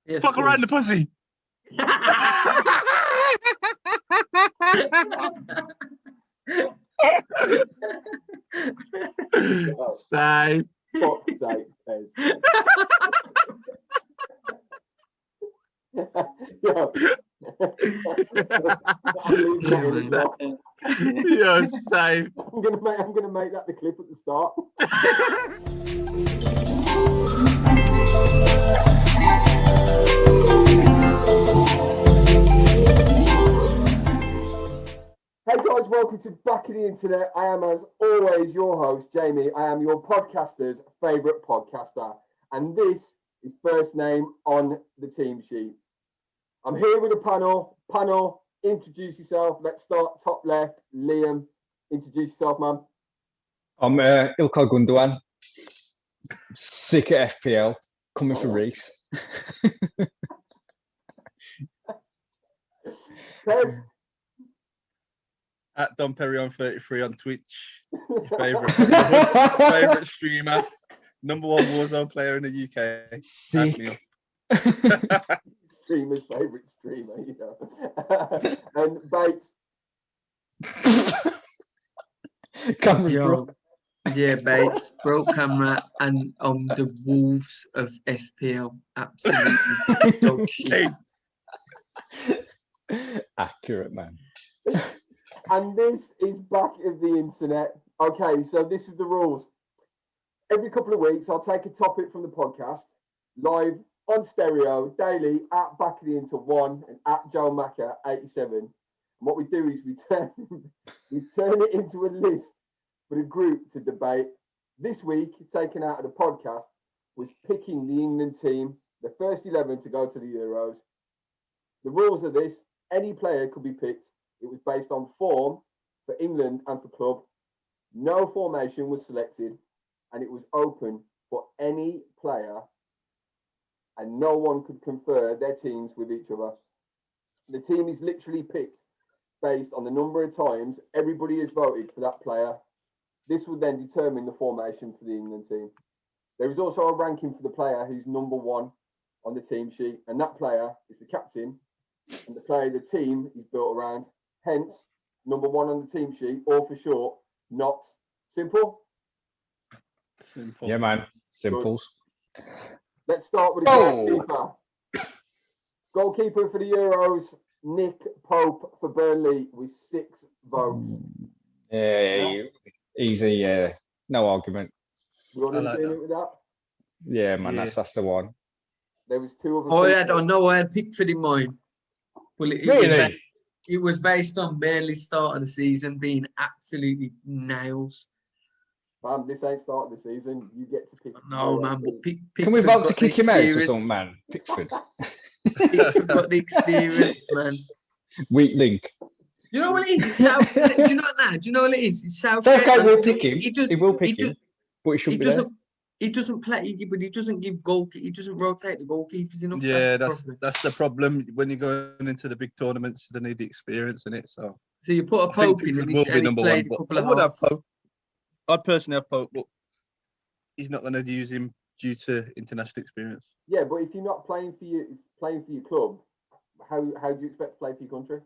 Yes, Fuck around the pussy. Same. Fuck's sake, Pez. Yeah. You're safe. I'm gonna make that the clip at the start. Hey guys, welcome to Back of the Internet. I am, as always, your host, Jamie. I am your podcaster's favourite podcaster. And this is First Name on the Team Sheet. I'm here with a panel. Panel, introduce yourself. Let's start top left. Liam, introduce yourself, man. I'm Ilkay Gundogan. Sick at FPL. Coming for Reese. Pez. At Don Perry33 on Twitch. Favorite streamer. Number one Warzone player in the UK. Add me up. Streamer's favourite streamer, you know. And Bates. Cameron's bro. Yeah, Bates, broke camera, and the Wolves of FPL. Absolutely dog shit. Accurate, man. And this is Back of the Internet. Okay, so this is the rules. Every couple of weeks, I'll take a topic from the podcast, live on stereo, daily, at Back of the Inter 1 and at Joe Macca 87. And what we do is we turn it into a list for the group to debate. This week, taken out of the podcast, was picking the England team, the first 11 to go to the Euros. The rules of this, any player could be picked. It was based on form for England and for club. No formation was selected, and it was open for any player, and no one could confer their teams with each other. The team is literally picked based on the number of times everybody has voted for that player. This will then determine the formation for the England team. There is also a ranking for the player who's number one on the team sheet, and that player is the captain, and the player the team is built around. Hence, number one on the team sheet, or for short, NOTTS. Simple? Simple. Yeah, man. Simples. Good. Let's start with the goalkeeper. Goalkeeper for the Euros, Nick Pope for Burnley with 6 votes. Yeah. Easy. No argument. You want to do it with that? Yeah, man. Yeah. That's the one. There was 2 of them. I had Pickford in mind. Well, it was based on Burnley's start of the season being absolutely nails. Man, this ain't start of the season. You get to pick. No, man, but Pickford. Can we vote to kick him out or something, man? Pickford. Pickford got the experience, man. Weak link. You know what it is? It's South. Do you know that? Do you know what it is? It's Southgate will pick him. He will pick him. But he should be there. He doesn't play, but he doesn't give he doesn't rotate the goalkeepers enough. Yeah, that's the problem when you're going into the big tournaments. They need the experience in it. So you put a Pope in, and he's played a couple of. I would have Pope. I'd personally have Pope, but he's not going to use him due to international experience. Yeah, but if you're not playing for your club, how do you expect to play for your country?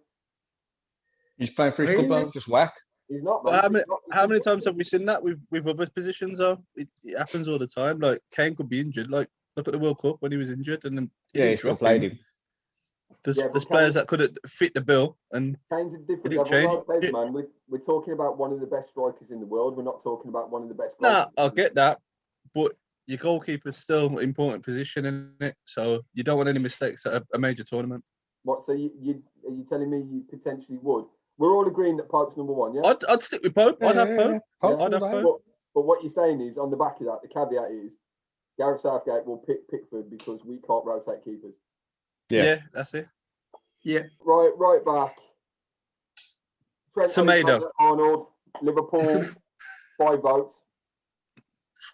He's playing for his club, just whack. He's not. But how many times have we seen that with other positions? Though it happens all the time. Like Kane could be injured. Like look at the World Cup when he was injured, and then he still played him. There's players that couldn't fit the bill, and Kane's a different level. Right, man. We're talking about one of the best strikers in the world. We're not talking about one of the best. I get that, but your goalkeeper's still an important position in it, so you don't want any mistakes at a major tournament. What? So are you telling me you potentially would? We're all agreeing that Pope's number one, yeah? I'd stick with Pope. I'd have Pope. I'd have Pope. But what you're saying is, on the back of that, the caveat is, Gareth Southgate will pick Pickford because we can't rotate keepers. Yeah, that's it. Yeah. Right back. Trent Alexander-Arnold, Liverpool, 5 votes.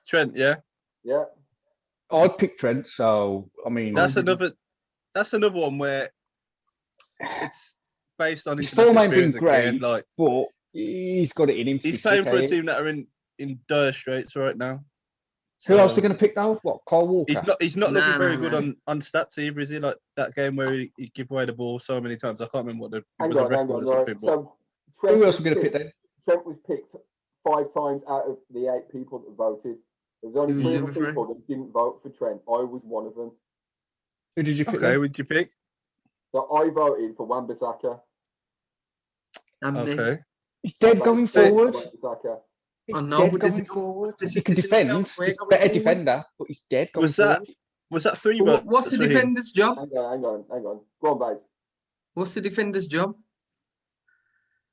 Trent, yeah. Yeah. I'd pick Trent, so I mean that's another one where it's based on his form ain't been great, again, like, but he's got it in him. He's playing for a team that are in dire straits right now. Who else are going to pick now? What, Kyle Walker? He's not looking very good Nah. on stats either, is he? Like that game where he gave away the ball so many times. I can't remember what it Hang was a on, hang record on, or right. something. So Trent Who else was are we going to pick picked- then? Trent was picked 5 times out of the 8 people that voted. There was only Who was 3 the other other three? people that didn't vote for Trent. I was one of them. Who did you pick? Okay, who'd you pick? So I voted for Wan-Bissaka. Okay. He's dead going forward. Wan-Bissaka. He's I know, dead but there's going no forward. He specific can decision defend. elsewhere He's a going better forward. defender, but he's dead going forward. Was that 3 But votes? what's the for him? defender's job? Hang on. Go on, Bates. What's the defender's job?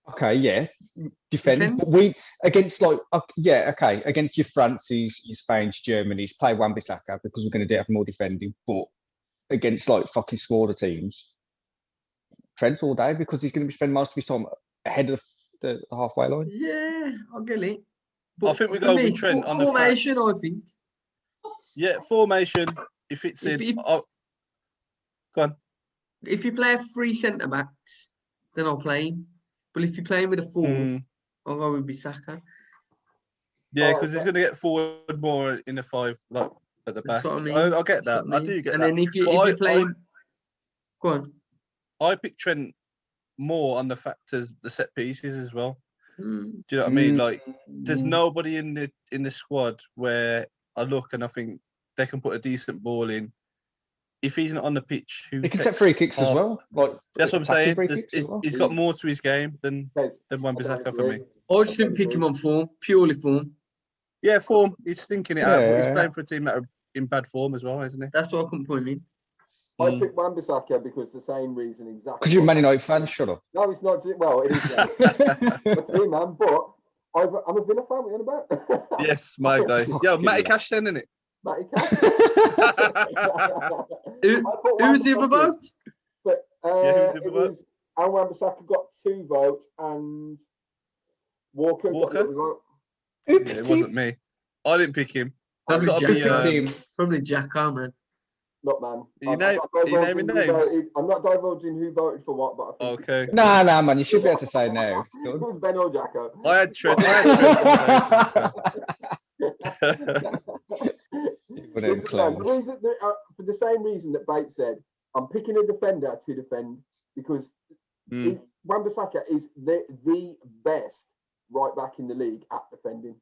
Okay, yeah, defend. Defend? But we against against your France's, your Spain's, Germany's, play Wan-Bissaka because we're going to have more defending. But against like fucking smaller teams, Trent all day because he's going to be spending most of his time ahead of the halfway line. Yeah, I get it. I think we for go me, with Trent on the formation. facts. I think. Yeah, formation. If it's If- in, if- go on. If you play 3 centre backs, then I'll play him. But if you play him with a 4, I'll go with Bissaka. Yeah, because he's going to get forward more in the 5, like at the That's back. what I mean. I get That's that. what I do get and that. then if you But play him, go on. I pick Trent more on the fact of the set pieces as well. Mm. Do you know what I mean? Like, there's nobody in the squad where I look and I think they can put a decent ball in. If he's not on the pitch, who He can takes set free kicks as half- well. Like That's what I'm attacking saying. free kicks as well. He's got more to his game than Wan-Bissaka for me. I just didn't pick him on form, purely form. Yeah, form. He's stinking it out, but he's Yeah. playing for a team that are in bad form as well, isn't he? That's why I couldn't put him in. I picked Wan-Bissaka because the same reason exactly. Because you're a Man United fan, shut up. No, it's not. Well, it is. But to me, man. But I'm a Villa fan. What are you on about? Yes, my guy. Yo, Matty Cash then, innit? Matty Cash. Who was the other vote? But who's the it other vote? was Al Wan-Bissaka got 2 votes and Walker got the other vote. Who Yeah, picked it him? wasn't me. I didn't pick him. That's Probably got to be. Jack Picked him. Probably Jacko, man. Look, man. You I'm name- not you naming divulging who names? voted- I'm not divulging who voted for what, but I think Okay. Nah, man, you should be able to say now. It's it done. was Ben or Jacko. I had Trent. Listen, man, the reason for the same reason that Bates said, I'm picking a defender to defend because Wan-Bissaka is the best right back in the league at defending.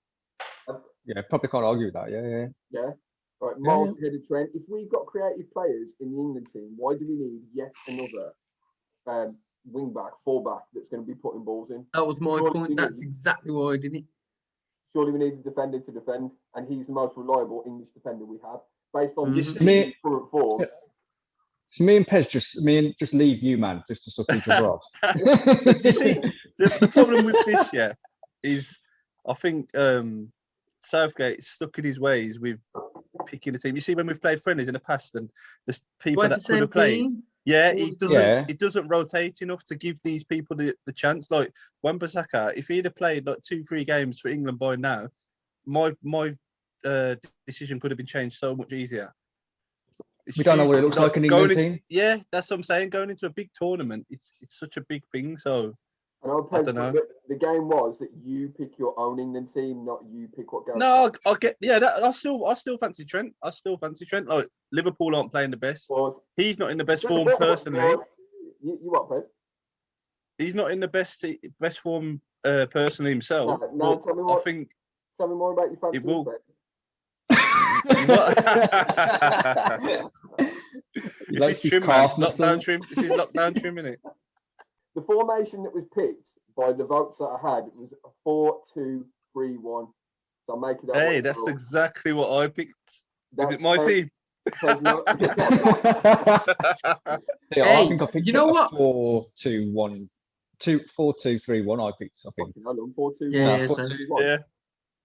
Yeah, probably can't argue with that. Yeah. Yeah. Right, miles ahead of Trent. If we've got creative players in the England team, why do we need yet another wing back, full back that's going to be putting balls in? That was my Surely point. we That's need- exactly why I did it. Surely we need a defender to defend, and he's the most reliable English defender we have, based on this Mhm. season's current form. So me and Pez just leave you, man, just to suck each other off. You see, the problem with this, is I think Southgate is stuck in his ways with picking a team. You see, when we've played friendlies in the past, and there's people Why that it's the could same have played. team? Yeah, Always it doesn't rotate enough to give these people the chance. Like Wan-Bissaka, if he'd have played like 2-3 games for England by now, my decision could have been changed so much easier. We don't know what it looks like in England going team. Yeah, that's what I'm saying. Going into a big tournament, it's such a big thing. So I don't know. The game was that you pick your own England team, not you pick what goes. no, I get I still fancy Trent. I still fancy Trent. Like Liverpool aren't playing the best. Pause. He's not in the best form personally. Pause. You what, Pez? He's not in the best form personally himself. No, but tell me I what. think Tell me more about your fancy. It will- Pez. this is trim, man. Lockdown trim. This is lockdown trim, innit? The formation that was picked by the votes that I had was a 4-2-3-1. So I'm making that. Hey, one that's rule. exactly what I picked. That's Is it my Pez- team? Pez not- Yeah, Hey, I think I picked you know what? 4-2-1, 4-2-3-1. I picked. I think. Fucking hell, I'm 4-2. Yeah, No, so- 4-2. Yeah.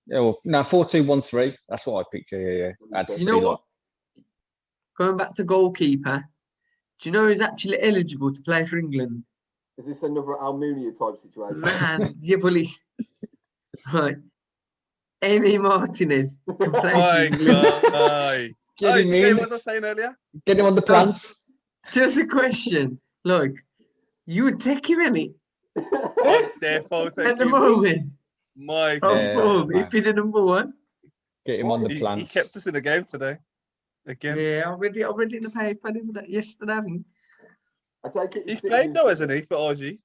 Yeah, well, no, 4-2-1-3. That's what I picked. Yeah. Add You know three what? Going back to goalkeeper, do you know who's actually eligible to play for England? Is this another Almunia type situation? Man, yeah, police. Right. Amy Martinez can play for My England. God. Get him in. What was I saying earlier? Get him on the plans. Just a question. Look, you would take him in it I'm there for at the moment. My From God. Yeah, form. man. He'd be the number one. Get him on the He plans. kept us in the game today. Again. Yeah, I read it in the paper yesterday. I think. I take it He's played though, hasn't he, for RG?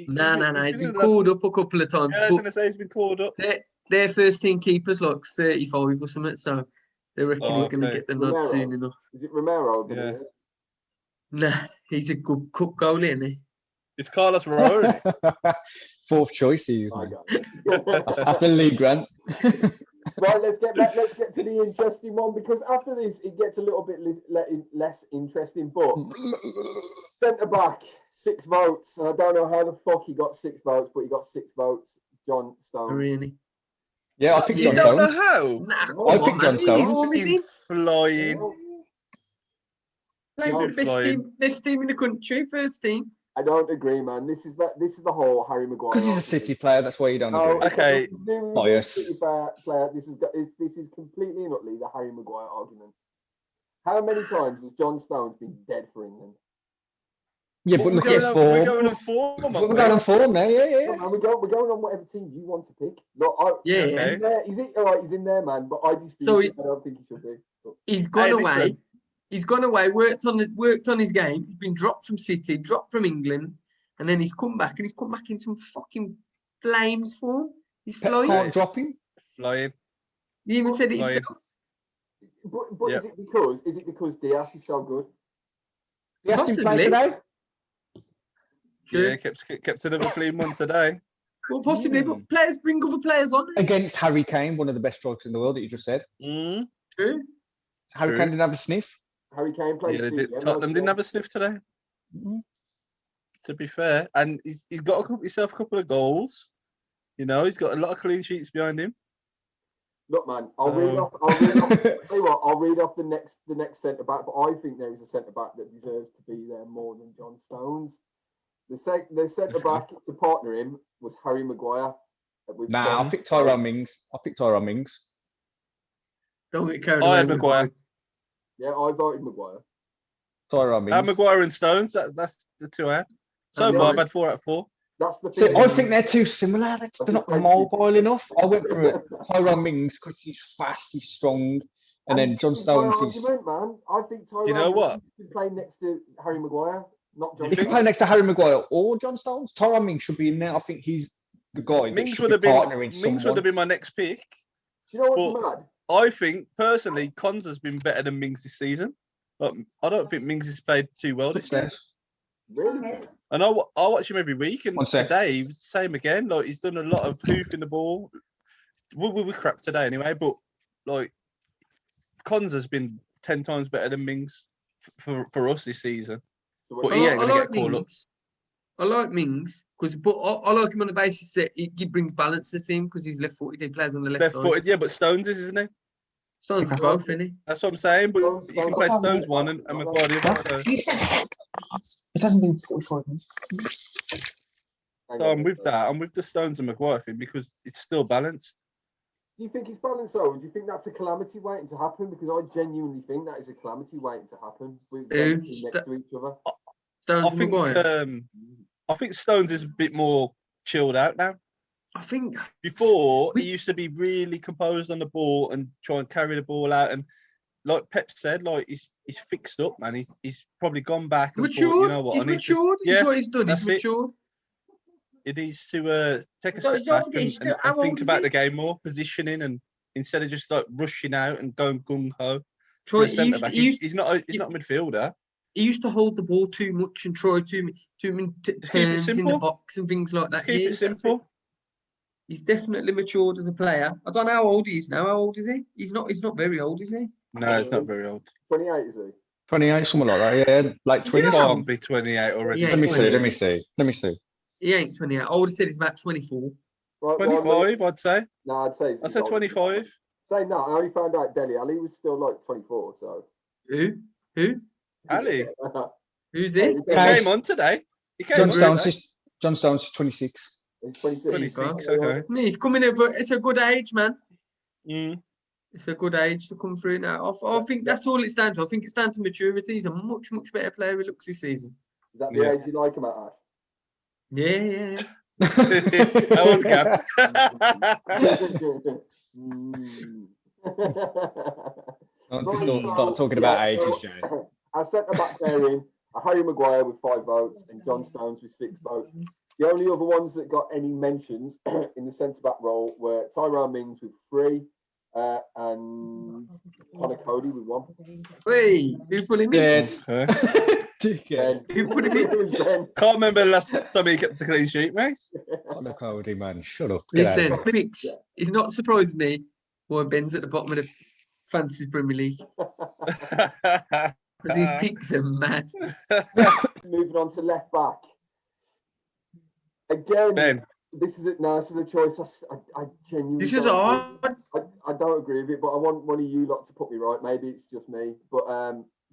No. He's been in the called up a couple of times. Yeah, I was but going to say he's been called up. their first team keeper's like 35 or something, so they reckon Oh, he's going to okay. get the nod soon Romero. enough. Is it Romero? Yeah. Nah, he's a good cook goalie, isn't he? It's Carlos Rowe. Fourth choice, he is, I man. got it. After Lee Grant. Right, let's get back. Let's get to the interesting one because after this, it gets a little bit less interesting. But centre back, 6 votes, and I don't know how the fuck he got 6 votes, but he got 6 votes. John Stones. Really? Yeah, I picked You John don't know Stones. how? Nah, come I on, picked man. John Stones. He's amazing. Flying. Playing for He's the flying. best team in the country, first team. I don't agree, man. This is the whole Harry Maguire. Because he's a argument. City player, that's why you don't No, agree. it's Okay. not- he's literally Bias. a City player. This is completely and utterly the Harry Maguire argument. How many times has John Stones been dead for England? Yeah, But but look we're at going form. on form. We're aren't we? going on form now, yeah. Come on, we're going on whatever team you want to pick. Look, Yeah, Okay. he's there. All right, he's in there, man. But I dispute So it. I don't think he should be. But He's gone Hey, away. listen. He's gone away. Worked on his game. He's been dropped from City, dropped from England, and then he's come back. And he's come back in some fucking flames form. He's Pep flying. can't drop him. Flying. You even said it Flying. yourself. but Yep. is it because Diaz is so good? He has to play Possibly. today. True. Yeah, kept another clean one today. Well, possibly, but players bring other players on. Against Harry Kane, one of the best strikers in the world that you just said. Mm. True. Harry True. Kane didn't have a sniff. Harry Kane played. Yeah, City, no Tottenham didn't sniff. have a sniff today. Mhm. To be fair, and he's got himself a couple of goals. You know, he's got a lot of clean sheets behind him. Look, man, I'll read off. Tell you what, I'll read off the next centre back. But I think there is a centre back that deserves to be there more than John Stones. The centre back to partner him was Harry Maguire. Nah, I picked Tyrone Mings. Don't get carried I away had with Maguire. Yeah, I voted Maguire. Tyrone Mings. Maguire and Stones. That's the two I had. So And far, I- I've had 4 out of 4. That's the See, thing. I think they're too similar. They're not mobile enough. I went for it. Tyrone Mings because he's fast, he's strong, and then John this is my Stones is. argument, man. I think Tyrone You know what? should play next to Harry Maguire, not John He can Stones. play next to Harry Maguire or John Stones. Tyrone Mings should be in there. I think he's the guy. that Mings should would be have been partnering Mings would someone. have been my next pick. Do you know what's mad? I think personally, Konza's been better than Mings this season. But I don't think Mings has played too well this year. Upstairs. Really? And I watch him every week, and One sec. today he was the same again. Like he's done a lot of hoofing the ball. We crap today anyway, but like Konza's been 10 times better than Mings for us this season. So But what- he ain't I gonna like get called up. Mings. I like Mings because, but I like him on the basis that he brings balance to the team because he's left-footed. He plays on the left Left side. footed, yeah, but Stones isn't he? Stones is both, isn't he? That's what I'm saying. But Stones- you can Stones- play Stones one and Maguire the other. So, It hasn't been 45 minutes. hang so on. I'm with that. I'm with the Stones and Maguire thing because it's still balanced. Do you think it's balanced though? Do you think that's a calamity waiting to happen? Because I genuinely think that is a calamity waiting to happen with them being next to each other. Stones I and think Maguire. I think Stones is a bit more chilled out now. I think Before We- he used to be really composed on the ball and try and carry the ball out, and like Pep said, like he's fixed up, man. He's probably gone back and matured. thought, you know what, He's I need to, matured. yeah, He's what he's done. He's that's it. matured. It needs to take a Don't- step don't back forget, he's and still- how think old is about he? the game more, positioning, and instead of just like rushing out and going gung ho. Troy, Centre back, he's not a midfielder. he used to hold the ball too much and try too many Just keep it turns in the simple. box and things like that. Just keep Yeah, it that's simple. He's definitely matured as a player. I don't know how old he is now. How old is he? He's not very old, is he? No, he's not very old. 28, is he? 28, something like that. Yeah, like Is he 20. that Can't be 28 already. Yeah, Let me see. 28. Let me see. He ain't 28. I would have said he's about 24. Right, 25, I'd say. No, I'd say. I'd say 25. Say no. I only found out Deli Ali was still like 24. So. Who? Ali. Who's he? He came on today. He came John on Stones today. is John Stones is 26. He's 26. 26, okay. I mean, he's coming over. It's a good age, man. Mm. It's a good age to come through now. I think that's all it's down to. I think it's down to maturity. He's a much better player he looks this season. Is that the Yeah. age you like him at, Ash? Yeah. That was Gav. Mm. Start talking about ages, Jay. Our centre-back pairing are Harry Maguire with 5 votes and John Stones with 6 votes. The only other ones that got any mentions in the centre-back role were Tyrone Mings with 3 and Connor Cody with 1. Wait, who put him in? Dickhead. Who put him in? Ben. Can't remember the last time he kept a clean sheet, mate. Connor Cody, man. Shut up. Get out of Listen, here. picks. It's not surprised me why Ben's at the bottom of the Fantasy Premier League because his picks are mad. Moving on to left back. Again, Ben, this is it. No, this is a choice. I genuinely. This is don't hard. agree. I don't agree with it, but I want one of you lot to put me right. Maybe it's just me, but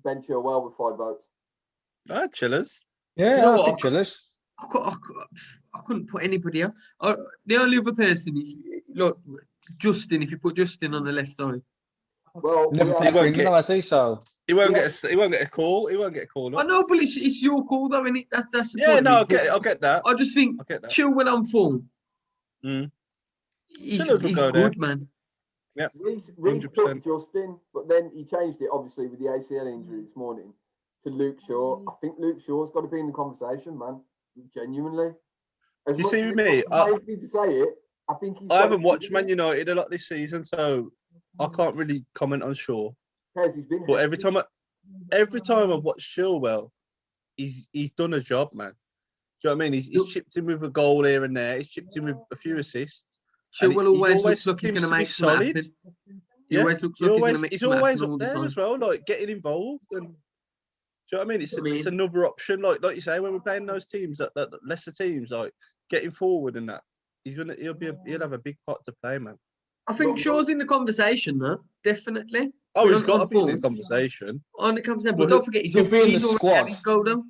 Ben Chilwell with 5 votes. chillers. Yeah, You know I what? think chillers. I couldn't put anybody else. The only other person is look Justin. If you put Justin on the left side, Well, Never yeah, played won't for England, get- I see, so. He won't Yeah. get. He won't get a call. He won't get a call. I know, but it's your call though, and that's the Yeah, point. no, of it. I'll get that. I just think I'll get that. Chilwell on form. Mm. He's Chilwell's will go there. good, man. Reece 100%. put Justin, but then he changed it obviously with the ACL injury this morning to Luke Shaw. I think Luke Shaw's got to be in the conversation, man. Genuinely. As You much see as with it me, pains me to say it, I think he's. I got haven't to be watched in Man it. United a lot this season, so I can't really comment on Shaw. Kez, he's been. But every time I've watched Chilwell, he's done a job, man. Do you know what I mean? He's chipped in with a goal here and there. He's chipped in with a few assists. And Chilwell he always looks like he's seems going to to be make something solid. happen. He Yeah, always looks like he's going to make he's something always happen up all the there time. as well, like getting involved. And do you know what I mean? It's another option, like you say, when we're playing those teams, that lesser teams, like getting forward and that. He'll have a big part to play, man. I think Shaw's in the conversation, though. Definitely. Oh, But he's got to be in the form, conversation. on the conversation. Well, But don't forget, he's he'll be in already the had squad. his goal, though.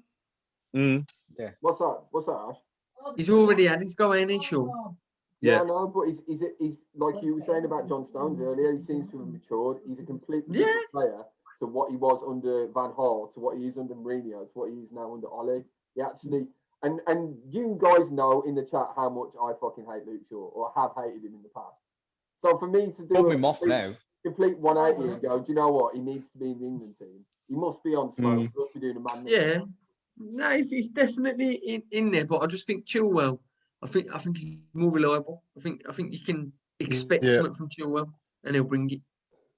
Mm, What's that, Ash? He's already had his goal, ain't he, Shaw? Yeah, yeah. I know, but he's like you were saying about John Stones earlier. He seems to have matured. He's a completely Yeah. different player to what he was under Van Gaal, to what he is under Mourinho, to what he is now under Ole. He actually, and you guys know in the chat how much I fucking hate Luke Shaw, or have hated him in the past. So for me to do Put him off now. complete 180 and go, do you know what? He needs to be in the England team. He must be on smoke. He must be doing a madness. Yeah. No, he's definitely in there, but I just think Chilwell. I think he's more reliable. I think you can expect Yeah. something from Chilwell, and he'll bring it.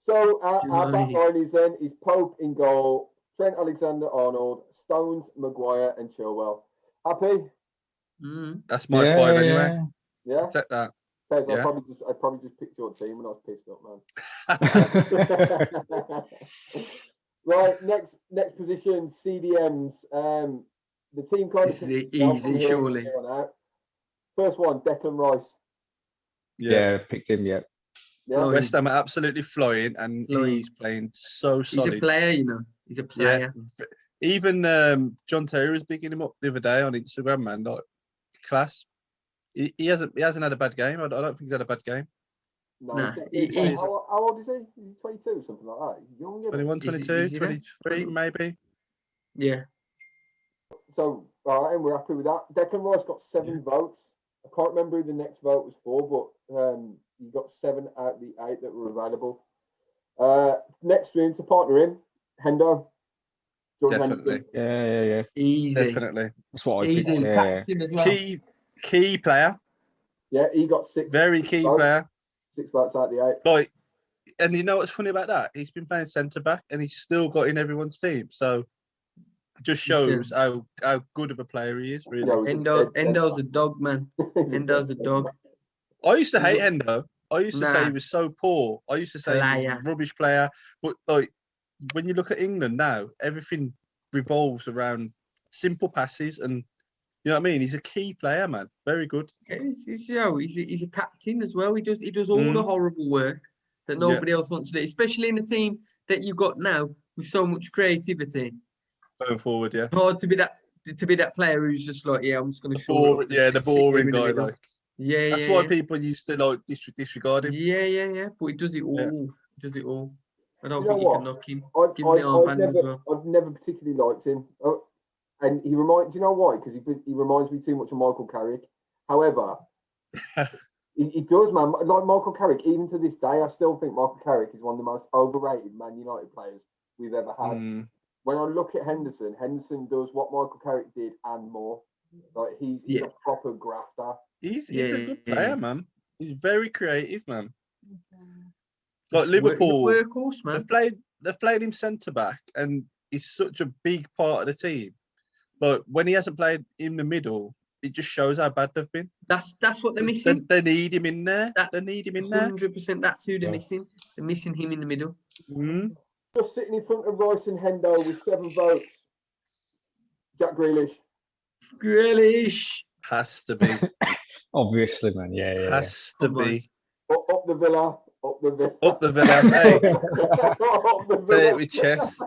So our back line is Pope in goal, Trent Alexander-Arnold, Stones, Maguire, and Chilwell. Happy? Mm. That's my 5 anyway. Yeah. I'll take that. Pez, Yeah. I probably just picked your team when I was pissed up, man. Right, next position, CDMs. The team kind This of is picks itself easy, from here surely. on out. First one, Declan Rice. Yeah, picked him, yeah. Yeah. Oh, West Ham are absolutely flying, and Flying. he's playing so He's solid. a player, you know. He's a Yeah. player. Even John Terry was bigging him up the other day on Instagram, man. Like, class. He hasn't had a bad game. I don't think he's had a bad game. No, Nah, he's he's- how old is he? Is he 22, something like that? He's young, isn't he? 21, Is he- 22, is he there? 23, maybe. Yeah. So, all right, and we're happy with that. Declan Rice got 7 votes. I can't remember who the next vote was for, but he got 7 out of the 8 that were available. Next room to partner in, Hendo. Jordan Definitely. Henderson. Yeah. Easy. Definitely. That's what I Easy. picked. Yeah. Captain as well. Key player. Yeah, he got 6. Very 6 key votes. player. 6 votes out of the 8. Like, and you know what's funny about that? He's been playing centre back, and he's still got in everyone's team. So it just shows how good of a player he is. Really. No, he's a dead Endo's a dog, man. He's a Endo's a dead dog. I used to He's hate a- Hendo. I used to say Nah. he was so poor. I used to say he was Player. a rubbish player. But like, when you look at England now, everything revolves around simple passes, and you know what I mean. He's a key player, man. Very good. He's a captain as well. He does all the horrible work that nobody else wants to do, especially in a team that you've got now with so much creativity. Going forward, yeah. It's hard to be that player who's just like, yeah, I'm just going to show up. The boring guy. Like, yeah, that's yeah, why yeah. people used to like disregard him. Yeah. But he does it all. Yeah. Does it all. I don't You know think you what? can knock him. I've, Give him the I've, armband as well. I've never particularly liked him. And do you know why? Because he reminds me too much of Michael Carrick. However, He does, man. Like Michael Carrick, even to this day, I still think Michael Carrick is one of the most overrated Man United players we've ever had. When I look at Henderson, Henderson does what Michael Carrick did and more. Like he's a proper grafter. He's a good player, man. He's very creative, man. Like Liverpool, workhorse, man. They've played him centre back, and he's such a big part of the team. But when he hasn't played in the middle, it just shows how bad they've been. That's what they're missing. They need him in there. They need him in there. 100%. That's who they're missing. They're missing him in the middle. Just sitting in front of Rice and Hendo with 7 votes. Jack Grealish. Grealish Has to be. Obviously, man. Yeah. Has to be. Up the Villa. Up the Villa. Hey. Up the Say it Villa. with chest.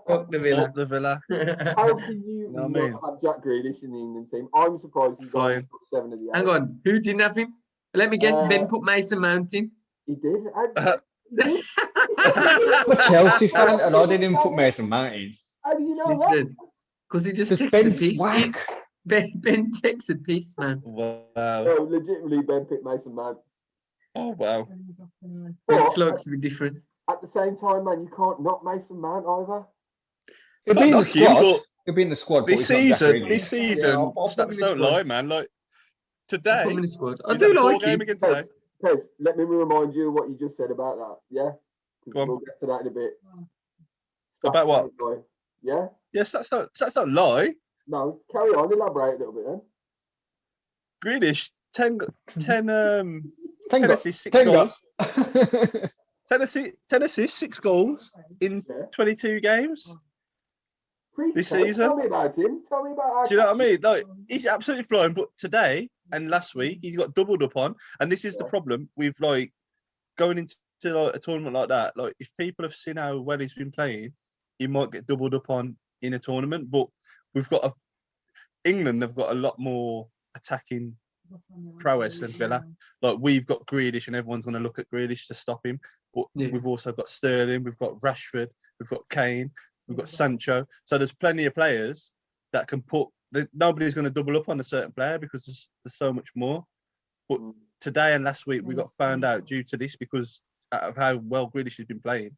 Up the Villa. Up the Villa. How can you not have Jack Grealish in the England team? I'm surprised he's got 7 of the 8. Hang on. Who didn't have him? Let me guess. Ben put Mason Mount in. He did. He did. I'm a Chelsea fan, and I didn't put Mason Mount in. How do you know that? Because he just takes Ben a piece. Ben takes a piece, man. Wow. No, legitimately, Ben picked Mason Mount. Oh, wow. Ben's likes to be different. At the same time, man, you can't not Mason Mount either. He'll be in the squad. He'll be in the squad. This season, stats don't lie, man. Like today, in the squad. I do like him. Pez, let me remind you of what you just said about that. Yeah, we'll get to that in a bit. About what? Yeah. Yes, that's not lie. No, carry on. Elaborate a little bit then. Grealish, 10 assists, 6 goals. 10 assists, 6 goals in 22 games this season. Tell me about him. Tell me about. Do you know what I mean? Like, he's absolutely flying. But today and last week, he's got doubled up on, and this is the problem with like going into like a tournament like that. Like, if people have seen how well he's been playing, he might get doubled up on in a tournament. But we've got England have got a lot more attacking prowess than Villa. Like, we've got Grealish, and everyone's going to look at Grealish to stop him. But we've also got Sterling, we've got Rashford, we've got Kane, we've got Sancho. So there's plenty of players that can nobody's going to double up on a certain player because there's so much more. But today and last week we got found out due to this because of how well Grealish has been playing.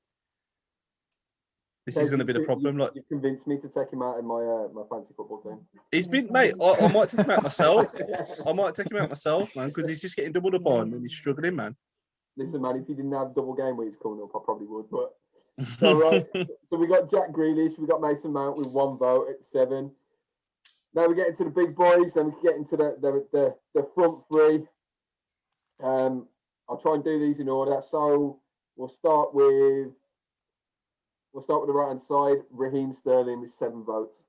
This is going to be the problem. Like, you convinced me to take him out in my fantasy football team. He's been, mate. I might take him out myself. Man, because he's just getting doubled up on and he's struggling, man. Listen, man, if you didn't have double game weeks coming up, I probably would. But so we got Jack Grealish, we got Mason Mount with 1 vote at 7. Now we get into the big boys, and we can get into the front 3. I'll try and do these in order. So we'll start with the right hand side. Raheem Sterling with 7 votes.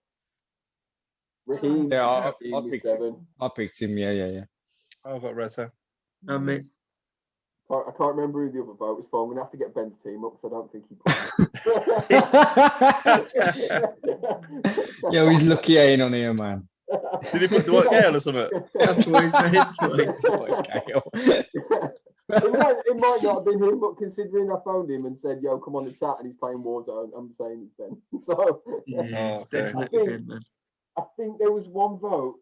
Raheem, I picked 7. I picked him. Yeah. I've got Reza. Mate. I can't remember who the other vote was for. I'm going to have to get Ben's team up because I don't think he put Yo, he's lucky I ain't on here, man. Did he put Dwight Gale or something? That's what he's meant to. It might not have been him, but considering I phoned him and said, "Yo, come on the chat," and he's playing Warzone, I'm saying it's Ben. So it's definitely Ben, man. I think there was 1 vote.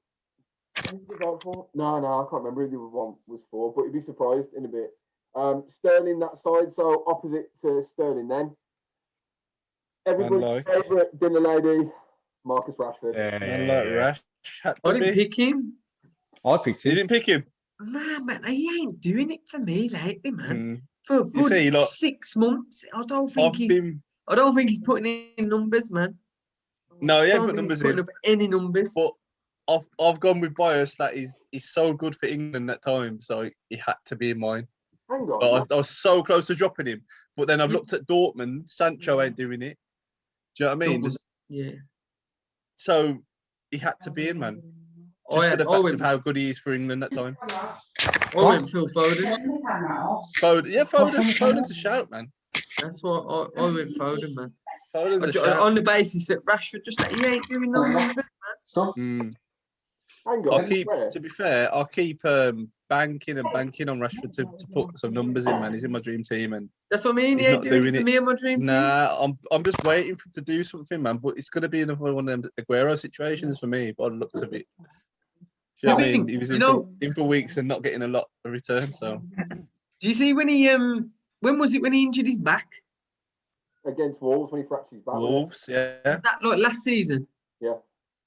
Who did the vote for? No, I can't remember who the other one was for, but you'd be surprised in a bit. Sterling that side, so opposite to Sterling then. Everybody's favourite dinner lady, Marcus Rashford. Rash. I didn't pick him. I picked him. You didn't pick him? Nah, man, he ain't doing it for me lately, man. For a good 6 months, I don't think he's putting in numbers, man. No, he ain't put numbers in. Up any numbers. But I've gone with bias that he's so good for England at times, so he had to be in mine. Hang on. I was so close to dropping him, but then I've looked at Dortmund. Sancho ain't doing it. Do you know what I mean? Yeah. So he had to be in, man. Just for the fact of how good he is for England at time. I went Phil Foden. Foden's a shout, man. That's what I went Foden, man. Foden's a shout. On the basis that Rashford he ain't doing no numbers, man. Hang on. To be fair, I'll keep banking on Rashford to put some numbers in, man. He's in my dream team, and that's what I mean. He ain't doing it for me in my dream team. Nah, I'm just waiting for him to do something, man. But it's gonna be another one of them Aguero situations for me. By the looks of it, Do you know what I I mean? think, He was you in, know- in for weeks and not getting a lot of return. So Do you see when he when was it when he injured his back? Against Wolves when he fractured his back. Wolves, yeah. Was that like last season?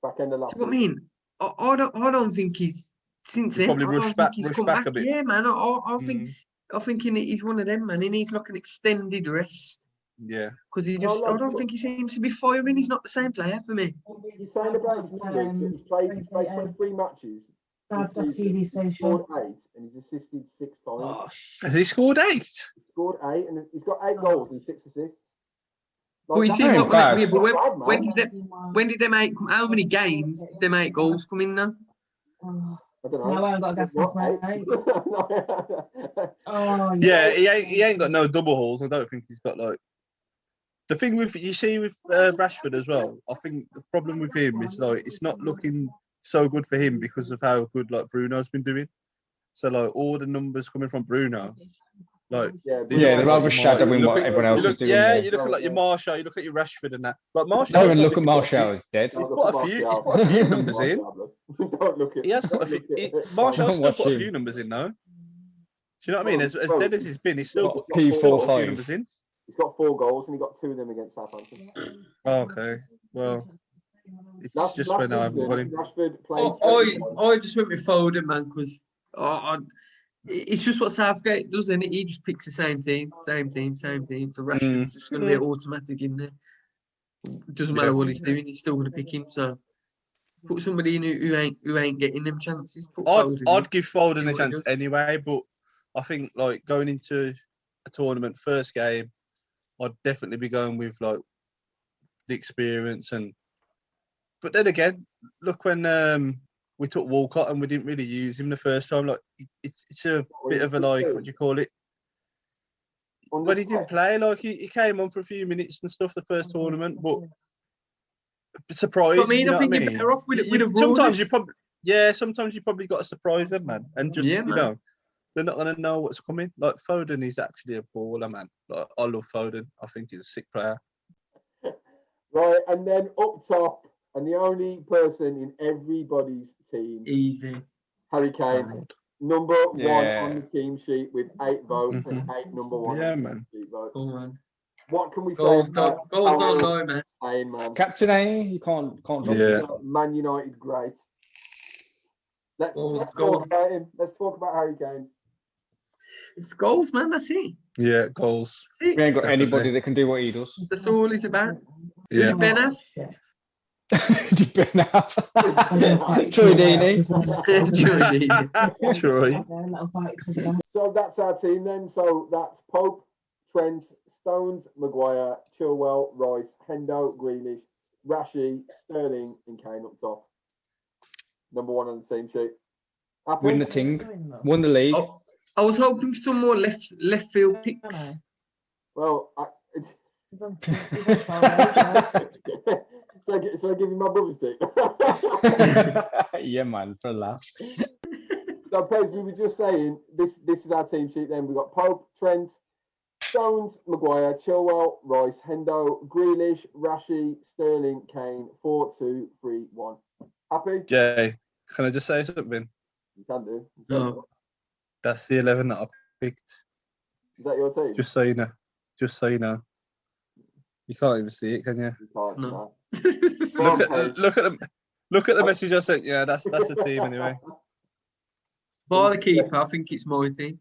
Back end of last See what I season. mean? I don't think he's since He then. probably I don't rushed think back- he's rushed come back back. a bit. Yeah, man. I think Mm, I think he's one of them, man. He needs like an extended rest yeah. because he Oh, just. I lads, don't think he seems to be firing. He's not the same player for me. You're saying about his numbers, but he's played 23 matches. This season. He's scored 8 and he's assisted 6 times. Oh, Has he scored 8? He scored 8 and he's got 8 goals and 6 assists. Well, you that's see not what? bad. Yeah, but not bad, when man. did they? When did they make? How many games did they make goals come in now? I don't know. No, I haven't got a gas mask, What, mate. 8? Oh, Yeah, he ain't got no double hauls. I don't think he's got like. The thing with you see with Rashford as well, I think the problem with him is like it's not looking so good for him because of how good like Bruno's been doing. So like all the numbers coming from Bruno, like Yeah, they're like, overshadowing you look what at- everyone else is doing. Yeah, Yeah. you look at like your Marshall, you look at your Rashford and that. Like Marshall, Don't even look at Martial as dead. He's put a few numbers in. Don't look at. He has put a few. Marshall's still Watch put a him. few numbers in though. Do you know what I mean? As dead as he's been, he's still What, put Key got still 4 put a few 5. numbers in. He's got 4 goals and he got 2 of them against Southampton. Okay, well, it's Last just when I haven't got season, him. Rashford played. I just went with Foden, man, because it's just what Southgate does, and he just picks the same team. So Rashford's just going to be automatic in there. It doesn't matter what he's doing, he's still going to pick him. So put somebody in who ain't getting them chances. Put Foden in. I'd give Foden See a what he chance does. anyway, but I think like going into a tournament first game, I'd definitely be going with like the experience and. But then again, look when we took Walcott and we didn't really use him the first time. Like it's a bit of a like what do you call it? When he didn't play, like he came on for a few minutes and stuff the first tournament, but surprise. I mean, I think you're better off with a sometimes you rawness. sometimes you probably got to surprise them, man, and just Yeah, you man. know they're not gonna know what's coming. Like Foden is actually a baller, man. Like I love Foden. I think he's a sick player. Right, and then up top, and the only person in everybody's team, Easy. Harry Kane, Arnold. number 1 Yeah. on the team sheet with 8 votes and 8 number 1 Yeah, on the man. team sheet votes. Oh man. What can we say Goals about don't lie, man. Kane, man? Captain A, you can't drop Yeah. him. Man United, great. Let's Goals. talk about him. Let's talk about Harry Kane. It's goals, man. That's it. Yeah, goals. That's We it. ain't got Definitely. anybody that can do what he does. That's all it's about. Who Yeah. did Ben have? Troy Deeney. Troy. So that's our team then. So that's Pope, Trent, Stones, Maguire, Chilwell, Rice, Hendo, Grealish, Rashi, Sterling, and Kane up top. Number 1 on the team sheet. Happy? Win the ting. Won the league. Oh, I was hoping for some more left field picks. Well, so I give you my brother's team. Yeah, man, for a laugh. So, Pez, we were just saying this is our team sheet. Then we got Pope, Trent, Stones, Maguire, Chilwell, Rice, Hendo, Grealish, Rashi, Sterling, Kane. 4-2-3-1. Happy? Jay, can I just say something? You can do. No. That's the 11 that I picked. Is that your team? Just so you know. Just so you know. You can't even see it, can you? You can't. No. No. Look at the message I sent. Yeah, that's the team anyway. By the keeper, I think it's my team.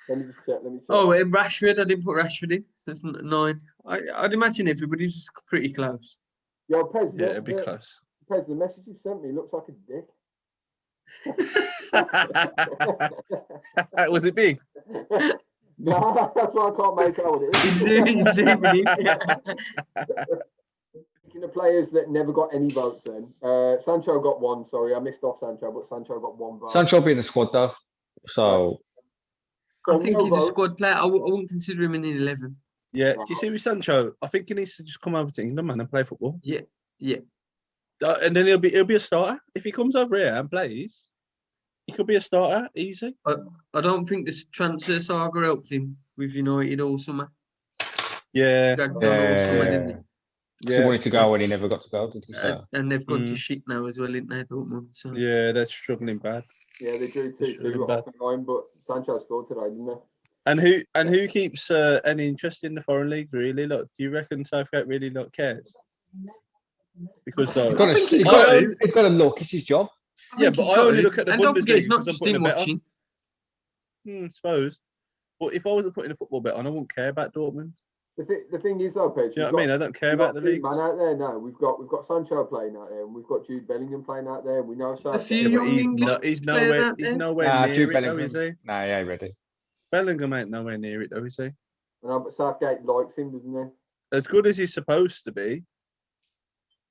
Let me just check. Oh, and Rashford, I didn't put Rashford in, so it's 9. I'd imagine everybody's just pretty close. Yo, Pez, Yeah, it'd be close. Pez, the message you sent me looks like a dick. Was it big? No, that's why I can't make out what it is. He's zooming in. Speaking of players that never got any votes then, Sancho got 1, sorry, I missed off Sancho, but Sancho got 1 vote. Sancho will be in the squad though. So So I think no he's a votes. squad player. I wouldn't consider him in the 11. Yeah. Do you see with Sancho? I think he needs to just come over to England, man, and play football. Yeah. And then he'll be a starter if he comes over here and plays. He could be a starter, easy. I don't think this transfer saga helped him with United all summer. Yeah. Dragged on all summer, didn't yeah. it? He Yeah, wanted to go and he never got to go, did he? So, and they've gone to Mm. shit now as well, didn't they, Dortmund? So yeah, they're struggling bad. Yeah, they drew 2-2 Really at bad. Hoffenheim, but Sancho scored today, didn't they? And who keeps any interest in the foreign league? Really, look, do you reckon Southgate really cares? Because I think he's he's got got to. he's got to look. It's his job. I yeah, think but he's I got only to. look at the And don't forget, it's Bundesliga not because I'm just putting him a bet on. watching. Suppose. But if I wasn't putting a football bet on, I wouldn't care about Dortmund. The thing is, though, Pez, Do you know what I mean? I don't care about the league. man out there now. We've got Sancho playing out there, and we've got Jude Bellingham playing out there. We know A few Yeah, Southgate. but young English he's players nowhere. out He's there. nowhere Nah, near Jude it, though, Bellingham. is he? Nah, he ain't ready. Bellingham ain't nowhere near it, though, is he? But Southgate likes him, doesn't he? As good as he's supposed to be,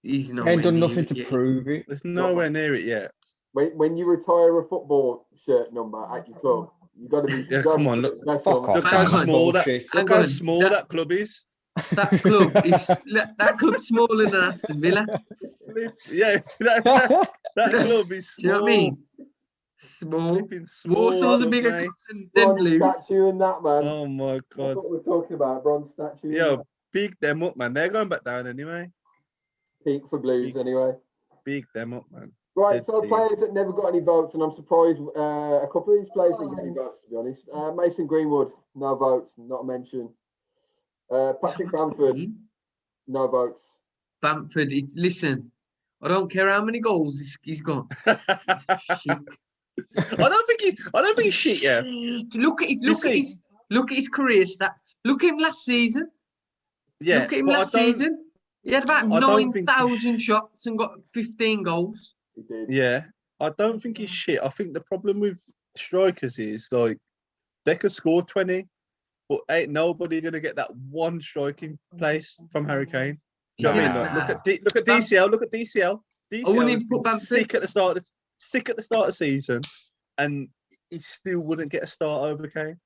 He's He nowhere ain't done near nothing it to yet, is prove it. there's nowhere near it yet. When you retire a football shirt number at your club, you got to be. Yeah, come on, look. special. Fuck off. Look Hang how on. small that. Bullshit. Look Hang how on. small that club is. That club's smaller than Aston Villa. Yeah, that club is Do you know what I small. mean? Small. Flipping small. Warsaw's a club, bigger mate. club than them Bronze Blues. statue and that, man. Oh my That's god. what we're talking about. Bronze statue. and Yo, that. big them up, man. They're going back down anyway. Peak for Blues, Big- anyway. Big them up, man. Right, Dead so team. players that never got any votes, and I'm surprised a couple of these players didn't get any votes, to be honest. Mason Greenwood, no votes, not a mention. Patrick Bamford, no votes. Bamford, listen, I don't care how many goals he's got. Shit. I don't think he's shit, yeah. Look at his career stats. Look at him last season. Yeah. Look at him but last season. He had about I don't think- 9,000 shots and got 15 goals. He did. Yeah. I don't think he's shit. I think the problem with strikers is like they could score 20, but ain't nobody gonna get that one striking place from Harry Kane. Do you know what I mean? Like, look at DCL. Look at DCL. wouldn't DCL has even put been Bamford. sick at the start of season, and he still wouldn't get a start over Kane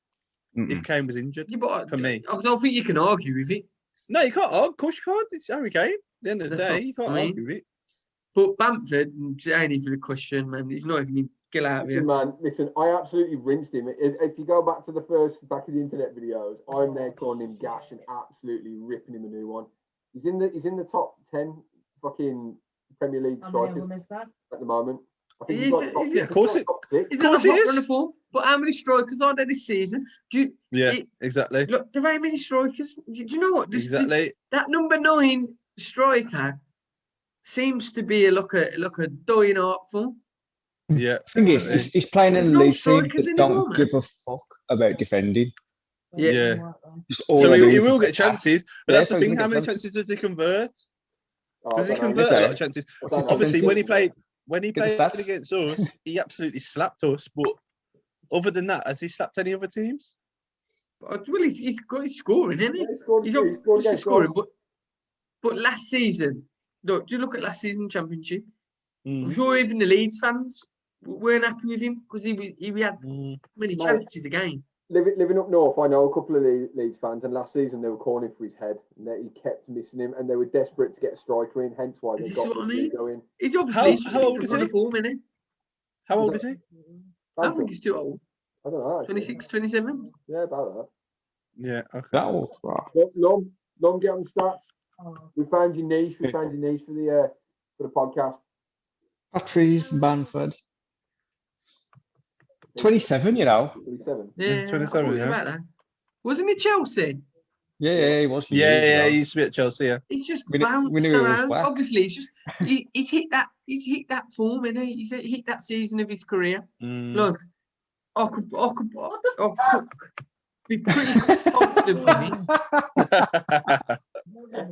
if Kane was injured. Yeah, but For me. I don't think you can argue with it. No, you can't. Of course you can't. It's Harry Kane. At the end of the That's day, what you can't I mean. argue with it. But Bamford, ain't even a question, man. He's not even get out of Listen, here. man, listen, I absolutely rinsed him. If you go back to the back of the internet videos, I'm there calling him gash and absolutely ripping him a new one. He's in the top 10 fucking Premier League strikers at the moment. I think he's like top, Is it- of course it- top 6. He's Of on a course he hot is. run of form. But how many strikers are there this season? Exactly. Look, there ain't many strikers. Do you know what? Exactly. That number 9 striker seems to be like a dying art form. Yeah. Thing is, he's playing in There's a no league team strikers that anymore, don't man. give a fuck about defending. Yeah. Just all So they he do will is get attack. chances, but Yeah, that's so the he's thing. gonna How get many chances. chances does he convert? Oh, Does he I don't know. convert a lot Okay. of chances? I don't know. Obviously, when he played Get the stats. against us, he absolutely slapped us. But other than that, has he slapped any other teams? Well, he's scoring, isn't he? Yeah, he scored a He's few. He scored obviously against scoring, us. but last season, look, do you look at last season Championship? I'm Mm. sure even the Leeds fans weren't happy with him because he had Mm. many Mate. chances a game. Living up north, I know a couple of Leeds fans, and last season they were calling for his head, and he kept missing him, and they were desperate to get a striker in, hence why they Is this got what I mean? Rodrigo in. He's obviously How old is on he? a form, isn't he? How old is he? I don't think he's too old. I don't know. Actually. 26, 27. Yeah, about Yeah. Okay. That will, right. that. Lom, get on the stats. We found your niche. We found your niche for the podcast. Patrice Bamford. 27, you know. 27. Yeah, He's I 27, thought yeah. about that. Wasn't it Chelsea? Yeah, he was. Yeah, he used to be at Chelsea. Yeah. He's just We bounced knew he was around. whack. Obviously, he's hit that form, innit? He's hit that season of his career. Mm. Look, I could be pretty confident with him.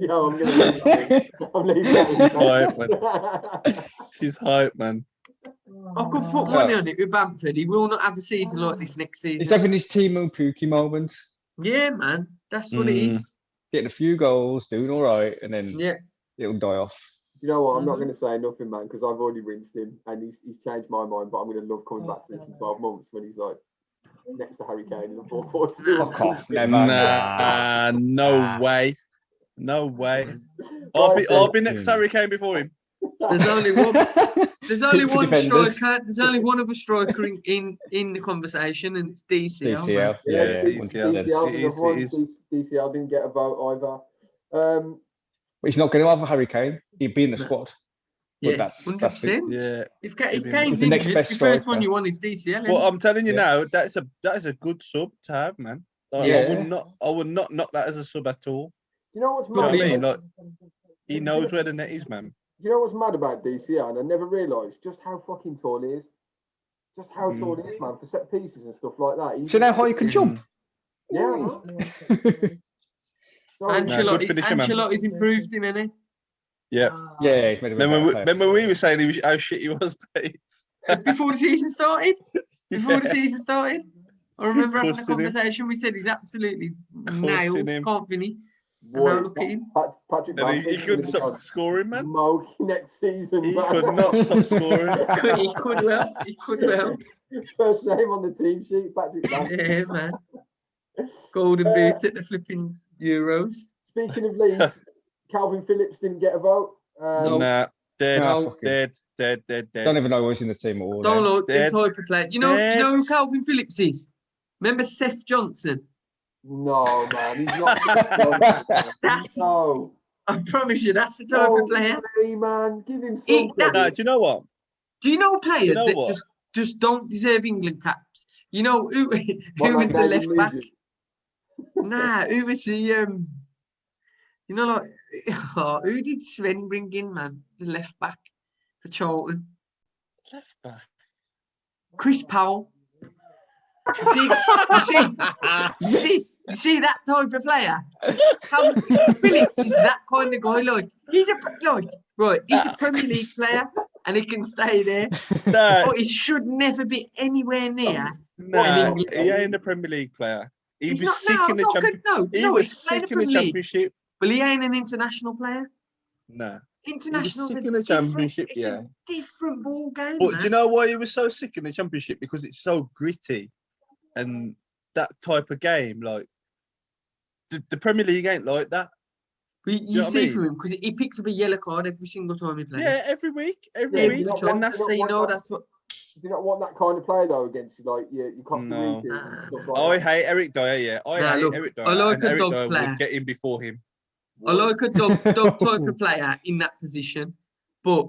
Yo, I'm gonna leave that. I'm leaving that. He's hype, man. She's hype, man. I could put money on it with Bamford. He will not have a season like this next season. He's having his Timo Pukki moment, Yeah, man, that's what it is. getting a few goals, doing all right, and then Yeah, it'll die off. Do you know what? I'm not Mhm. going to say nothing, man, because I've already rinsed him, and he's changed my mind. But I'm going to love coming back to this in 12 months when he's like next to Harry Kane in a 4-4-2. Fuck off. Never. Nah, no way. No way. I'll be next to Harry Kane before him. there's only one. There's only Pick for one defenders. striker. There's only one other striker in the conversation, and it's DCL. DCL. man. Yeah, DCL's It is, another one. it is. DCL didn't get a vote either. But he's not going to have a Harry Kane. He'd be in the No. squad. Yeah, that's it. 100%. Yeah. If He's Kane's the next injured, best the first striker. one you want is DCL. Well, innit? I'm telling you Yeah. now, that is a good sub to have, man. Like, Yeah. I would not knock that as a sub at all. You know what's You know what I mad? mean? about- Like, he knows where the net is, man. You know what's mad about DCL? And I never realised just how fucking tall he is. Just how tall he is, man, for set pieces and stuff like that. So now how you can jump? Yeah, I know. So, good finisher, man. Ancelotti's improved him, innit? Yeah. Yeah, he's made a Remember we were saying how shit he was, mate. Before the season started? Before the Yeah. season started? I remember having a Cussing him. conversation. We said he's absolutely Cussing nails, him. can't finish. boy, now look at him. Patrick And Bamford he couldn't is stop gonna scoring, man. smoke next season, He man. could not stop scoring. He could well. He could well. First name on the team sheet, Patrick Bamford. Yeah, man. Golden boot at the flipping Euros. Speaking of Leeds, Calvin Phillips didn't get a vote. No. Nah, dead, No. dead. Don't even know who's in the team at all. Don't now. look, the Dead. type of player. You know who Calvin Phillips is? Remember Seth Johnson? No, man, he's not. That's, No. I promise you, that's the type of player. Hey, man, give him He- some that- Nah, credit. do you know what? Do you know players You know that what? just don't deserve England caps? You know who What, who was like the David left back? Nugent? Nah, who was the you know, like who did Sven bring in, man? The left back for Charlton. Left back. Chris Powell. You see that type of player? Calvin Phillips is that kind of guy. Like he's a Premier League player and he can stay there. Nah, But he should never be anywhere near. nah, England- he ain't a Premier League player. He He's was not sick now. in the No, championship. no, He no, was he's played sick the in the Premier League, championship. but he ain't an international player. Nah. International's sick a in the different, championship, it's yeah. a different ball game. But man. do you know why he was so sick in the championship? Because it's so gritty and that type of game. Like the Premier League ain't like that. But know you what I see mean? from him because he picks up a yellow card every single time he plays. Yeah, every week, every Yeah, week. you know what? And that's So you know that's what. Do you not want that kind of player though against you, like your Costa No. Ricas and stuff I like that? hate Eric Dyer. Yeah, I Nah, hate look, Eric Dyer. I like and a Eric dog Dyer player. would get in before him. I like a dog type of player in that position, but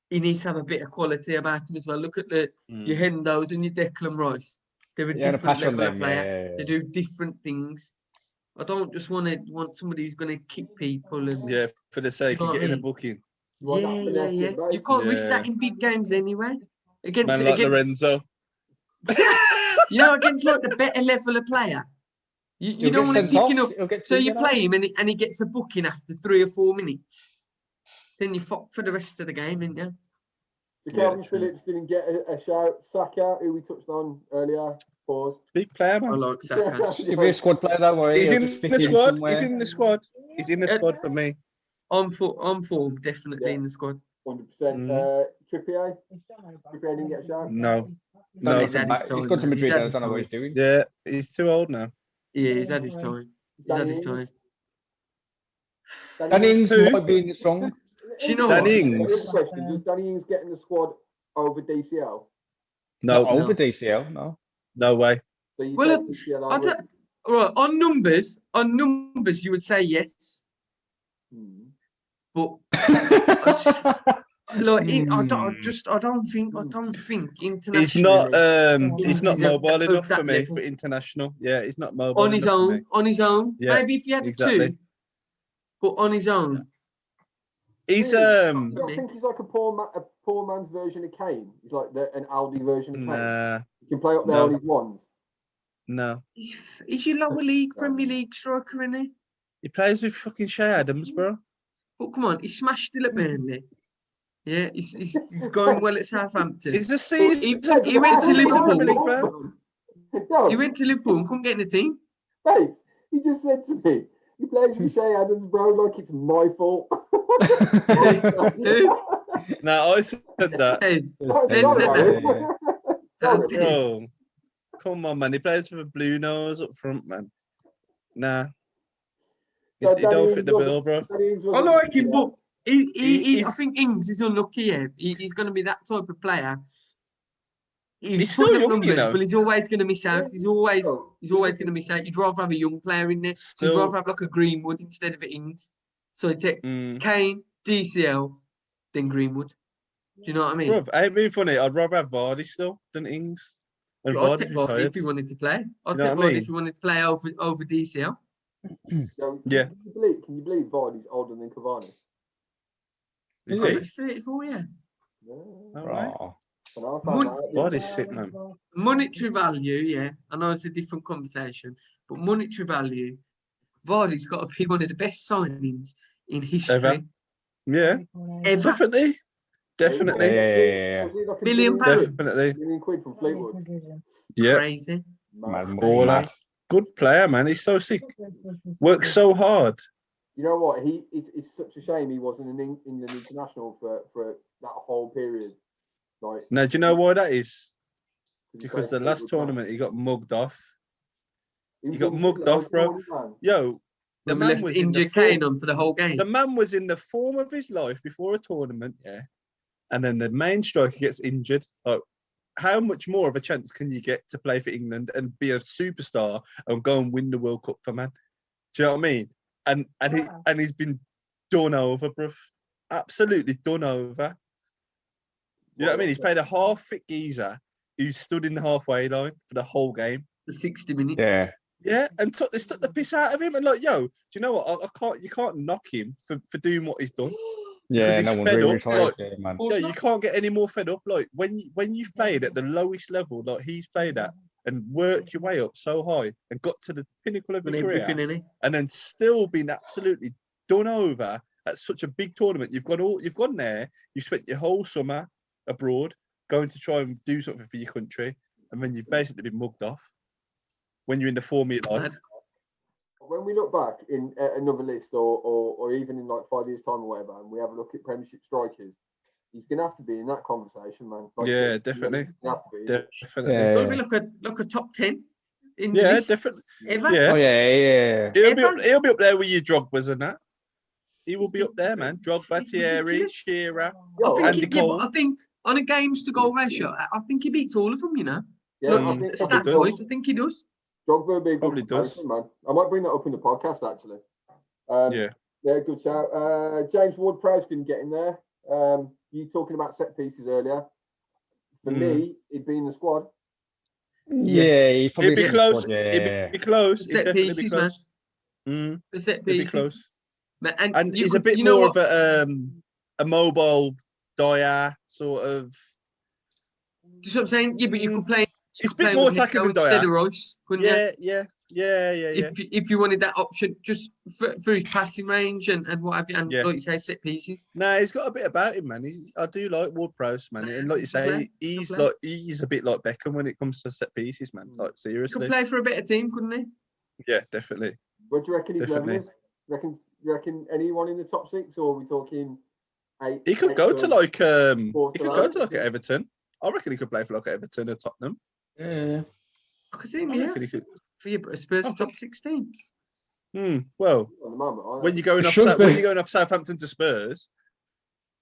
he needs to have a bit of quality about him as well. Look at your Hendos and your Declan Rice. They're a Yeah, and a different patch on level of them. player. Yeah. They do different things. I don't just want somebody who's going to kick people and Yeah, for the sake You know of what I getting a mean? booking. You want that yeah. finesse, right? You can't risk that Yeah. in big games anyway. Against Man like Lorenzo. against like the better level of player. You He'll don't get want to sent pick off. up. He'll get So two you sent off. play him and he gets a booking after 3 or 4 minutes. Then you fuck for the rest of the game, ain't you? So Yeah, Calvin true. Phillips didn't get a shout. Saka, who we touched on earlier, pause. Big player, I man. like Saka. He'll be a squad player, don't worry. He's He'll in just fit the squad. somewhere. He's in the squad. He's in the squad for me. On form, definitely Yeah. in the squad. 100%. Mm. Trippier didn't get a shout. No. Don't No. need He's had him his back. time, He's gone to man. He's Madrid. had I his don't know what time. he's doing. Yeah, he's too old now. Yeah, he's had his time. He's had his Danny time. Ings. Danny Ings Who? might be in the strong. Do you know Danny what? Ings? Here's a question. Does Danny Ings get in the squad over DCL? No, Not over DCL, no. no way. So you Well, take DCL I over? don't, right, on numbers, you would say yes, Hmm. but like I don't think internationally He's not Ings is mobile of enough that for me level. for international. Yeah, he's not mobile on his enough for me. own. On his own, Yeah, maybe if he had exactly. 2, but on his own. He's You um don't think he's like a poor man's version of Kane? He's like an Aldi version of Kane. nah, He can play up there No. on his ones. no. He's your lower league Premier League striker, isn't he? He plays with fucking Shay Adams, bro. But come on, he smashed still at Burnley. Yeah, he's going well at Southampton. He's a But season. he went to he's a Premier Liverpool. League player. No, He went to Liverpool and couldn't get in the team. mate, he just said to me, he plays with Shay Adams, bro, like it's my fault. Who? No, I said that, Hey, Oh, Ed sorry, said Aaron. that. Sorry. bro. Come on, man. He plays with a blue nose up front, man. Nah, So he don't Danny fit the Ings bill, bro. Danny Ings I wasn't- like him, but I He's- think Ings is unlucky here. He's going to be that type of player. He's still putting up young, you know. but he's always going to miss out. He's always Oh, going to miss out. You'd rather have a young player in there. You'd Still- rather have like a Greenwood instead of an Ings. So you take Kane, DCL, then Greenwood. Do you know what I mean? Bruv, ain't being funny. I'd rather have Vardy still than Ings. And I'd take Vardy's Vardy retired. if he wanted to play. I'd know take what I Vardy mean? if he wanted to play over DCL. Yeah. Can you believe Vardy's older than Cavani? Is Oh, he? he's 34, yeah. Yeah. All right. Oh, And I found that out the other Vardy's day. sick, man. Monetary value, yeah. I know it's a different conversation, but monetary value, Vardy's got to be one of the best signings in history. Ever. Yeah. Ever. Definitely. Definitely. Yeah. Was he like a £1 million? Definitely. £1 million from Fleetwood. Yeah. Crazy. Man, Baller. Good player, man. He's so sick. Works so hard. You know what? It's such a shame he wasn't an England international for that whole period. Like, Now, do you know why that is? he Because played the last Fleetwood, man. tournament, he got mugged off. He got injured, mugged like, off, bro. Tony, man. Yo, the When we man left was in the injured Kane on for the whole game. The man was in the form of his life before a tournament, yeah. And then the main striker gets injured. Like, how much more of a chance can you get to play for England and be a superstar and go and win the World Cup for man? Do you know what I mean? And he's been done over, bruv. Absolutely done over. You know what I mean? He's played a half-fit geezer who stood in the halfway line for the whole game. For 60 minutes. yeah. Yeah, and took the piss out of him. And like, yo, do you know what? I can't. You can't knock him for doing what he's done. Yeah, he's no one fed really up, retired, like- yeah, man. Yeah, you can't get any more fed up. Like when you've played at the lowest level, like he's played at, and worked your way up so high and got to the pinnacle of And your career, everything in it. and then still been absolutely done over at such a big tournament. You've gone there. You spent your whole summer abroad going to try and do something for your country, and then you've basically been mugged off when you're in the form of your life. When we look back in another list, or even in like 5 years' time or whatever, and we have a look at Premiership strikers, he's gonna have to be in that conversation, man. Like, Yeah, definitely. He's gonna have to be. Definitely. Yeah. Got to be like a top 10 in the Yeah, list. definitely. Ever. Yeah. Oh, yeah. He'll be up there with your Drogbas and that. He will be up there, man. Drogba, It's Thierry, ridiculous. Shearer. Yo, Andy Cole. I think on a games to goal ratio, I think he beats all of them, you know. Yeah, Look, I think stat probably wise, I think he does. Drogba would be a good Probably does. replacement, man. I might bring that up in the podcast actually. Yeah. Yeah, good shout. James Ward-Prowse didn't get in there. You talking about set pieces earlier? For me, he'd be in the squad. Yeah, he probably He'd be gets close. squad, yeah. He'd be close. The He'd set definitely be pieces, man. close. Mm, The set he'd be pieces. close. And He's a bit more of a mobile Dyer sort of. Do you see what I'm saying? Yeah, but you could play. He's a bit more attacking than instead Dyer. of Royce, couldn't you? Yeah. If you wanted that option, just for his passing range and what have you, and Yeah. like you say, set pieces. No, he's got a bit about him, man. I do like Ward-Prowse, man. And like you say, he's a bit like Beckham when it comes to set pieces, man. Like He seriously. could play for a better team, couldn't he? Yeah, definitely. What do you reckon his level Definitely. is? You reckon anyone in the top 6, or are we talking 8? He could go to like he could go to like eight? Everton. I reckon he could play for like Everton or Tottenham. Yeah. I could see him, I yeah. reckon he could. For your Spurs Okay. top 16. Well, At the moment, aren't when they? you're going It off should when be. you're going off Southampton to Spurs,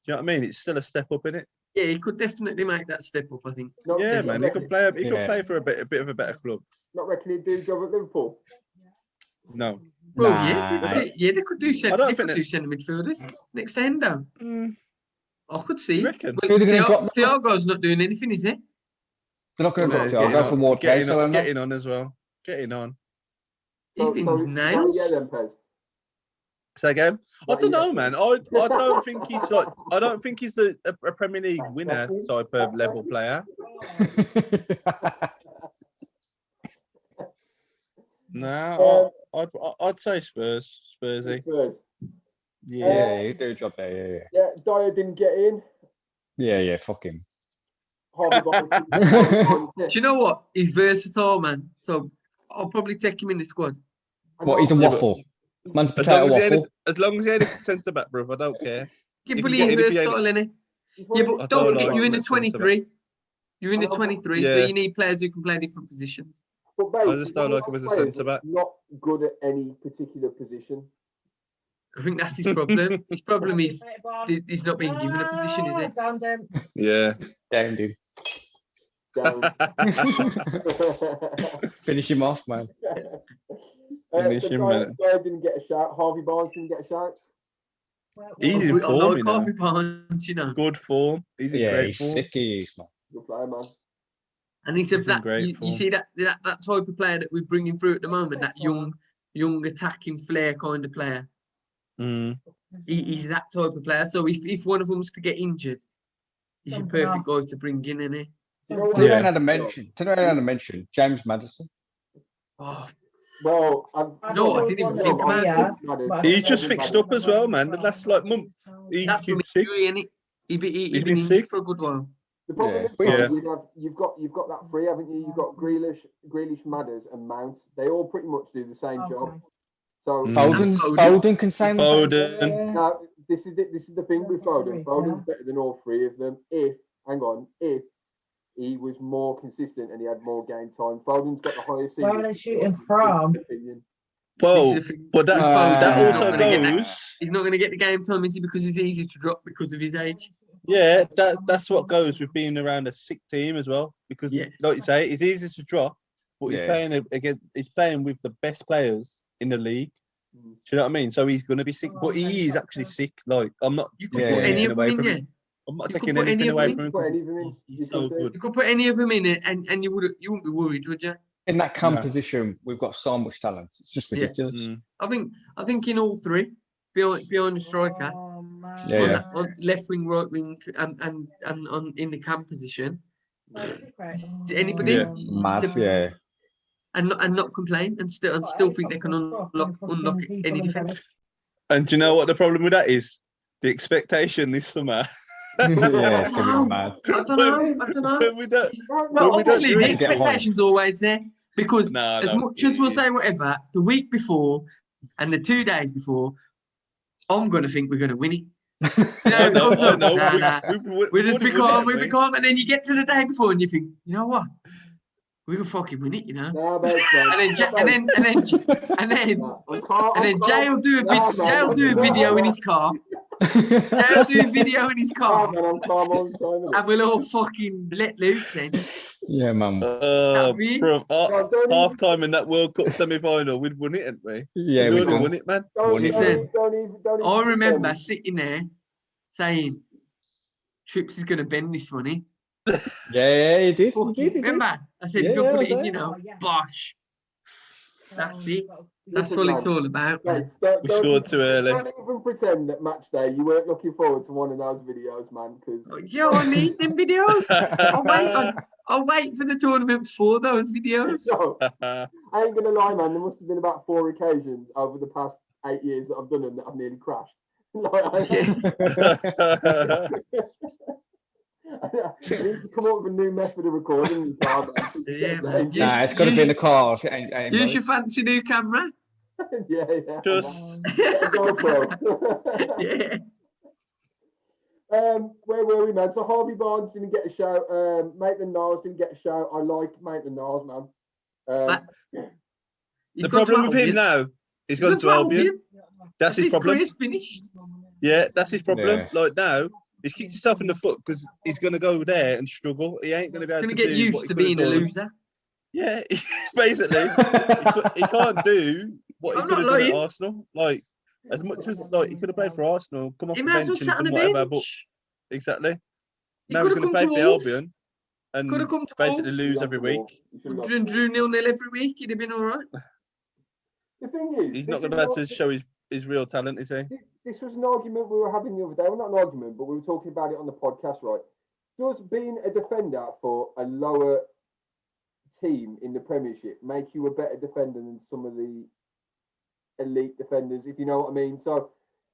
do you know what I mean? It's still a step up in it. Yeah, he could definitely make that step up, I think. Not- Yeah, not man. He reckon- could play. He could Yeah. play for a bit of a better club. Not reckon he'd do a job at Liverpool. No. Well, Nah. they could do I centre. don't They think could do centre midfielders next to Endo. I could see. You reckon? Well, Who are they gonna drop now? Thiago's not doing anything, is he? They're not going to No, drop he's it. I'll getting go on- for Ward-Prowse. getting on as well. Getting on. He's been nails. Yeah, then Pez. Say again. I Like, don't know, yes. man. I don't think he's like. I don't think he's a Premier League winner type of level player. No, I'd say Spurs. Spursy. Spurs. Yeah. Yeah, you do a job there, Yeah, Dyer didn't get in. yeah. Fuck him. Harvey Barnes. Do you know what? He's versatile, man. So I'll probably take him in the squad. What, he's a Yeah, but- waffle. Man's As long potato as, he waffle. as long as he had a centre back, bro, I don't care. Yeah, He but can he's get in if he versatile, ain't- innit? Yeah, but I don't don't forget, like you're in him the at centre 23. You're in the I know, 23, so yeah. you need players who can play different positions. But I basically, just don't like him as a centre-back. Not good at any particular position. I think that's his problem. His problem is he's not being given a position, is it? Yeah. Downed him. Down. Finish him off, man. Finish So him, Dyer man. didn't get a shout. Harvey Barnes didn't get a shout. He's in I form, like you know. Harvey Barnes, you know. Good form. He's in Yeah, great he's form. sick, he is, man. Good player, man. And he said He's in that great you form. see that type of player that we're bringing through at the moment, that young attacking flair kind of player. Mm. He's that type of player. So if one of them's to get injured, he's your perfect guy to bring in, isn't he? You know what? Turn Yeah. around and mention James Madison. Oh, Well, No, I didn't even think about it. He just fixed up as well, man. The last like month, That's from he's sick. injury, innit? He's He's been been injured sick. for a good while. The problem Yeah. is, Yeah. though, you've got that three, haven't you? You've got Grealish, Madders, and Mount. They all pretty much do the same job. So Mm. Foden can say Foden. now this is the thing with Foden. Foden's better than all three of them. If he was more consistent and he had more game time, Foden's got the highest. Where are they shooting from? Opinion. Well, This is the thing but with Foden, that he's also not gonna get that- goes. He's not going to get the game time, is he? Because he's easy to drop because of his age. Yeah, that's what goes with being around a sick team as well. Because, Yeah. like you say, it's easy to drop, but he's Yeah. playing again. He's playing with the best players in the league. Do you know what I mean? So he's going to be sick, but he is actually sick. Like I'm not You could taking put any anything of them away in, from yeah. him. I'm not You could taking put any anything of away them from in. him. Put any of them in. He's You so could do. good. You could put any of them in it, and you wouldn't be worried, would you? in that cam No. position, we've got so much talent. It's just Yeah. ridiculous. Mm. I think in all three, behind the striker, Yeah. on left wing, right wing, and on in the cam position. Anybody? Yeah. Mad, yeah. And not complain and still think they can unlock any defence. And do you know what the problem with that is? The expectation this summer. Yeah, it's gonna be mad. I don't know. When we don't, Well, when we don't obviously do the anything. expectation's always there because No, as no, much as we'll it say is. whatever, the week before and the 2 days before, I'm gonna think we're gonna win it. I know. Nah. We just already be won it, calm, haven't we we? be calm, and then you get to the day before and you think, you know what? We can fucking win it, you know. Nah, mate, man. And then I'm calm. Jay will do a video in his car. Jay will do a video in his car, Man, I'm calm all the time. and we'll all fucking let loose then. Yeah, man. That'd be- From No, don't half even- time in that World Cup semi-final, we'd won it, hadn't we? Yeah, we we already done. won it, man. Don't Listen, even I remember pretend. sitting there saying, Trips is going to bend this money. Yeah, you did. You did. Remember? I said, Yeah, he's going to I put it in, was you there. know, bosh. That's it. That's Listen, what it's man. all about, man. Mates, don't We scored too early. Don't even pretend that match day you weren't looking forward to one of those videos, man. Because Yo, I need them videos. I'll wait for the tournament for those videos. no, I ain't gonna lie, man. There must have been about 4 occasions over the past 8 years that I've done them that I've nearly crashed. I need to come up with a new method of recording the car. Yeah, man. Nah, it's got to be in the car. Ain't Use your fancy new camera. yeah. Just GoPro. Yeah. Where were we, man? So Harvey Barnes didn't get a shout. Maitland-Niles didn't get a shout. I like Maitland-Niles, man. the problem with him now, he's gone to Albion. That's his problem. Career's finished. Yeah, that's his problem. Yeah. Like now, he's kicked himself in the foot because he's going to go there and struggle. He ain't going to be able Going to to get do used what he to could have being a done. loser. Yeah, basically, he can't do what he I'm could not have done at lying. Arsenal. Like as much as like he could have played for Arsenal, come off He the might as bench well sat on and the done whatever. But bench. exactly, He now could he's have going to come play to for Wolves. Albion and Could have come to basically Wolves. lose every week. Drew 0-0 every week. He'd have been all right. The thing is, He's this not going is to be able to show his real talent, is he? This was an argument we were having the other day. Well, not an argument, but we were talking about it on the podcast, right? Does being a defender for a lower team in the Premiership make you a better defender than some of the elite defenders, if you know what I mean? So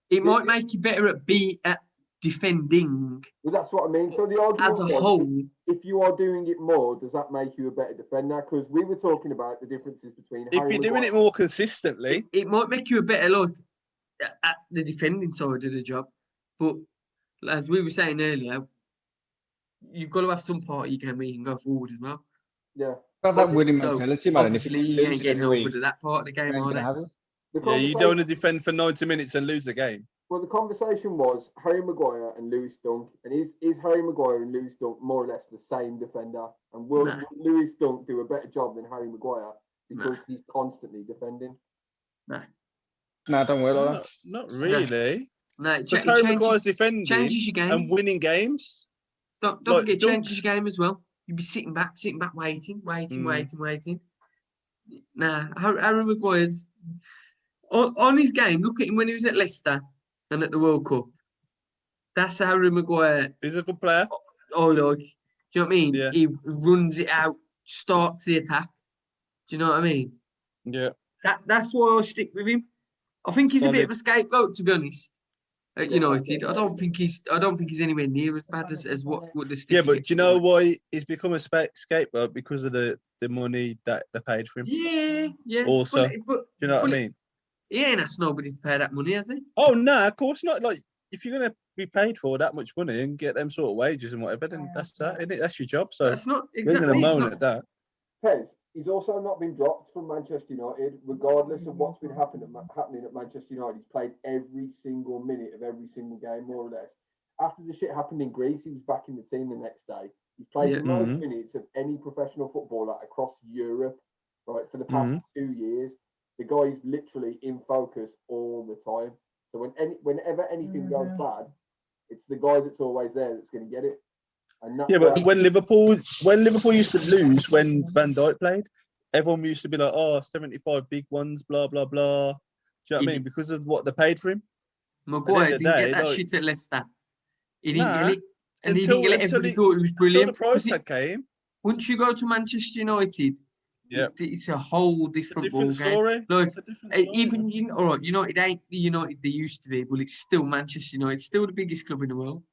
It might make you better at defending well, that's what I mean. So the argument as a was, whole. if you are doing it more, does that make you a better defender? Because we were talking about the differences between If you're doing it more consistently, It might make you a better like at the defending side of the job, but as we were saying earlier, you've got to have some part of your game where you can go forward as well. yeah. Have that winning So, mentality, man. And if Obviously, you you ain't lose getting every no week, good at that part of the you game, ain't are gonna they? have it. The yeah, you don't want to defend for 90 minutes and lose the game. Well, the conversation was Harry Maguire and Lewis Dunk, and is Harry Maguire and Lewis Dunk more or less the same defender? And will Nah. Lewis Dunk do a better job than Harry Maguire because Nah. he's constantly defending? Nah. Nah, don't worry about that. Not really. No, Because Harry Maguire's defending changes your game. and winning games. Don't like, forget, changes your game as well. You'd be sitting back, waiting. Nah, Harry Maguire's on his game. Look at him when he was at Leicester and at the World Cup. That's Harry Maguire. He's a good player. Oh, like, do you know what I mean? Yeah. He runs it out, starts the attack. Do you know what I mean? Yeah. That's why I stick with him. I think he's a bit Solid. of a scapegoat, to be honest. At Yeah, United, I don't think he's anywhere near as bad as what the stick. Yeah, but do you know why he's become a scapegoat? Because of the money that they paid for him. Yeah. Also, but, do you know what I mean? He ain't asked nobody to pay that money, has he? Oh no, of course not. Like, if you're gonna be paid for that much money and get them sort of wages and whatever, then that's that, isn't it? That's your job. So That's not you're exactly. gonna moan at that. Pez, he's also not been dropped from Manchester United, regardless of what's been happening at Manchester United. He's played every single minute of every single game, more or less. After the shit happened in Greece, he was back in the team the next day. He's played the most minutes of any professional footballer across Europe, right, for the past 2 years. The guy's literally in focus all the time. So whenever anything goes bad, it's the guy that's always there that's going to get it. And that's but when Liverpool used to lose when Van Dijk played, everyone used to be like, "Oh, 75 big ones, blah blah blah." Do you know what I mean? Because of what they paid for him. Maguire didn't get that shit at Leicester. He didn't get it, and he didn't get it. Everybody thought it was brilliant. Until the price tag came. Once you go to Manchester United, it's a whole different ball story. Game. Like, even all right, United ain't the United they used to be, but it's still Manchester United, still the biggest club in the world.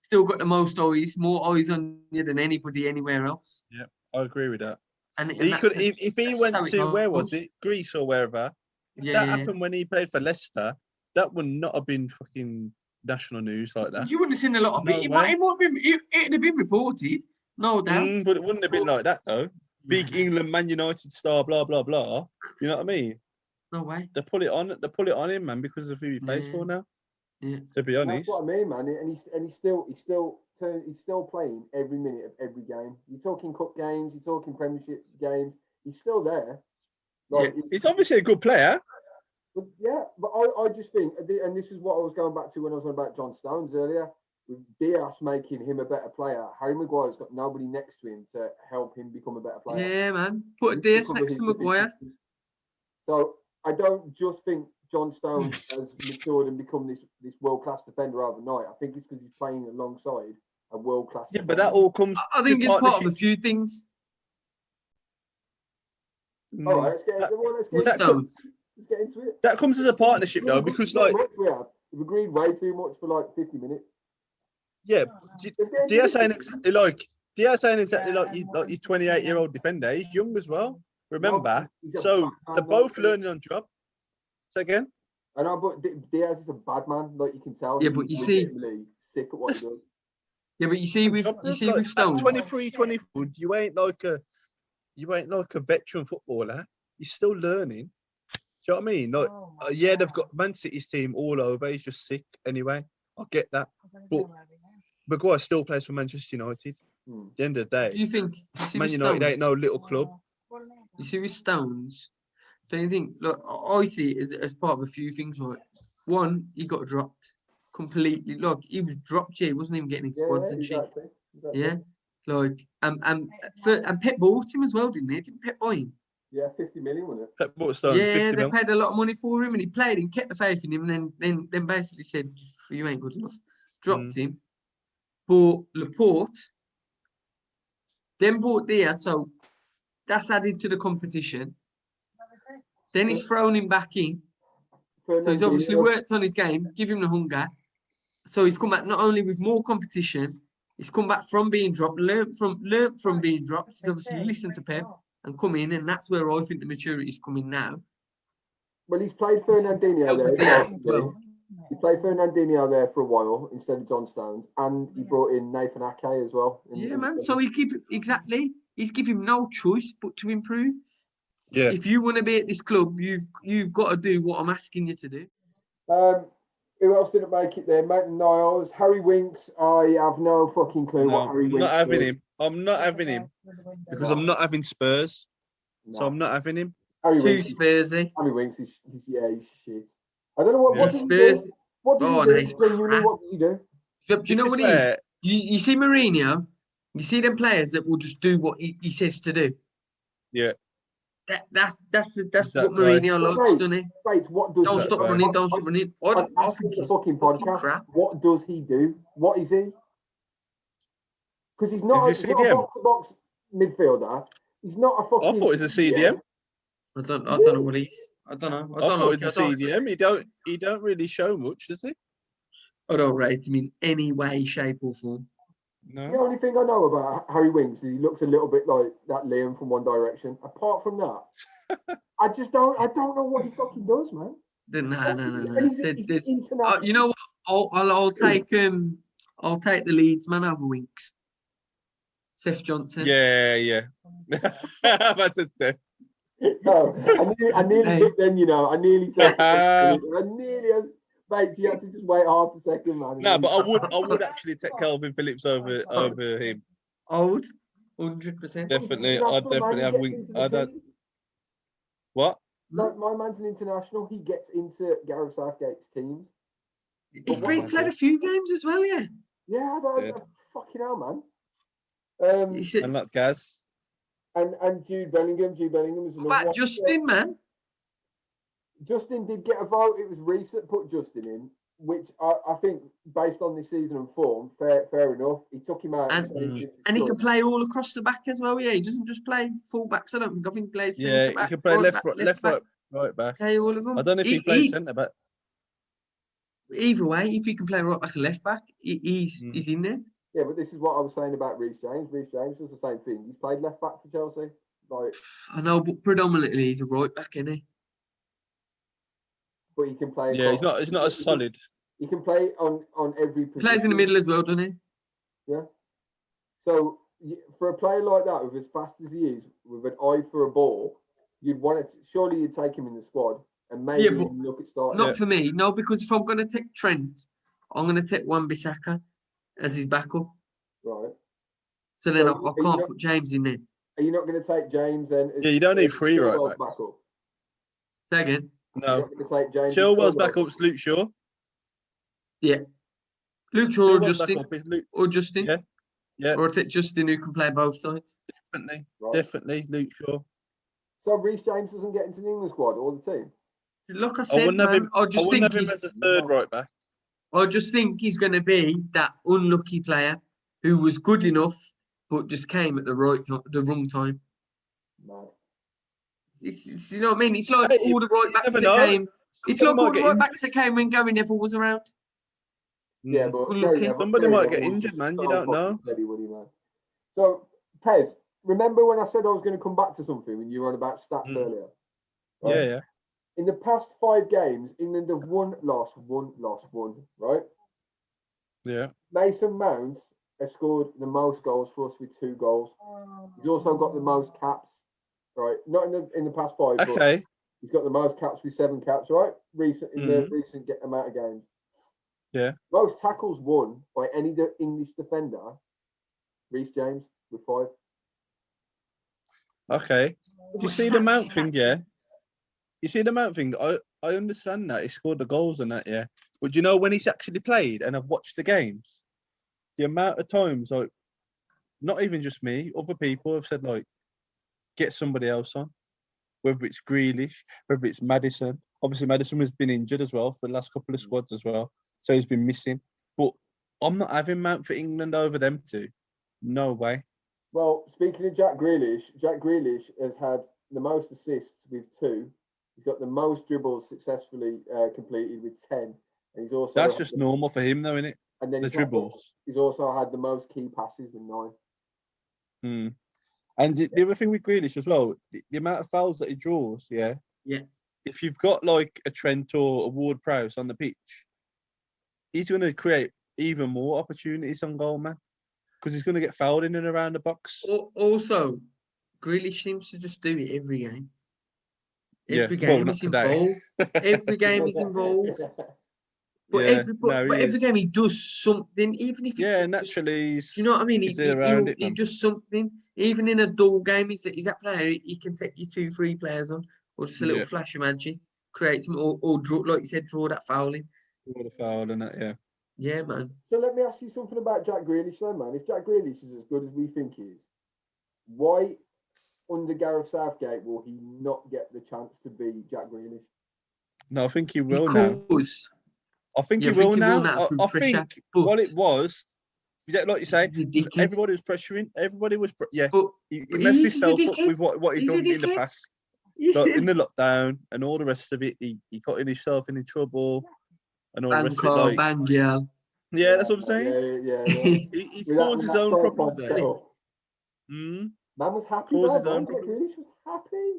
Still got the most eyes, more eyes on you than anybody anywhere else. Yeah, I agree with that. And he could, if he went to where was it, Greece or wherever. If that happened when he played for Leicester, that would not have been fucking national news like that. You wouldn't have seen a lot of it. It might have been. It'd have been reported, no doubt. But it wouldn't have been like that though. Big England, Man United star, blah blah blah. You know what I mean? No way. They put it on him, man, because of who he plays for now. Yeah. To be honest. That's what I mean, man. And he's still playing every minute of every game. You're talking cup games, you're talking Premiership games. He's still there. Like, he's obviously a good player. But I just think, and this is what I was going back to when I was on about John Stones earlier, with Diaz making him a better player. Harry Maguire's got nobody next to him to help him become a better player. Yeah, man. Put Diaz next to Maguire. So I don't just think John Stones has matured and become this world-class defender overnight. I think it's because he's playing alongside a world-class defender. But that all comes. I think it's part of a few things. All right, let's get into it. That comes as a partnership, though, because like we've agreed way too much for like 50 minutes. Yeah, Diaz ain't exactly like your 28-year-old defender. He's young as well. Remember, so they're both learning on job. Say again. I know, but Diaz is a bad man. Like, you can tell. Yeah, but you see, sick at what he does. Yeah, but you see with Stones, 23, 24, you ain't like a veteran footballer. You're still learning. Do you know what I mean? Like, they've got Man City's team all over. He's just sick anyway. I get that, but Maguire still plays for Manchester United. At the end of the day, you think Man United ain't no little club. You see with Stones, don't you think? Look, I see it as part of a few things. Right, one, he got dropped completely. Look, he was dropped. He wasn't even getting squads and shit. Exactly. Yeah, like and Pep bought him as well, didn't he? Didn't Pep buy him? Yeah, 50 million, wasn't it? Pep bought Stones. Yeah, they paid a lot of money for him, and he played and kept the faith in him, and then basically said, "You ain't good enough." Dropped him. Bought Laporte. Then bought Diaz, so that's added to the competition. Then he's thrown him back in. So he's obviously worked on his game, give him the hunger. So he's come back not only with more competition, he's come back from being dropped, learnt from being dropped. He's obviously listened to Pep and come in, and that's where I think the maturity is coming now. Well, he's played Fernandinho there. He played Fernandinho there for a while instead of John Stones, and he brought in Nathan Ake as well. Yeah, man. So he's giving no choice but to improve. Yeah. If you want to be at this club, you've got to do what I'm asking you to do. Who else didn't make it there? Maitland Niles, Harry Winks. I have no fucking clue what Harry Winks is. I'm not having him because I'm not having Spurs. No. So I'm not having him. Harry Winks is shit. I don't know what Spurs. What does Oh, he do? nice Genuinely, crap. what does he do? Do you This know is what it is? where- You see Mourinho, you see them players that will just do what he says to do. Yeah. That's that what way. Mourinho likes, doesn't he? Bates, what does Don't he stop way. running, don't stop running. I asked think him the he's fucking fucking podcast. crap. What does he do? What is he? Because he's not. Is he He's not a CDM? box-to-box midfielder. He's not a I fucking. thought it was a CDM. I don't know what he's. I don't know. I thought it was a CDM. He don't really show much, does he? I don't rate him in any way, shape, or form. The No. only thing I know about Harry Winks is he looks a little bit like that Liam from One Direction. Apart from that, I don't know what he fucking does, man. No. And he's international. You know what? I'll take the Leeds man over Winks. Seth Johnson. Yeah. I'm about to say. No, I nearly did then, you know. I nearly said, Ah. mate, you had to just wait half a second, man. No, but I would actually take Calvin Phillips over him. Old, 100%. Definitely, International, I'd definitely man, have he Winks. gets into the I don't. team. What? Like, my man's an international. He gets into Gareth Southgate's teams. He's played a few games as well, yeah. Yeah, I don't Yeah. fucking hell, man. He said, And not Gaz. And Jude Bellingham. Jude Bellingham is what another about one. Justin, man? Justin did get a vote. It was Reese that put Justin in, which I think, based on this season and form, fair enough. He took him out. And he can play all across the back as well, yeah. He doesn't just play full backs. I think he plays Yeah, centre back. he can play left, back. right back. Play all of them. I don't know if he plays centre back. Either way, if he can play right back and left back, he's in there. Yeah, but this is what I was saying about Reece James. Reece James does the same thing. He's played left back for Chelsea. Like, I know, but predominantly he's a right back, isn't he? but he can play. Yeah, he's not as solid. He can play on every position. Plays in the middle as well, doesn't he? Yeah. So for a player like that, with as fast as he is, with an eye for a ball, you'd want it. Surely you'd take him in the squad and maybe even look at starting. Not for me, no, because if I'm going to take Trent, I'm going to take Wan-Bissaka as his backup. Right. So then I can't put James in there. Are you not going to take James then? Yeah, you don't need three right backs. Backup? Say again. No. You're not going to take James. Chilwell's backup's Luke Shaw. Yeah. Luke Shaw or Justin. Or Justin. Yeah. Yeah. Or take Justin who can play both sides. Definitely. Right. Definitely Luke Shaw. So Reece James doesn't get into the England squad or the team? Look, I I said, wouldn't have him. I just think him as a third right back. I just think he's going to be that unlucky player who was good enough but just came at the wrong time. No. You know what I mean? It's like all the right backs that came. It's like all the right backs that came when Gary Neville was around. Yeah, but somebody might get injured, man. You don't know. So, Pez, remember when I said I was going to come back to something when you were on about stats earlier? Right? Yeah. In the past 5 games, England have won, lost, right? Yeah. Mason Mount has scored the most goals for us with 2 goals. He's also got the most caps, right? Not in the past 5. Okay. But he's got the most caps with 7 caps, right? In the recent amount of games. Yeah. Most tackles won by any English defender, Reece James with 5. Okay. You see the Mount thing, yeah? You see the Mount thing? I understand that he scored the goals and that, yeah. But you know when he's actually played and I've watched the games, the amount of times, like, not even just me, other people have said, like, get somebody else on. Whether it's Grealish, whether it's Maddison. Obviously, Maddison has been injured as well for the last couple of squads as well. So he's been missing. But I'm not having Mount for England over them two. No way. Well, speaking of Jack Grealish has had the most assists with 2. He's got the most dribbles successfully completed with 10. And he's also that's just normal for him, though, isn't it? And then the dribbles. He's also had the most key passes with 9. And the other thing with Grealish as well, the amount of fouls that he draws, yeah. If you've got like a Trent or a Ward-Prowse on the pitch, he's going to create even more opportunities on goal, man. Because he's going to get fouled in and around the box. Also, Grealish seems to just do it every game. Every Yeah, game he's involved. Every game he's involved. But every game he does something, even if it's naturally. Do you know what I mean? He does something. Even in a dull game, he's that player. He can take you 2-3 players on, or just a little flash of magic, create some, or draw, like you said, draw that foul in. All the foul and that, yeah. Yeah, man. So let me ask you something about Jack Grealish, though, man. If Jack Grealish is as good as we think he is, why under Gareth Southgate will he not get the chance to be Jack Grealish? No, I think he will now. Because I think Yeah, he I think will he now. will now through I pressure, think but- what it was, yeah, like you say, he's a dickhead. everybody was pressuring. Everybody was, yeah. But He but messed he's a himself up dickhead. with what he'd He's a done in the dickhead. past. He's Like a in the lockdown and all the rest of it, he got himself in trouble and all the rest of it. Bangkok, Like, Bangia. yeah, that's what I'm saying. Yeah. He's With that- caused with his that own tripod problems there. setup. Mm, Man was happy, Cause though, his man. own Jack problems. Grealish was happy.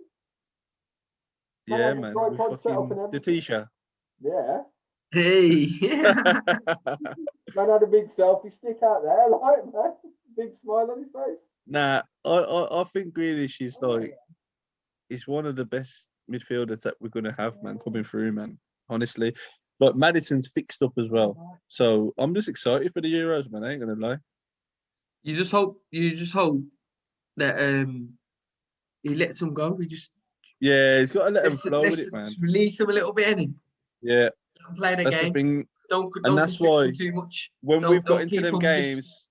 Man yeah, had a man. tripod With set up fucking and the everything. t-shirt. Yeah. Hey. Man had a big selfie stick out there, like, man. Big smile on his face. Nah, I think Grealish is like, he's one of the best midfielders that we're gonna have, man, coming through, man. Honestly, like Maddison's fixed up as well, so I'm just excited for the Euros, man. I ain't gonna lie. You just hope that he lets them go. We just Yeah, he's got to let him let's, flow with let's it, man. release them a little bit, innit? Yeah, Play the that's the game. thing. Don't And that's constrict why them too much. When we've got into keep them 'em games,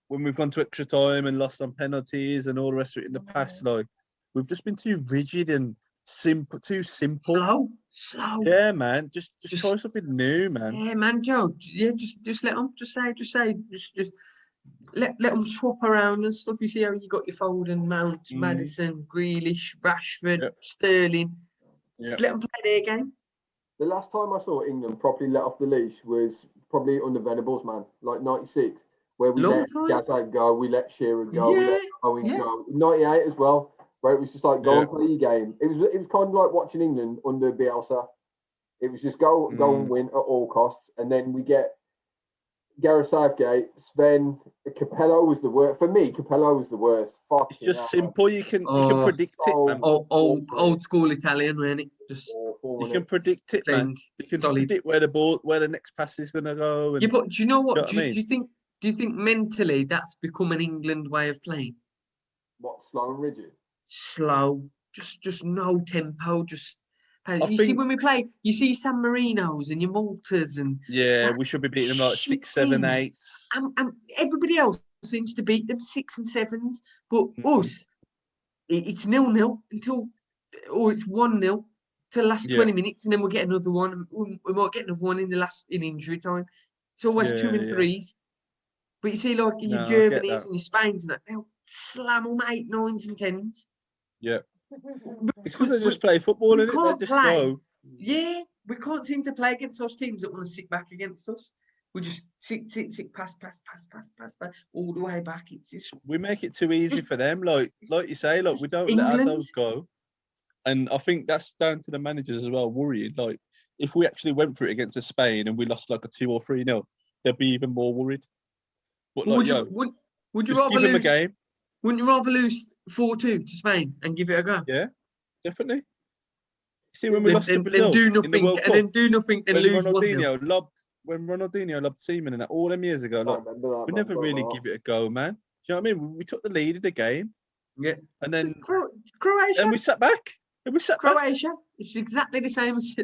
when we've gone to extra time and lost on penalties and all the rest of it in the past, like we've just been too rigid and simple, too simple. slow. Yeah, man. Just try something new, man. Yeah, man, Joe. Yeah, just let them. Just let them swap around and stuff. You see how you got your Foden, Mount, Maddison, Grealish, Rashford, Sterling. Just let them play their game. The last time I saw England properly let off the leash was probably under Venables, man, like 96, where we let Gazza go, we let Shearer go, we let Owen go. 98 as well, where it was just like, go and play your game. It was kind of like watching England under Bielsa. It was just go and win at all costs. And then we get Gareth Southgate, Sven, Capello was the worst. For me, Capello was the worst. It's just simple. You can predict it, man. Old school Italian, really. Just you can predict it, man. You can predict where the next pass is gonna go. And, yeah, but do you know what? Do you think? Do you think mentally that's become an England way of playing? What, slow and rigid? Slow, just no tempo, just. You see when we play, you see San Marinos and your Maltas and we should be beating them like 6, 7, 8. And everybody else seems to beat them 6 and 7s, but us, it's 0-0 until, or it's 1-0 till the last 20 minutes, and then we'll get another one. We might get another one in injury time. It's always 2 and 3s. But you see, like your Germanys and your Spains, and that, they'll slam them 8, 9s, and 10s. Yeah. It's because they just play football, and they just go. Yeah, we can't seem to play against those teams that want to sit back against us. We just sit, pass, all the way back. It's just we make it too easy for them. Like you say, we don't let ourselves go. And I think that's down to the managers as well, worried. Like, if we actually went for it against Spain and we lost like a 2 or 3-0, they'd be even more worried. But like, would you just rather give them a lose? game. Wouldn't you rather lose 4-2 to Spain and give it a go? Yeah, definitely. See, when we lost to Brazil then do nothing, in the World Cup, and then do nothing, then lose 1-0. When Ronaldinho lobbed Seaman and that all them years ago, like, we never really give it a go, man. Do you know what I mean? We took the lead of the game. Yeah. And then Croatia. And we sat back. Croatia. It's exactly the same as we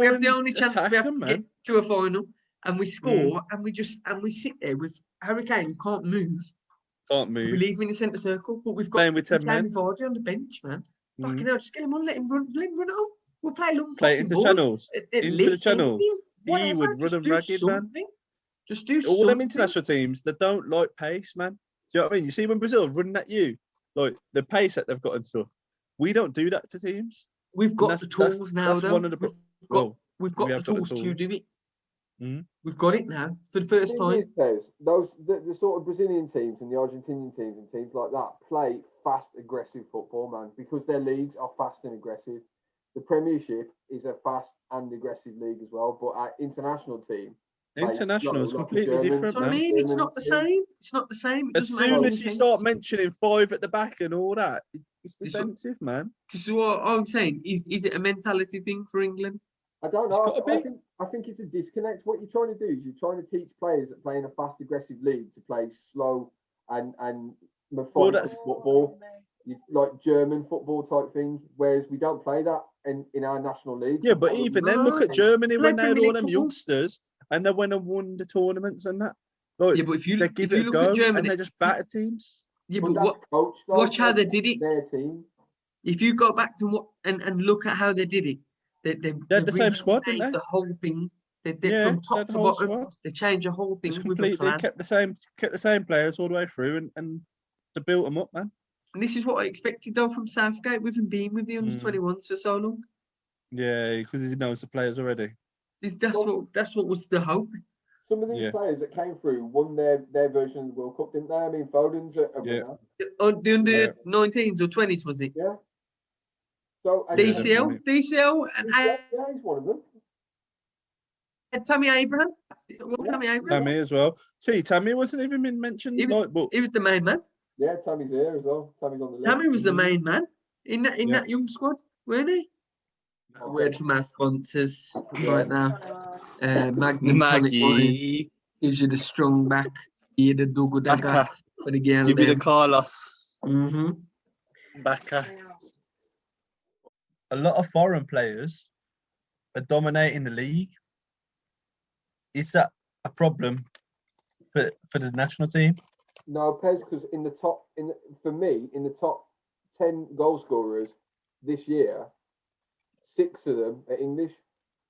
have the only chance we have to get to a final, and we score, and we sit there with Harry Kane, who can't move. We leave him in the centre circle, but we've got playing with 10 men on the bench, man. Fucking hell, just get him on, let him run it on. We'll play long play into channels. Into the channels. Whatever, he would run them ragged, man. Just do all them international teams that don't like pace, man. Do you know what I mean? You see when Brazil running at you, like the pace that they've got and stuff. We don't do that to teams. We've got the tools now. That's one of the we've got the tools to do it. We've got it now for the first time. The sort of Brazilian teams and the Argentinian teams and teams like that play fast, aggressive football, man, because their leagues are fast and aggressive. The Premiership is a fast and aggressive league as well, but our international team. International is completely different. So I mean, it's not the same. It's not the same. As soon as you start mentioning 5 at the back and all that, it's defensive, man. This is what I'm saying. Is it a mentality thing for England? I don't know. I think it's a disconnect. What you're trying to do is you're trying to teach players that play in a fast, aggressive league to play slow and methodical football, like German football type thing. Whereas we don't play that in our national league. Yeah, but even then, look at Germany when they had all them football. youngsters and they went and won the tournaments and that. Like, Yeah, but if you they give if you it a look at go Germany, and they just batter teams. yeah, But but that's coached, though. watch how they did it. Their team. If you go back to what and look at how they did it, they had the same really squad, didn't made they? the whole thing. They Yeah, from they top had the to whole bottom. squad. They changed the whole thing Just with a completely plan. kept the same players all the way through and they built them up, man. And this is what I expected though from Southgate with him being with the under 21s for so long. Yeah, because he knows the players already. That's what was the hope. Some of these players that came through won their version of the World Cup, didn't they? I mean, Foden's a winner. The under 19s or 20s was it? Yeah. So DCL, and yeah, he's one of them. Tammy Abraham. Tammy Abraham. Tammy as well. See, Tammy wasn't even been mentioned. He was the main man. Yeah, Tammy's here as well. Tammy's on the list. Tammy was the main man in that young squad, weren't he? A word from our sponsors right now. Magnum Maggie. Gives you the strong back. Here the Dougal Dagger for the girl. Give me the Carlos. Baka. A lot of foreign players are dominating the league. Is that a problem for the national team? No, Pez, because for me, in the top 10 goal scorers this year, 6 of them are English,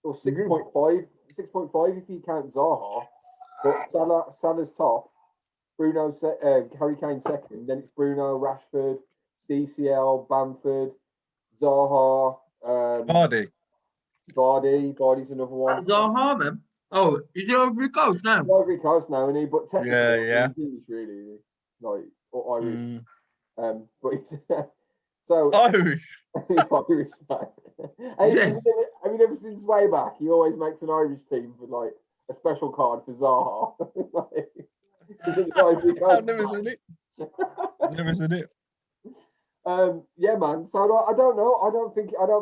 or 6.5, 6.5 if you count Zaha. But Salah's top, Harry Kane second, then it's Bruno, Rashford, DCL, Bamford, Zaha, Vardy's another one. Zaha, man. Oh, is he Ivory Coast now? He's Ivory Coast now, isn't he? But technically, yeah. he's English, really, like, or Irish. But he's so Irish. Irish, man. Have you never seen his way back? He always makes an Irish team for like a special card for Zaha. I've never seen it. Never seen it. Yeah, man. So I don't know. I don't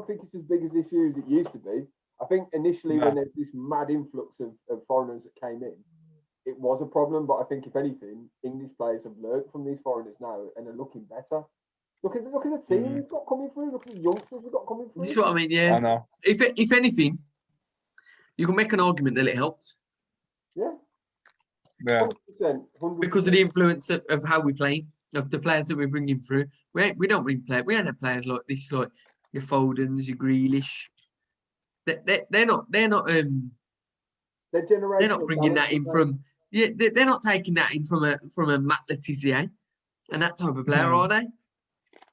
think it's as big as issue as it used to be. I think initially when there was this mad influx of foreigners that came in, it was a problem. But I think if anything, English players have learned from these foreigners now and are looking better. Look at the team we've got coming through. Look at the youngsters we've got coming through. That's what I mean. Yeah. I know. If anything, you can make an argument that it helps. Yeah. 100%. Because of the influence of how we play, of the players that we're bringing through. We don't bring players. We don't have players like this, like your Fodens, your Grealish. They're not. They're generational. They're not bringing that in from. Yeah, they're not taking that in from a Matt Letizia and that type of player, are they?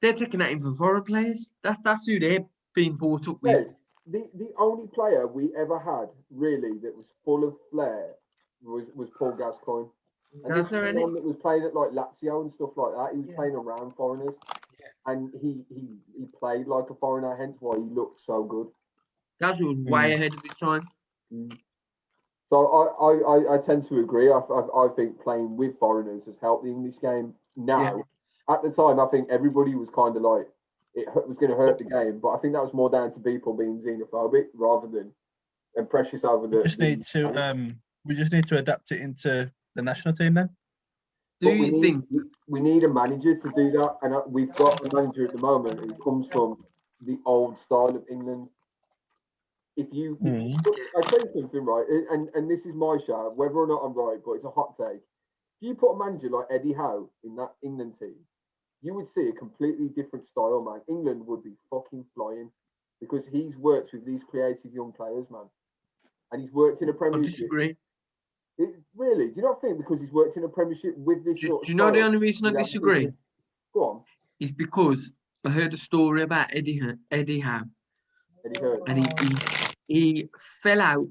They're taking that in from foreign players. That's who they're being brought up with. The only player we ever had really that was full of flair was Paul Gascoigne. And this was one that was playing at like Lazio and stuff like that. He was playing around foreigners, and he played like a foreigner. Hence why he looked so good. That was way ahead of his time. So I tend to agree. I think playing with foreigners has helped the English game. Now, at the time, I think everybody was kind of like it was going to hurt the game, but I think that was more down to people being xenophobic rather than precious over the. We just need to adapt it into the national team then. Do you think we need a manager to do that? And we've got a manager at the moment who comes from the old style of England. If you I tell you something, right, and this is my shout, whether or not I'm right, but it's a hot take. If you put a manager like Eddie Howe in that England team, you would see a completely different style, man. England would be fucking flying because he's worked with these creative young players, man. And he's worked in a Premiership. I disagree. Really? Do you not think because he's worked in a Premiership with this sort of Do you know the only reason I disagree? Go on. Is because I heard a story about Eddie Howe. And he fell out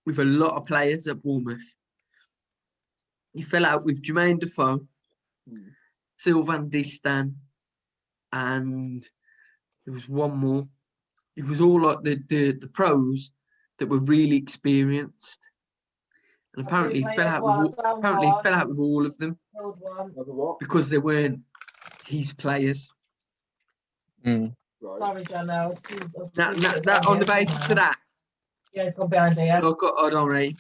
with a lot of players at Bournemouth. He fell out with Jermaine Defoe, Sylvain Distin, and there was one more. It was all like the pros that were really experienced. And apparently he fell out with all of them because they weren't his players. Right. Sorry, John. That on the basis of that. Yeah, it's gone behind here. Look, I don't read.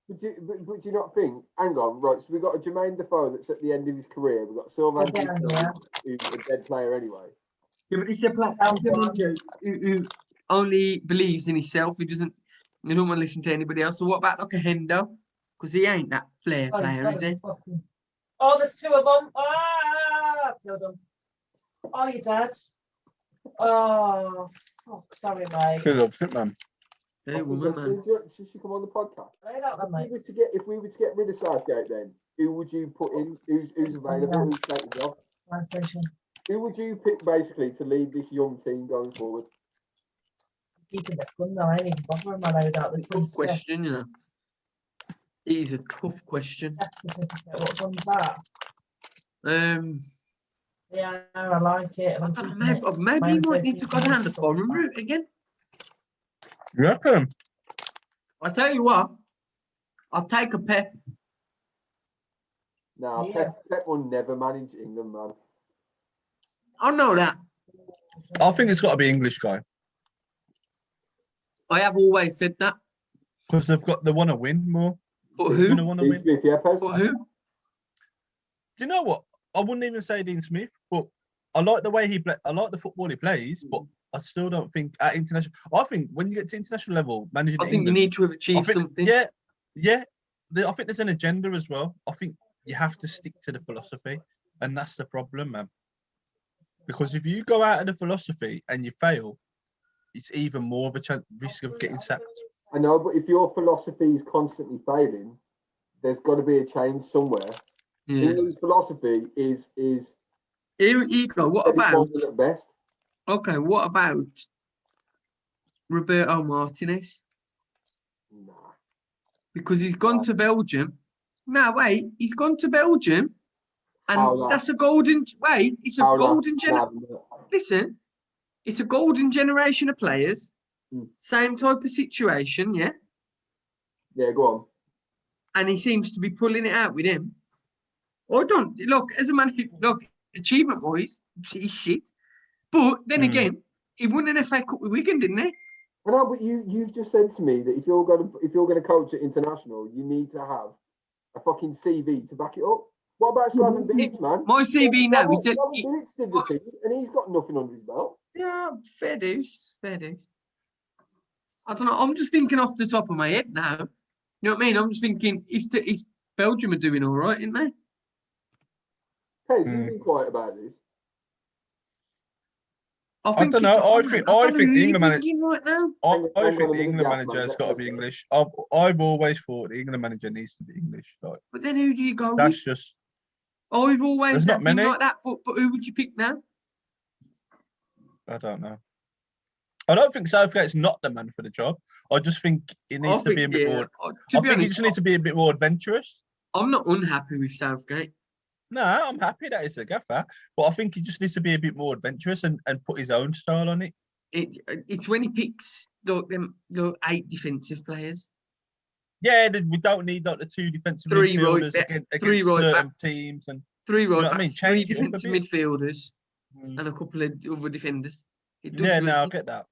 But do you not think? Hang on, right? So we've got a Jermaine Defoe that's at the end of his career. We've got Sylvain Distin, who's a dead player anyway. Yeah, but it's a player who only believes in himself. He don't want to listen to anybody else. So what about like a Hendo? Because he ain't that flair Oh, player, is he? Oh, there's two of them. Ah, killed them. Oh, your dad. Oh, sorry, mate. Good love it, man. Hey, woman, man. Should she come on the podcast? I don't know, mate. If we were to get rid of Southgate, then who would you put in? Who's available? Who's taking the job? PlayStation. Who would you pick basically to lead this young team going forward? Keeping this gun now, I ain't even bothering my load out. This Tough one's question, you know. It is a tough question. death certificate. What one's that? Yeah, I like it. And I'm keeping it. Maybe you might need to go down the foreign route again. You reckon? I tell you what, I'll take a Pep. Nah, Yeah. Pep will never manage England, man. I know that. I think it's got to be English guy I have always said that. because they want to win more. But They're who? gonna want to Dean win. Smith, yeah, Pez? But who? Do you know what? I wouldn't even say Dean Smith, but I like the way he play. I like the football he plays, but I still don't think at international. I think when you get to international level, managing I think England, you need to have I achieved think, something. yeah. I think there's an agenda as well. I think you have to stick to the philosophy, and that's the problem, man. Because if you go out of the philosophy and you fail, it's even more of a risk of getting sacked. I know, but if your philosophy is constantly failing, there's got to be a change somewhere. Yeah. England's philosophy is Here you go. What Eddie about? Johnson at best. Okay. What about Roberto Martinez? Nah. Because he's gone to Belgium. No, wait. He's gone to Belgium, and Howler. that's a golden. Wait, it's a Howler. golden Nah, Listen, it's a golden generation of players. Mm. Same type of situation, yeah. yeah, go on. And he seems to be pulling it out with him. I don't look as a man. Look, achievement-wise, he's shit. But then again, he won an FA Cup with Wigan, didn't he? I know, but you've just said to me that if you're gonna coach at international, you need to have a fucking CV to back it up. What about Slaven Bilic, man? My CV now, he said. Slaven Bilic did the team, and he's got nothing under his belt. Yeah, fair dues, fair dues. I don't know. I'm just thinking off the top of my head now. You know what I mean? I'm just thinking, is Belgium are doing all right, isn't they? Hey, so you've been quiet about this. I don't know. I think the England manager. Right now. I think the England manager has got to be English. I've always thought the England manager needs to be English. Like, But then who do you go that's with? just. I've always There's not been many. like that. But who would you pick now? I don't know. I don't think Southgate's not the man for the job. I just think he needs to be a bit more. To be he honest, just needs to be a bit more adventurous. I'm not unhappy with Southgate. No, I'm happy that he's a gaffer, but I think he just needs to be a bit more adventurous and put his own style on it. It's when he picks the 8 defensive players. Yeah, we don't need like the 2 defensive Three midfielders right, against three right certain backs. teams and 3 right know what I backs, mean? 3 Change it up a defensive bit. midfielders, and a couple of other defenders. yeah, no, I get that.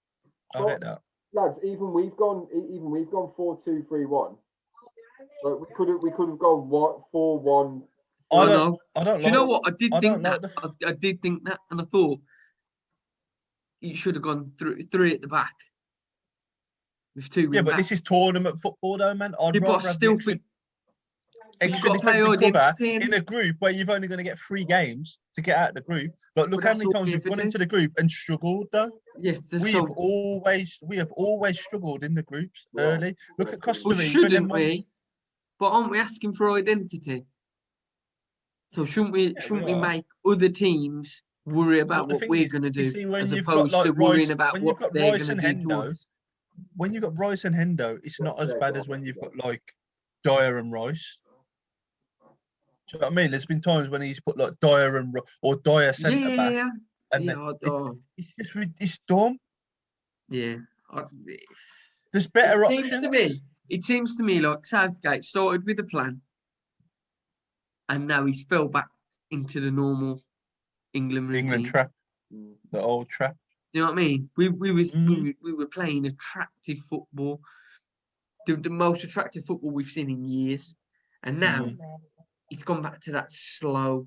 I get that. Lads, even we've gone 4-2-3-1. But we could have gone 4-1. I don't. Do you know what? I did think like that. I did think that, and I thought you should have gone 3 at the back with 2 wing Yeah, but backs. this is tournament football, though, man. I'd Yeah, but I rather have still the think extra you've got to play defensive cover identity in a group where you've only going to get 3 games to get out of the group. Like, look But how that's many all times we we've ever gone do. into the group and struggled, though. Yes, We have always struggled in the groups early. Look at Costa Well, Rica. shouldn't we? But aren't we asking for identity? So shouldn't we? Yeah, shouldn't we we are. make other teams worry about the what thing we're is, going to you do, see, when as you've got, opposed like, to worrying Rice- about when what you've got they're Rice going to and do to Hendo, us? when you've got Rice and Hendo, it's not as bad as when you've got like Dyer and Rice. Do you know what I mean? There's been times when he's put like Dyer or Dyer centre back, Yeah, and yeah, it's just it's dumb. yeah. There's better It options. seems to me like Southgate started with a plan, and now he's fell back into the normal England routine. trap, the old trap. You know what I mean? We were playing attractive football, the most attractive football we've seen in years, and now it's gone back to that slow,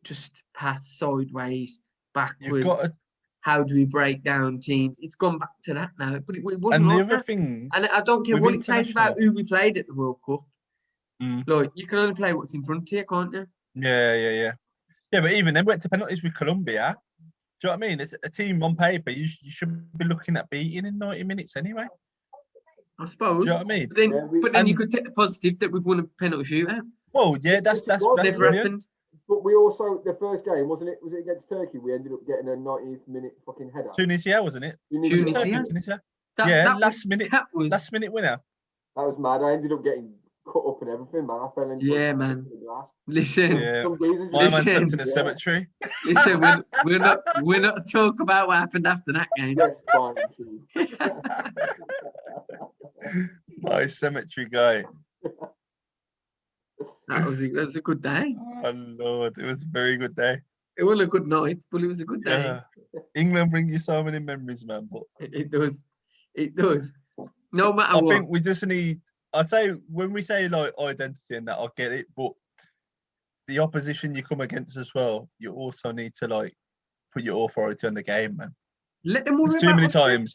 just pass sideways, backwards, how do we break down teams? It's gone back to that now, but it wasn't And the like other that. thing, And I don't care with what it says about international- who we played at the World Cup. Like, you can only play what's in front of you, can't you? yeah. But even then, went to penalties with Colombia. Do you know what I mean? It's a team on paper you should be looking at beating in 90 minutes anyway. I suppose. Do you know what I mean? But then, Yeah, but then you and- could take the positive that we've won a penalty shootout. Well, yeah, that's Yes, it was. Never brilliant. happened. But we also, the first game, wasn't it? Was it against Turkey? We ended up getting a 90th minute fucking header. Tunisia, wasn't it? Tunisia. Tunisia. That, Yeah, that last was, minute. That was. Last minute winner. That was mad. I ended up getting cut up and everything, man. I fell into Yeah, a man. glass. Listen, Yeah. Some geezers My man just- slept in the Yeah. cemetery. listen. We're not talk about what happened after that game. Yes, fine. True. My cemetery guy. That was a good day. Oh Lord, it was a very good day. It wasn't a good night, but it was a good day. Yeah. England brings you so many memories, man. But It does. It does. No matter I what. think we just need. I say when we say like identity and that, I get it, but the opposition you come against as well, you also need to like put your authority on the game, man. Let them worry There's too about many us. then. times.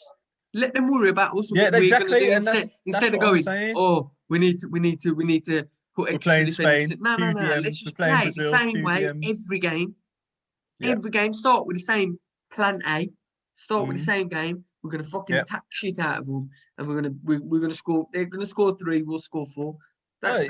Let them worry about us. Yeah, what we're gonna exactly, do and that's instead of what I'm going, saying. oh, we need to put We're extra playing defenders Spain, in. No. 2 Let's DMs, just we're playing play the Brazil, same 2 way DMs. every game. Yeah. Every game. Start with the same plan A. Start with the Mhm. same game. We're gonna fucking Yeah. attack shit out of them, and we're gonna score. They're gonna score 3. We'll score 4.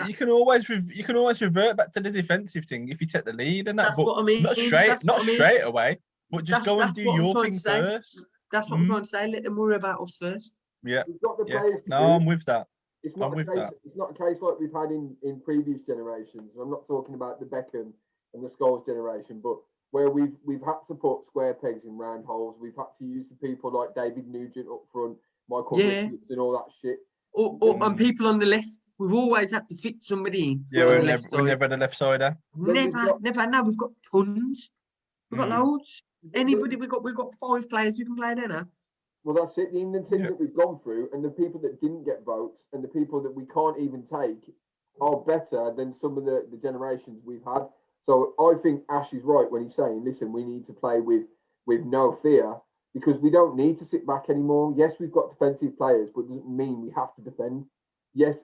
You can always revert back to the defensive thing if you take the lead and that, That's but what I mean. not That's what I mean. straight away, but just go and That's do what I'm your trying thing to say. first. That's what I'm trying to say. Let them worry about us first. Yeah, We've got the yeah. players to No, do I'm it. with that. It's not I'm a with case. that. It's not a case like we've had in previous generations. I'm not talking about the Beckham and the Scholes generation, but where we've had to put square pegs in round holes. We've had to use the people like David Nugent up front, Michael Yeah. Richards, and all that shit. And people on the left. We've always had to fit somebody in. Yeah, on we the never, left we side. never had a left sider. Never. Now we've got tons. We've got Mm. loads. Anybody, we've got 5 players who can play there now. Well, that's it. The England team Yeah. that we've gone through, and the people that didn't get votes, and the people that we can't even take, are better than some of the generations we've had. So I think Ash is right when he's saying, "Listen, we need to play with no fear because we don't need to sit back anymore. Yes, we've got defensive players, but it doesn't mean we have to defend. Yes,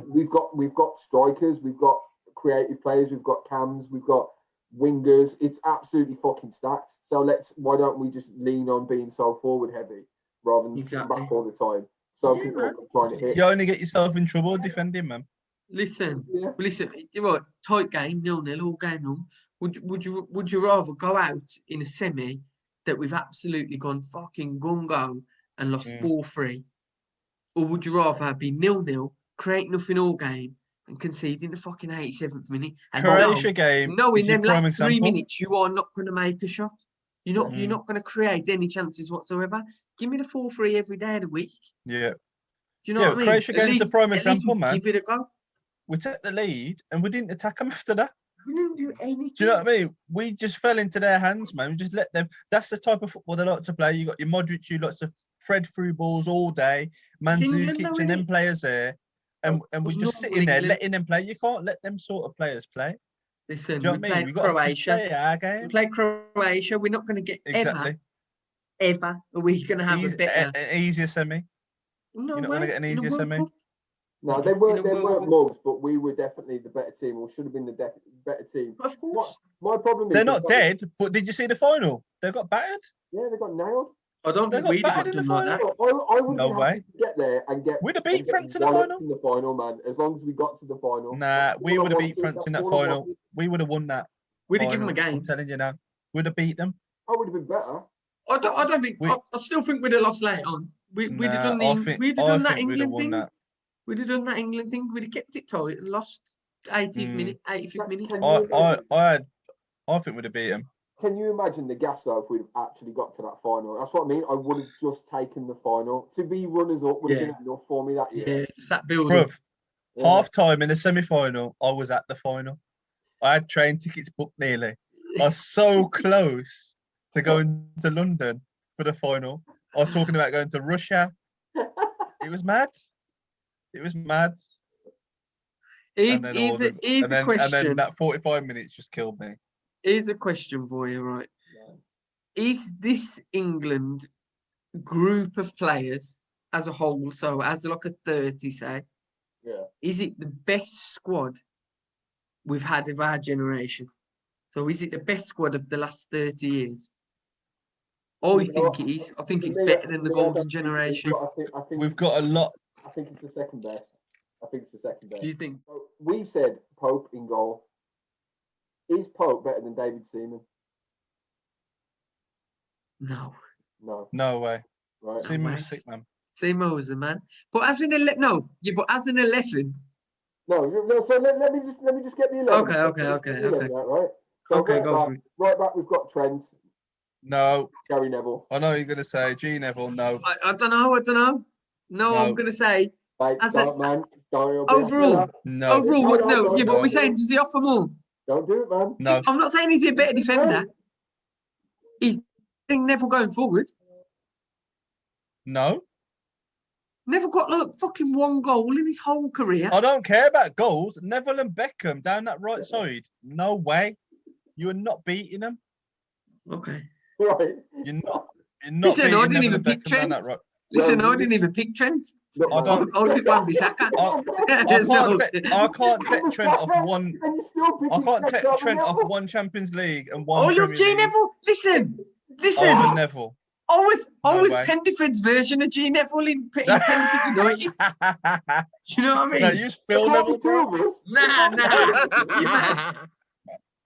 we've got strikers, we've got creative players, we've got cams, we've got wingers. It's absolutely fucking stacked. So why don't we just lean on being so forward heavy rather than sitting back Exactly. all the time? So Yeah, people are trying to hit. You only get yourself in trouble defending, man. Listen, Yeah. you're right. Tight game, 0-0, all game long. Would you rather go out in a semi that we've absolutely gone fucking gungo and lost 4-3, or would you rather be 0-0, create nothing all game, and concede in the fucking 87th minute? And Croatia game no, is in your them prime last 3 example. minutes, you are not going to make a shot. You're Mm. not going to create any chances whatsoever. Give me the 4-3 every day of the week. Yeah, Do you know Yeah, what I mean? Croatia game's a prime at least example, we man. Give it a go. we took the lead and we didn't attack them after that. We didn't do anything. Do you know what I mean? We just fell into their hands, man. We just let them. That's the type of football they like to play. You got your Modric, you like to thread through balls all day. England, though, Mandzukic and them innit? players there, and we It's just normal sitting there England. letting them play. You can't let them sort of players play. Listen, Do you know we what I mean? played We got to Croatia. play our We game. played Croatia. We're not going to get Exactly. ever. Are we going to have a better? An easier semi. No You're not way. gonna get an in a easier World semi. Cup. No, they In a weren't World mugs, but we were definitely the better team, or should have been the better team. Of course. My problem is They're not dead, but did you see the final? They got battered. Yeah, they got nailed. I don't They think got we'd have got battered in done the like that. final. I would No have been way. happy to get there and get. We'd have beat and get France in the walloped final. In the final, man. As long as we got to the final. Nah, That's we all I would have beat wanted, France that's in that all I final. wanted. We would have won that. We'd have given them a final. game. I'm telling you now, we'd have beat them. I would have been better. I don't think. We- I still think we'd have lost late on. We'd have Nah, done I think we'd have I done that think we'd have England won thing. that. We'd have done that England thing. We'd have kept it tight and lost 80th minute, 85th minute. Can you imagine? I think we'd have beat them. Can you imagine the gas though if we'd have actually got to that final? That's what I mean. I would have just taken the final. To be runners up would have Yeah. been enough for me that year. Yeah, it's that build. Bruv, Yeah. half time in the semi final, I was at the final. I had train tickets booked nearly. I was so close to going to London for the final. I was talking about going to Russia. It was mad. It was mad. Here's a And then question. that 45 minutes just killed me. Here's a question for you, right? is this England group of players as a whole, so as like a 30, say, Yeah. is it the best squad we've had of our generation? So is it the best squad of the last 30 years? I You know think it is. I think For it's me, better than the for me, I golden don't think it is, generation. but I think We've it's got a lot. I think it's the second best. I think it's the second best. Do you think? So we said Pope in goal. Is Pope better than David Seaman? No. No. No way. Right. No Seaman way. was sick, man. Same was a man. But as an 11, no, yeah, but as an 11, No. So let me just get the 11. Okay, Let me just get the 11 out, right? So Okay, go for it. right back, we've got Trent, No, Gary Neville. I know you're gonna say G Neville. No, I don't know. No, No. I'm gonna say Mate, As a- don't, man. Don't overall. no, Overall, what? No, yeah, but no. we're saying does he offer more? Don't do it, man. no, I'm not saying he's a better defender. He's Neville going forward. no. Never got like fucking one goal in his whole career. I don't care about goals. Neville and Beckham down that right side. No way. You are not beating them. Okay. Right. You're not. You're not Listen, I beating didn't Neville even and pick Beckham down Trent. that right. Listen, Well, I didn't even pick Trent. Look, I man. don't- I'll pick Wan-Bissaka. I can't take Trent off one. And you still I picking can't take over Trent off Neville? one Champions League and I one love Premier G League Neville. Listen. over Neville. I was No way. Pendiford's version of G Neville in Pendiford United. Do you know what I mean? No, use Phil There can't Neville. be two of us. Nah. You mad?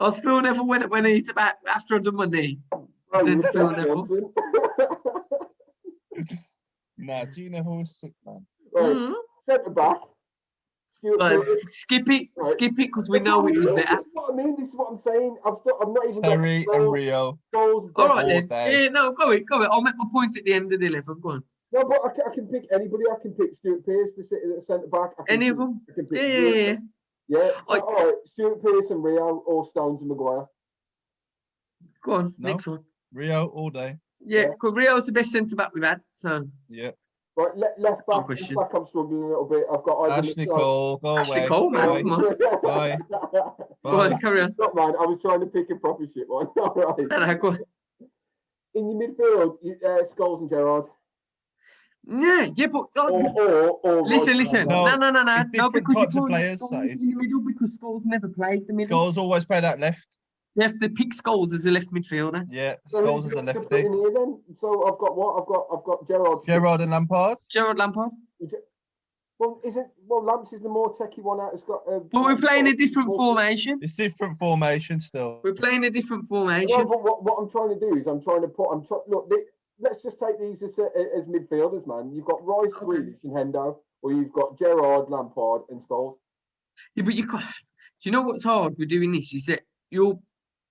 I was Phil Neville when it's about after I done my knee. Oh, Then you're Phil Scott Neville. Johnson. Nah, G Neville was sick, man. Right, Mhm. centre back. Stuart But Pearce. skip it because we That's know what I it was mean, better. This is what I mean. This is what I'm saying. I'm not even Terry got and goals, Rio. goals All better. right then. day. Yeah, no, go it. I'll make my point at the end of the 11. Go on. No, but I can pick anybody. I can pick Stuart Pearce to sit at the centre back. I can Any of pick- them? I can pick Yeah. Rio. Yeah. So, I- all right, Stuart Pearce and Rio, or Stones and Maguire. Go on. No. Next one. Rio all day. Yeah, Yeah. because Rio's the best centre back we've had. So Yeah. Right, left No back. Left question. back. I'm struggling a little bit. I've got Ivan Ashley McDonald. Cole, go Ashley away. Cole, man. Bye. Come on. Bye. Go Bye. on, carry on. Look, man, I was trying to pick a proper shit one. All right. No, go on. In your midfield, Scholes and Gerrard. Yeah, but Or listen. Rice and No, Lambert. No. it's different because you types of can't players, Scholes that in is. the middle because Scholes never played the middle. Scholes always played out left. You have to pick Scholes as a left midfielder. Yeah, So Scholes who's is a got to put lefty. in here then? So I've got what? I've got Gerrard. Gerrard and Lampard. Gerard Lampard. Well, Lamps is the more techie one out. It's got. But we're playing a different formation. It's different formation still. We're playing a different No, formation. but what I'm trying to do is look. Let's just take these as midfielders, man. You've got Rice, Okay. Grealish, and Hendo, or you've got Gerrard, Lampard, and Scholes. Yeah, but you can't. Do you know what's hard with doing this is that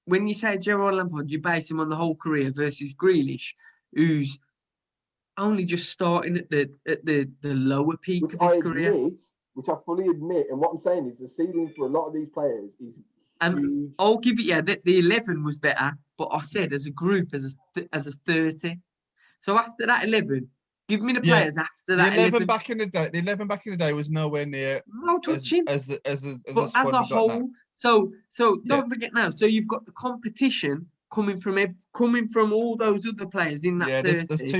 when you say Gerard Lampard, you base him on the whole career versus Grealish, who's only just starting at the lower peak Which of I his career. admit, which I fully admit, and what I'm saying is the ceiling for a lot of these players is And huge. I'll give it, that the 11 was better, but I said as a group, as a 30. So after that 11, give me the Yeah, players after The that 11 back in the day. The 11 back in the day was nowhere near No touching. as the But squad as a we've got now. whole, so Yeah. don't forget now. So you've got the competition coming from all those other players in that Yeah, 30. there's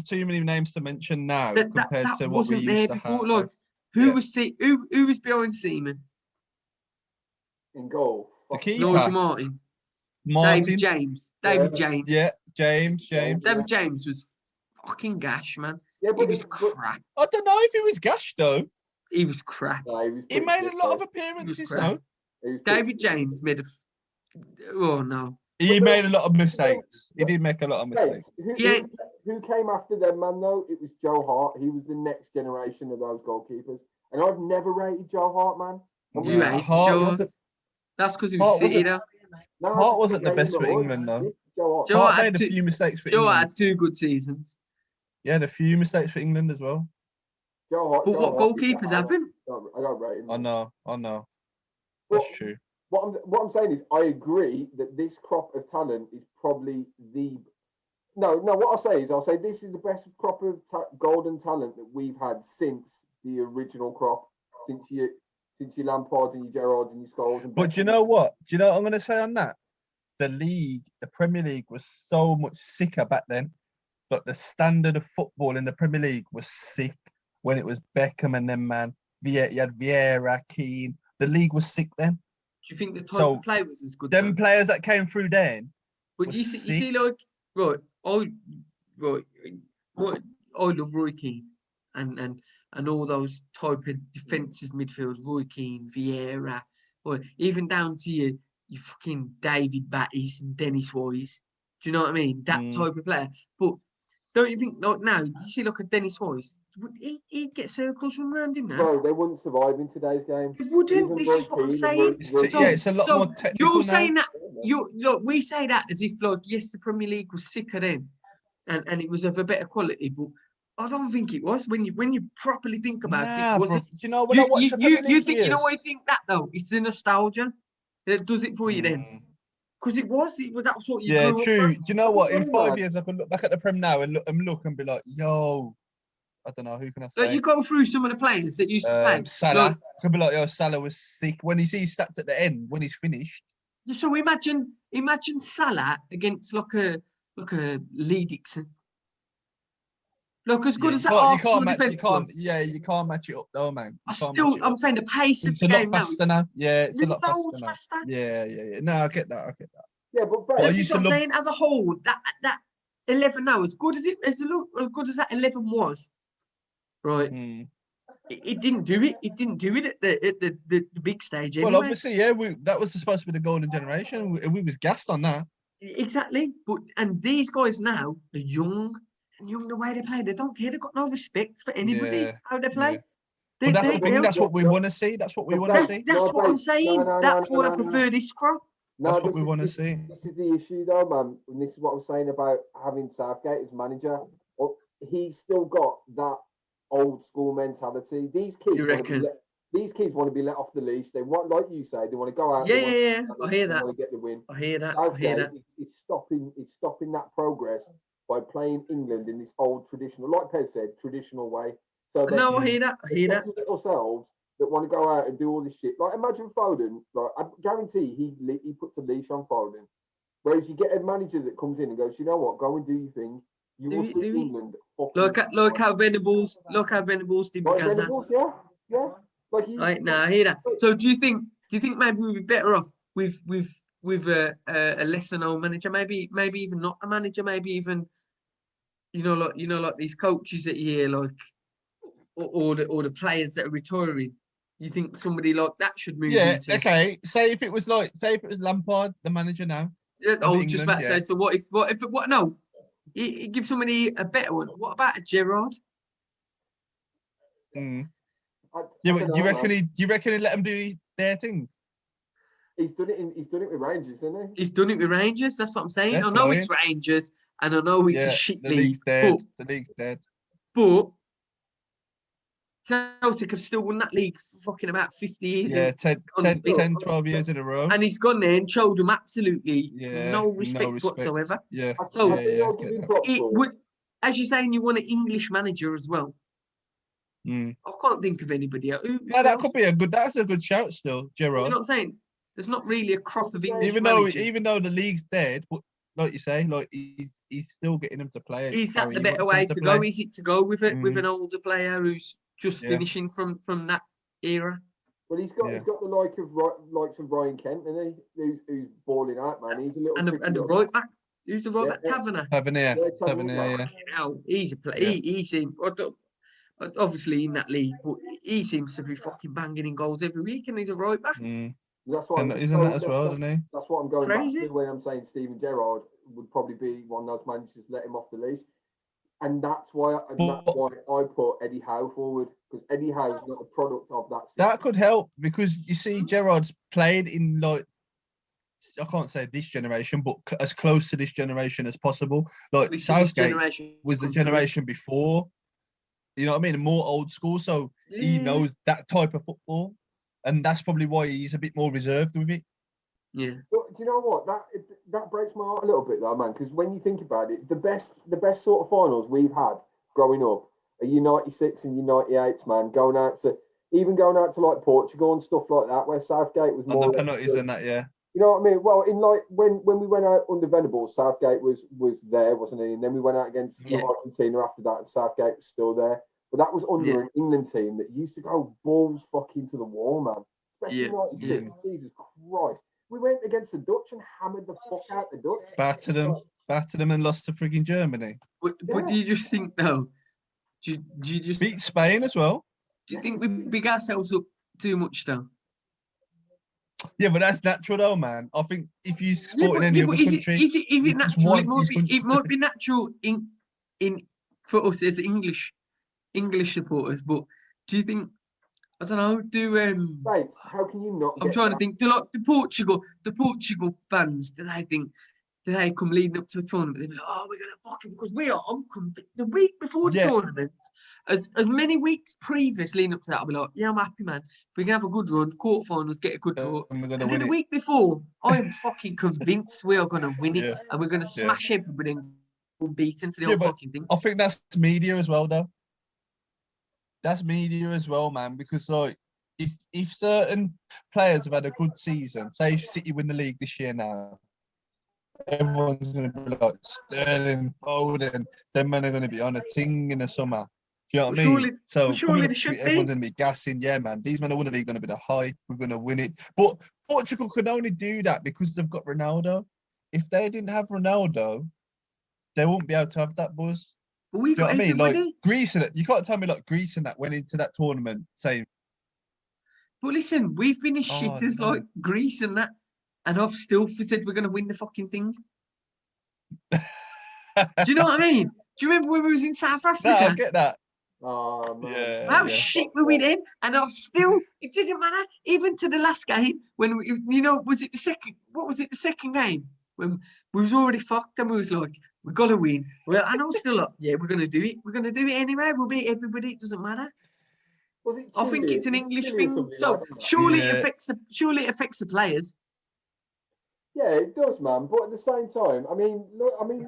too many names to mention now compared that to what we wasn't there used to before. have. Like who was behind Seaman? In goal. The Fuck. keeper. Nigel Martin. Martin. David James. Yeah. David James. Yeah, James. David James was fucking gash, man. Yeah, He but was crap. I don't know if he was gash though. He was crap. no, he was He pretty made shit, a lot of though. appearances crap. though. He was pretty David shit. James made oh no. He But made a lot of mistakes. He did make a lot of mistakes. Wait, who came after them, man, though? It was Joe Hart. He was the next generation of those goalkeepers. And I've never rated Joe Hart, man. And You hated Hart Joe. wasn't, That's because he was Hart City wasn't- though. No, Hart just wasn't the name best him for all. England, though. Joe Hart. Joe Hart had made a two- few mistakes for Joe England. had 2 good seasons. He had a few mistakes for England as well. Joe Hart. But Joe what Hart did goalkeepers that. haven't? I don't rate him. I know. Well, That's true. What I'm saying is, I agree that this crop of talent is probably the. No. What I'll say this is the best crop of golden talent that we've had since the original crop, since your Lampards and your Gerrards and your Scholes and. But do you know what? Do you know what I'm going to say on that? the Premier League was so much sicker back then. But the standard of football in the Premier League was sick when it was Beckham and them, man. You had Vieira, Keane. The league was sick then. Do you think the type So, of play was as good? Them though? players that came through then. But was you see, sick. like, right, right, what I love Roy Keane and all those type of defensive midfielders, Roy Keane, Vieira, or even down to your fucking David Battis and Dennis Wise. Do you know what I mean? That type of player. But don't you think, like, now you see like a Dennis Wise, he'd get circles from around him now. Bro, they wouldn't survive in today's game. They wouldn't. Even This Roy is what I'm Keane and saying. It's a lot more technical You're now. saying that look, we say that as if like yes, the Premier League was sicker then, and it was of a better quality, but I don't think it was. When you properly think about it, was bro. it? Do you know when I watched the Premier League You think you know why years? you think that though? It's the nostalgia that does it for you then, because it was that's what you Yeah, grew true. up Do you know what? In Really, 5 man. years, I could look back at the Prem now and look and be like, yo, I don't know, who can I from. Like say? you go through some of the players that used to play. Salah. Like, Could be like, yo, Salah was sick. When you see his stats at the end, when he's finished. so imagine Salah against like a Lee Dixon. Look, as good as that Arsenal defence was. You can't match it up though, man. I'm saying the pace of It's the a lot game now is faster now. Yeah, it's a lot loads faster faster. now. Yeah. No, I get that. Yeah, but Well, I That's used what to I'm love. saying. As a whole, that 11 now, as good as that 11 was, right? It didn't do it. It didn't do it at the big stage anyway. Well, obviously, yeah, that was supposed to be the golden generation. We was gassed on that. Exactly. And these guys now are young the way they play. They don't care. They've got no respect for anybody how they play. Yeah. But that's the thing. That's what we want to see. That's what we want to see. That's what I'm saying. That's why I prefer no. this crop. That's what we want to see. This is the issue, though, man. And this is what I'm saying about having Southgate as manager. He's still got that old school mentality. These kids You reckon? want to be let off the leash. They want, like you say, they want to go out. Yeah. I hear They that. want to get the win. I hear that. Southgate, it's stopping that progress by playing England in this old traditional, like Pez said, traditional way. So No, I hear that. I hear that. little selves that want to go out and do all this shit. Like imagine Foden. Like I guarantee he puts a leash on Foden. Whereas you get a manager that comes in and goes, you know what, go and do your thing. You will see England. Look how Venables did Like Gaza. Venables, yeah. Like Right now, I hear that. So do you think maybe we'd be better off with a lesser known manager? Maybe even not a manager. Maybe even like these coaches that you hear, like or the players that are retiring. You think somebody like that should move? Yeah. Into... Okay. Say if it was Lampard, the manager now. Yeah, I was just about to yeah. say. So what if no? He give somebody a better one. What about a Gerrard? Yeah, but do you reckon he'd let them do their thing? He's done it with Rangers, hasn't he? He's done it with Rangers. That's what I'm saying. They're I know flying. it's Rangers, and I know it's a shit the league. league's dead. The league's dead. But Celtic have still won that league for fucking about 50 years. Yeah, 10, 12 years in a row. And he's gone there and showed them absolutely no respect whatsoever. Yeah. So it would, as you're saying, you want an English manager as well. I can't think of anybody else. That could be that's a good shout still, Gerrard. You know what I'm saying? There's not really a crop of English managers. Even though the league's dead, but like you say, like he's still getting them to play. Is that the better way to go? Is it to go with an older player who's just finishing from that era? Well, he's got the likes of Ryan Kent, and who's balling out, man. He's a little and the right back. Who's the right back? Tavernier. Yeah. He's a player. He seems obviously in that league, but he seems to be fucking banging in goals every week, and he's a right back. That's what isn't that as well, isn't he? That's what I'm going Crazy. back to when I'm saying Steven Gerrard would probably be one of those managers to let him off the leash. And that's why I put Eddie Howe forward, because Eddie Howe's not a product of that system. That could help, because you see Gerrard's played in, like, I can't say this generation, but as close to this generation as possible. Like Southgate was the generation before. You know what I mean? More old school, so he knows that type of football. And that's probably why he's a bit more reserved with it. Yeah. But do you know what? That breaks my heart a little bit, though, man. Because when you think about it, the best sort of finals we've had growing up are U96 and U98s, man. Going out to like Portugal and stuff like that, where Southgate was more. The penalties and that, yeah. You know what I mean? Well, in like when we went out under Venables, Southgate was there, wasn't he? And then we went out against Argentina after that, and Southgate was still there. But that was under an England team that used to go balls fucking to the wall, man. Especially '96. Jesus Christ. We went against the Dutch and hammered the fuck out the Dutch. Battered them and lost to frigging Germany. But do you just think though? Do you just beat Spain as well? Do you think we big ourselves up too much though? Yeah, but that's natural though, man. I think if you support in any other country, is it natural? It might be natural in for us as English supporters, but do you think? I don't know. Mate, how can you not? I'm trying to think. Do like the Portugal fans? Do they come leading up to a tournament? They're like, oh, we're gonna fucking because we are. I'm convinced. The week before the tournament, as many weeks previous leading up to that, I'll be like, yeah, I'm happy, man. We can have a good run, quarterfinals, get a good draw. And we're gonna and win then it. the week before, I am fucking convinced we are gonna win it, and we're gonna smash everybody and unbeaten for the whole fucking thing. I think that's media as well, though. That's media as well, man. Because like, if certain players have had a good season, say if City win the league this year now, everyone's going to be like Sterling, Foden, them men are going to be on a ting in the summer. Do you know what I mean? So surely they should everyone's going to be gassing, yeah, man. These men are going to be the hype. We're going to win it. But Portugal could only do that because they've got Ronaldo. If they didn't have Ronaldo, they wouldn't be able to have that buzz. But we got you know what I mean? everybody. Like Greece, you can't tell me like Greece and that went into that tournament saying. But listen, we've been as shit as like Greece and that, and I've still said we're going to win the fucking thing. Do you know what I mean? Do you remember when we was in South Africa? No, I get that. Oh man. How shit were we then? And I've still, it didn't matter, even to the last game, when we, was it the second, what was it, the second game? When we was already fucked and we was like, we've got to win. Well, and I was still like, yeah, we're going to do it. We're going to do it anyway. We'll beat everybody. It doesn't matter. Was it I think it's an English thing. So surely it affects the players. Yeah, it does, man. But at the same time, I mean,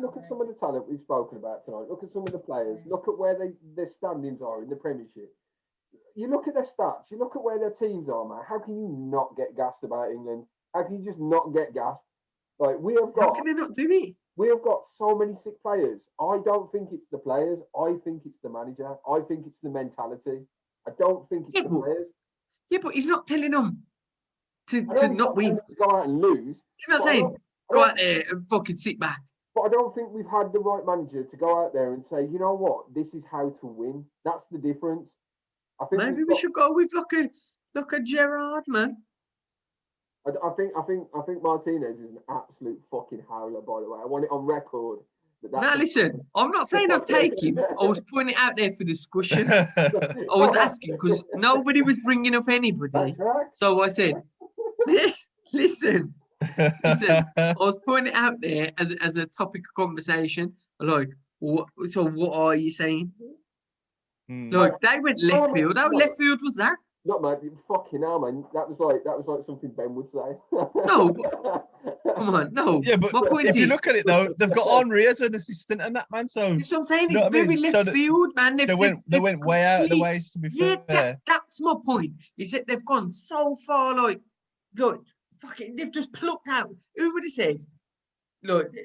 look at some of the talent we've spoken about tonight. Look at some of the players. Look at where their standings are in the Premiership. You look at their stats. You look at where their teams are, man. How can you not get gassed about England? How can you just not get gassed? Like we have got. How can they not do it? We have got so many sick players. I don't think it's the players. I think it's the manager. I think it's the mentality. I don't think it's the players. Yeah, but he's not telling them to not win. To go out and lose. You're not saying go out there and fucking sit back. But I don't think we've had the right manager to go out there and say, you know what, this is how to win. That's the difference. I think maybe we should go with like a Gerrard, man. I think Martinez is an absolute fucking howler, by the way. I want it on record. Now listen, I'm not saying I'll take him. I was putting it out there for discussion. I was asking because nobody was bringing up anybody. So I said, listen. I was putting it out there as a topic of conversation. Like, what are you saying? Like, they went left field. How left field was that? Not man, fucking hell, man. That was like something Ben would say. No, come on, no. Yeah, but my point if you look at it though, they've got Henry as an assistant and that man. So that's what I'm saying. It's very left field, man. They went way out of the ways to be fair. That's my point. Is that they've gone so far, like fucking, they've just plucked out. Who would have said? Look,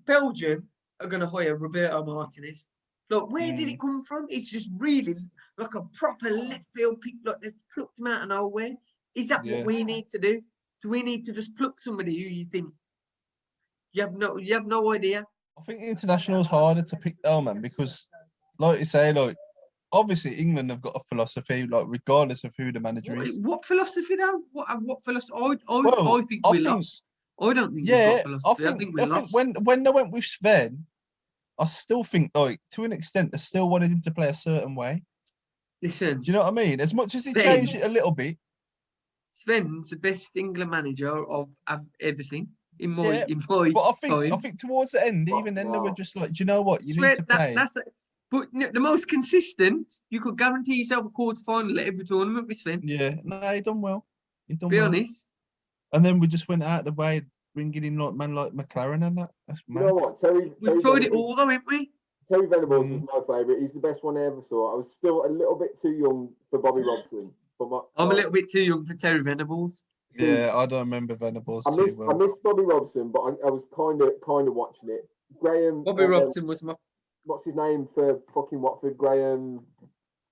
Belgium are going to hire Roberto Martinez. Look, where did it come from? It's just really like a proper left field pick. Like they've plucked him out of nowhere. Is that what we need to do? Do we need to just pluck somebody who you think you have no idea? I think international is harder to pick though, man, because like you say, like obviously England have got a philosophy, like regardless of who the manager is. What philosophy though? What philosophy? I think we lost. I don't think we've got philosophy. I think we lost. When they went with Sven, I still think, like, to an extent, they still wanted him to play a certain way. Listen. Do you know what I mean? As much as he changed it a little bit. Sven's the best England manager I've ever seen. But I think towards the end, even then, they were just like, do you know what? You need to play. But the most consistent, you could guarantee yourself a quarter-final at every tournament with Sven. Yeah, no, he done well. Be honest. And then we just went out of the way, bringing in like man like McLaren and that. That's mad. You know what, We've tried it all though, haven't we? Terry Venables is my favourite. He's the best one I ever saw. I was still a little bit too young for Bobby Robson. But I'm a little bit too young for Terry Venables. See, Yeah, I don't remember Venables I too missed well. Bobby Robson, but I was kind of watching it. Graham. Bobby Robson was my What's his name for fucking Watford? Graham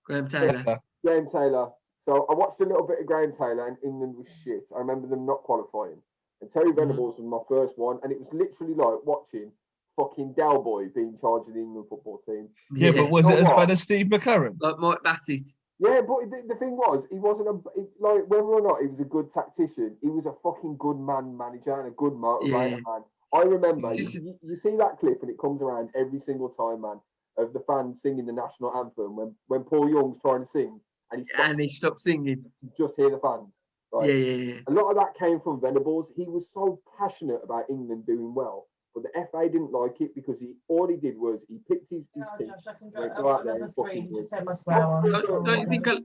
Taylor. Graham Taylor. So I watched a little bit of Graham Taylor, and England was shit. I remember them not qualifying. And Terry Venables was my first one, and it was literally like watching fucking Del Boy being charged of the England football team. Yeah, but was You it know as what? bad as Steve McLaren? Like Mike Bassett. Yeah, but the thing was, he wasn't like whether or not he was a good tactician. He was a fucking good manager and a good motivator, man. I remember you see that clip, and it comes around every single time, man, of the fans singing the national anthem when Paul Young's trying to sing and he stopped singing. You just hear the fans, right? Yeah. A lot of that came from Venables. He was so passionate about England doing well, but the FA didn't like it because all he did was he picked his team. Josh, I can go out there and fucking just take my swear on. Don't you think a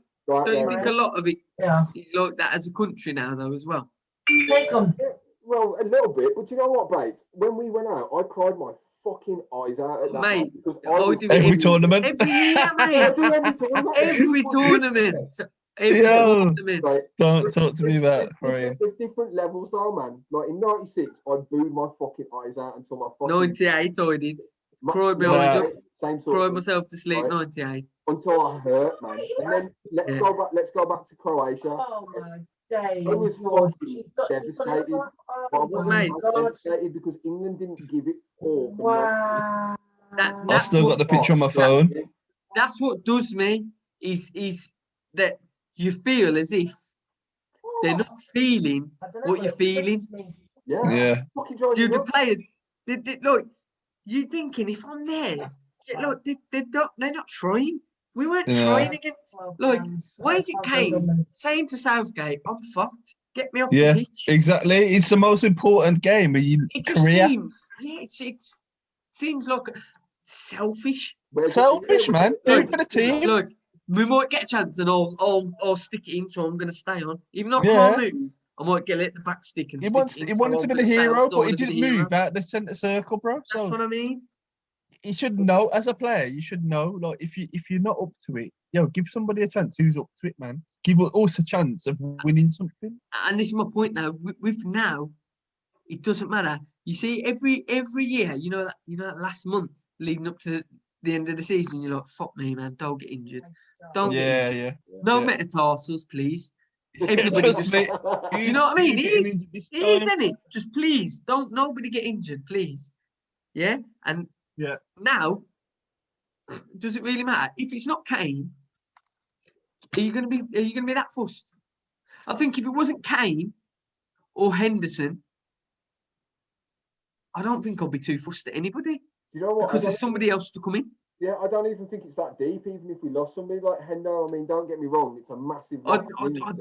lot of it is like that as a country now though as well? Take them. Yeah, well, a little bit, but you know what, Bates? When we went out, I cried my fucking eyes out at that, mate. because Every tournament. Every year, mate. Every tournament. Right. Don't talk to me about crying. There's different levels, though, man. Like in '96, I booed my fucking eyes out until my fucking. '98, I did. Cried behind you. Same sort. Cried myself to sleep. Right. '98. Until I hurt, man. And then let's go back. Let's go back to Croatia. Oh my days. I was fucking devastated. I wasn't devastated because England didn't give it all. Wow. I still got the picture on my phone. That's what does me. Is that you feel as if they're not feeling what you're feeling. Yeah. You're the players. Look, you're thinking if I'm there, look, they're not trying. We weren't trying against. Like, why is it Kane saying to Southgate, "I'm fucked. Get me off the pitch." Exactly. It's the most important game of your career. It seems like selfish. Selfish, man. Do it for the team. Look, we might get a chance, and I'll stick it in, so I'm going to stay on. Even though I can't move, I might get it the back stick and. He wanted to be the hero, but he didn't move out the centre circle, bro. That's what I mean. You should know as a player. You should know, like, if you're not up to it, give somebody a chance who's up to it, man. Give us a chance of winning something. And this is my point now. With now, it doesn't matter. You see, every year, you know that last month leading up to the end of the season, you're like, fuck me, man, don't get injured. Don't get injured. No metatarsals, please. Everybody just, you know what I mean? It is, isn't it? Just please, don't nobody get injured, please. Yeah? And now, does it really matter? If it's not Kane, are you gonna be that fussed? I think if it wasn't Kane or Henderson, I don't think I'll be too fussed at anybody. Do you know what? Because there's somebody else to come in. Yeah, I don't even think it's that deep, even if we lost somebody like Hendo. I mean, don't get me wrong, it's a massive I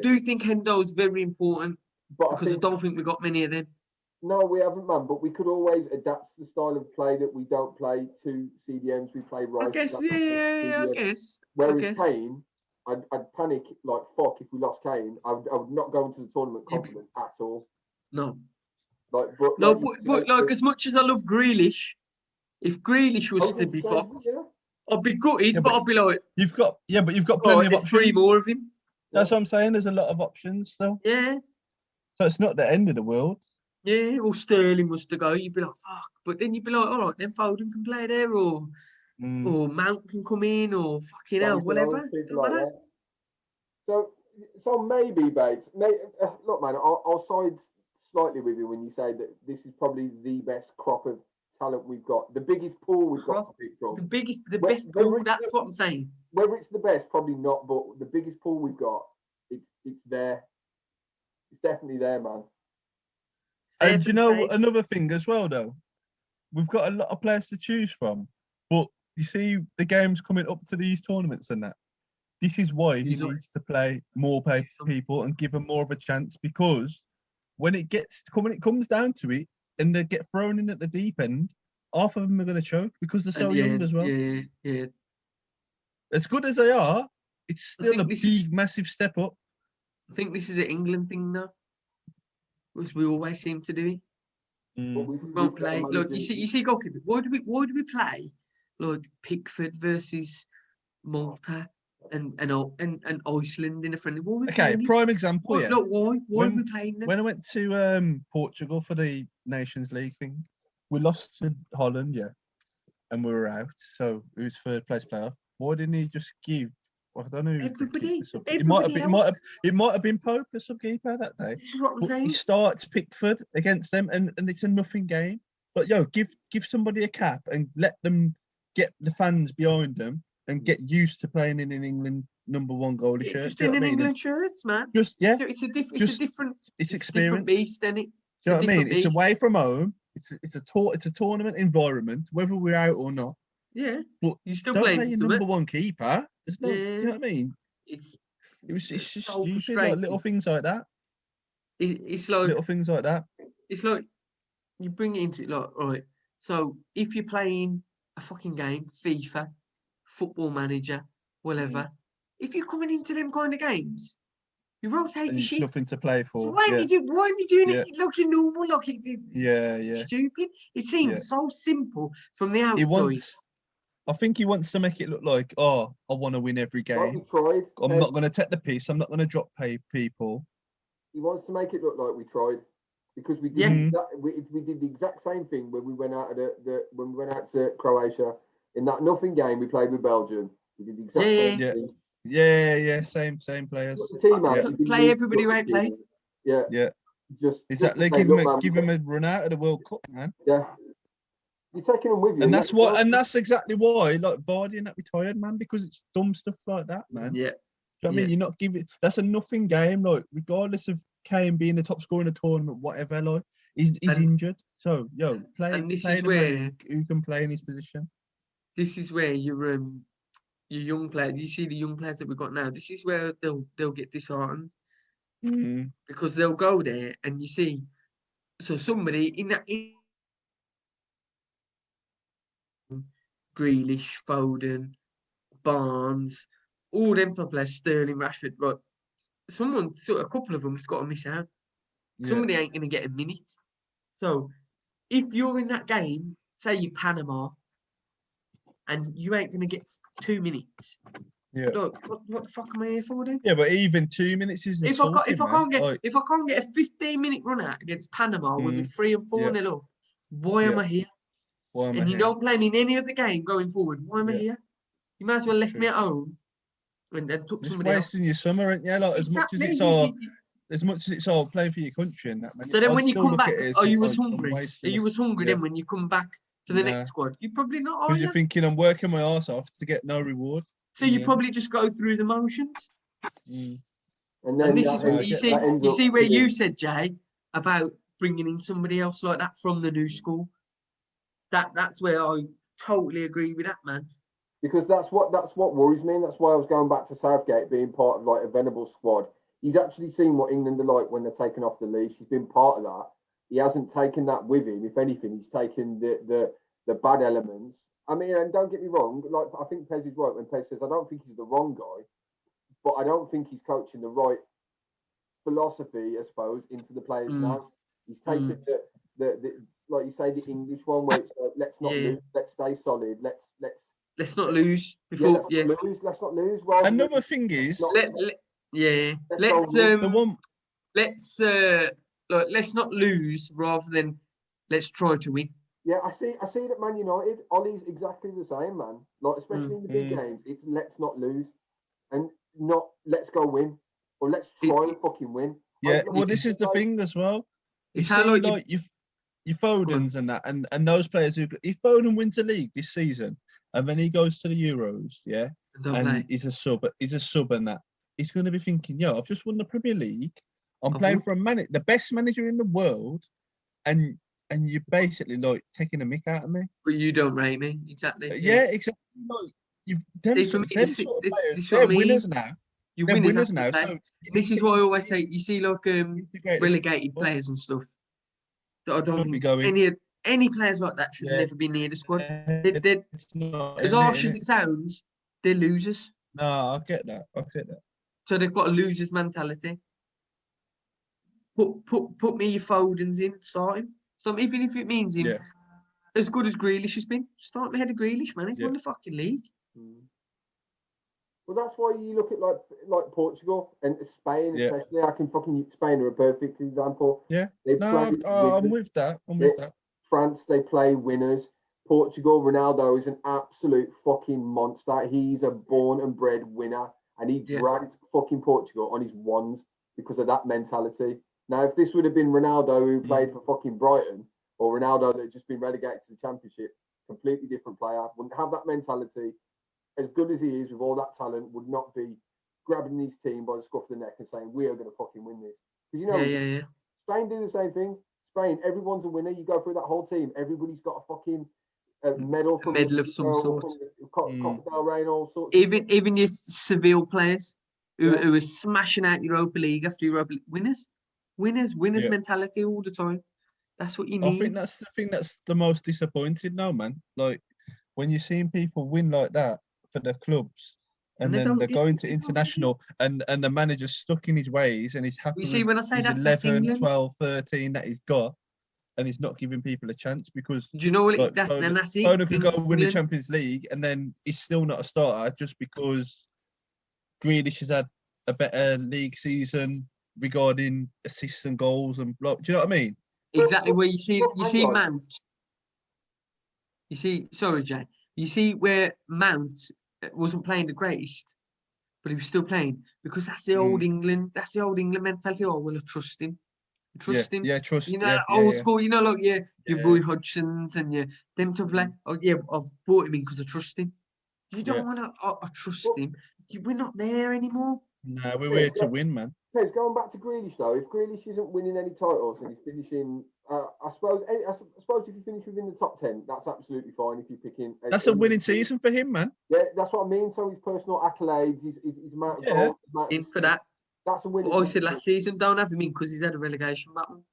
do think Hendo is very important, but I don't think we've got many of them. No, we haven't, man, but we could always adapt the style of play that we don't play to CDMs. We play Rice. I guess. Whereas Kane, I'd panic like fuck if we lost Kane. I would not go into the tournament confident at all. No. But as much as I love Grealish, if Grealish was to be fucked, I'd be gutted, but I'd be like, you've got plenty of options. 3 more of him. That's what I'm saying. There's a lot of options still. Yeah. So it's not the end of the world. Yeah, or Sterling was to go, you'd be like, fuck. But then you'd be like, all right, then Foden can play there, or Mount can come in, or fucking hell, whatever. So maybe, Bates, look, man, I'll side slightly with you when you say that this is probably the best crop of talent we've got, the biggest pool we've got to pick from. The best pool, that's what I'm saying. Whether it's the best, probably not, but the biggest pool we've got, it's there. It's definitely there, man. And you know another thing as well, though, we've got a lot of players to choose from, but you see the games coming up to these tournaments and that. This is why he needs to play more people and give them more of a chance, because when it comes down to it and they get thrown in at the deep end, half of them are going to choke because they're so young as well. Yeah. As good as they are, it's still a big, massive step up. I think this is an England thing now, which we always seem to do. We won't play. Look, you see, goalkeeper. Why do we play like Pickford versus Malta and Iceland in a friendly. Why are we Okay, playing it? prime example. Yeah. Look, why? Why are When- we playing them? When I went to Portugal for the Nations League thing, we lost to Holland, yeah, and we were out. So it was third place playoff. Why didn't he just give? Well, I don't know. Who Everybody it else. might have been Pope as sub-keeper that day. This is what I'm But saying. he starts Pickford against them, and it's a nothing game. But give somebody a cap and let them get the fans behind them and get used to playing in an England #1 goalie shirt. Just Do you know in what an I mean? England shirt, man. Just yeah, It's a different. just- It's a it's different experience. beast, isn't it? Do you know what I mean? different It's beast. away from home. It's a tournament environment, whether we're out or not. Yeah, But you still don't playing play for your something. #1 keeper. There's no, do you know what I mean? It's It's just so stupid, like frustrating. little things like that. It's like Little things like that. it's like you bring it into it like right. So if you're playing a fucking game, FIFA, Football Manager, whatever, if you're coming into them kind of games, you rotate And your it's shit. nothing to play So for. why Yeah, aren't you doing Yeah. it looking normal? Like it's yeah. stupid. It seems Yeah. so simple from the He outside. wants. I think he wants to make it look like, oh, I want to win every Like we game. tried. I'm not going to take the piss. I'm not going to drop people. He wants to make it look like we tried, because we did Yeah. we did the exact same thing when we went out of when we went out to Croatia in that nothing game we played with Belgium. We did the exact same Yeah. thing. Yeah. Same players. Put the team out, Yeah. we didn't Play need to everybody put who the ain't team played. in. Yeah. Yeah. Just Exactly. to say, look, man, Give him a run out of the World Cup, man. yeah. You're taking them with you. And that's exactly why, like Vardy and that retired, man, because it's dumb stuff like that, man. Yeah. Do you know what I mean? You're not giving. That's a nothing game, like regardless of Kane being the top scorer in the tournament, whatever. Like he's And- injured, so play and this play is the man where- who can play in his position. This is where your young players. You see the young players that we've got now. This is where they'll get disheartened because they'll go there and you see. So somebody in that. Grealish, Foden, Barnes, all them top players, Sterling, Rashford, but a couple of them's got to miss out. Yeah. Somebody ain't going to get a minute. So if you're in that game, say you're Panama, and you ain't going to get 2 minutes, Yeah. look, what the fuck am I here for then? Yeah, but even 2 minutes isn't If I insulting, can't get a 15-minute run out against Panama when we're 3 and 4-0 up, why am Yeah. I here? Why am I And you here? don't play me in any other game going forward. Why am I Yeah. here? You might as well left True. me at home and took Just somebody else. wasting your summer, aren't you? Like Exactly. as much as it's all playing for your country and that, man. So then I'd when you still come look back, at it as, are you like, as I'm hungry? Are wasting you my- as hungry yeah. then when you come back to the Nah. next squad? You're probably not, are Because you? you're thinking I'm working my arse off to get no reward. So you Yeah. probably just go through the motions. Mm. And then And this that is I what ends- you get see. that ends You up see where being- you said, Jay, about bringing in somebody else like that from the new school. That's where I totally agree with that, man. because that's what worries me, and that's why I was going back to Southgate being part of like a Venable squad. He's actually seen what England are like when they're taken off the leash. He's been part of that. He hasn't taken that with him. If anything, he's taken the bad elements. I mean, and don't get me wrong, like I think Pez is right when Pez says I don't think he's the wrong guy, but I don't think he's coaching the right philosophy, I suppose, into the players now. He's taken the like you say, the English one where it's like, let's not lose, let's stay solid, let's Let's not lose yeah, before. let's not lose. rather than- Another thing is, let's the one. Let's not lose rather than let's try to win. Yeah, I see it at Man United. Ollie's exactly the same, man. Like, especially in the big games, it's let's not lose and not let's go win or let's try and fucking win. Yeah, well, this is the thing as well. You It's see, how, like, like your Fodens and that, and those players who, if Foden wins the league this season, and then he goes to the Euros, yeah, and he's a sub and that, he's going to be thinking, yo, I've just won the Premier League. I'm playing for the best manager in the world, and you're basically like taking a mick out of me. But you don't rate me, exactly. Yeah, exactly. Like, they're winners now. You're They're winners winners now. So this is what I always say. You see, like relegated players and stuff. That I don't think any players like that should never be near the squad. They're as harsh as it sounds, they're losers. No, I get that. So they've got a loser's mentality. Put me your Fodens in, start him. So even if it means him as good as Grealish has been, start me ahead of Grealish, man. He's won the fucking league. Well, that's why you look at like Portugal and Spain, Yeah. especially. I can fucking Spain are a perfect example. Yeah. They No, play I'm winners. with that. I'm with that. France, they play winners. Portugal, Ronaldo is an absolute fucking monster. He's a born and bred winner, and he Yeah. dragged fucking Portugal on his ones because of that mentality. Now, if this would have been Ronaldo who played for fucking Brighton, or Ronaldo that had just been relegated to the Championship, completely different player, wouldn't have that mentality. As good as he is with all that talent, would not be grabbing his team by the scruff of the neck and saying, "We are going to fucking win this." Because you know, Yeah. Spain do the same thing. Spain, everyone's a winner. You go through that whole team, everybody's got a fucking medal from medal of some sort. Copa del Rey and all sorts. Of Even your Seville players who Yeah. are smashing out Europa League after Europa League. Winners Yeah. mentality all the time. That's what you I need. think that's the thing that's the most disappointing now, man. Like when you're seeing people win like that for their clubs, And and they then don't they're get it, going to they don't get it. international, and the manager's stuck in his ways, and he's happy You see, with when I say his that, that's 11, England. 12, 13 that he's got, and he's not giving people a chance because Do you know what? like That's it. Foden could go and win the England. Champions League, and then he's still not a starter just because Grealish has had a better league season regarding assists and goals and block. Do you know what I mean? Exactly where you hang see on. Mount. You see, sorry, Jay. You see where Mount wasn't playing the greatest, but he was still playing because that's the old England. That's the old England mentality. Oh, well, I trust him. Trust him. Yeah, trust. You know, Yeah, old school. You know, like your Yeah. Roy Hodgsons and your them to play. Oh yeah, I've brought him in because I trust him. You don't Yeah. want to. I trust him. We're not there anymore. No, we're here to win, man. Pez, going back to Grealish though, if Grealish isn't winning any titles and he's finishing, I suppose if you finish within the top 10, that's absolutely fine. If you're picking, That's a winning season for him, man. Yeah, that's what I mean. So his personal accolades, his amount of Yeah. goals, In for that. that's a winning. What I said last season, don't have him in because he's had a relegation battle.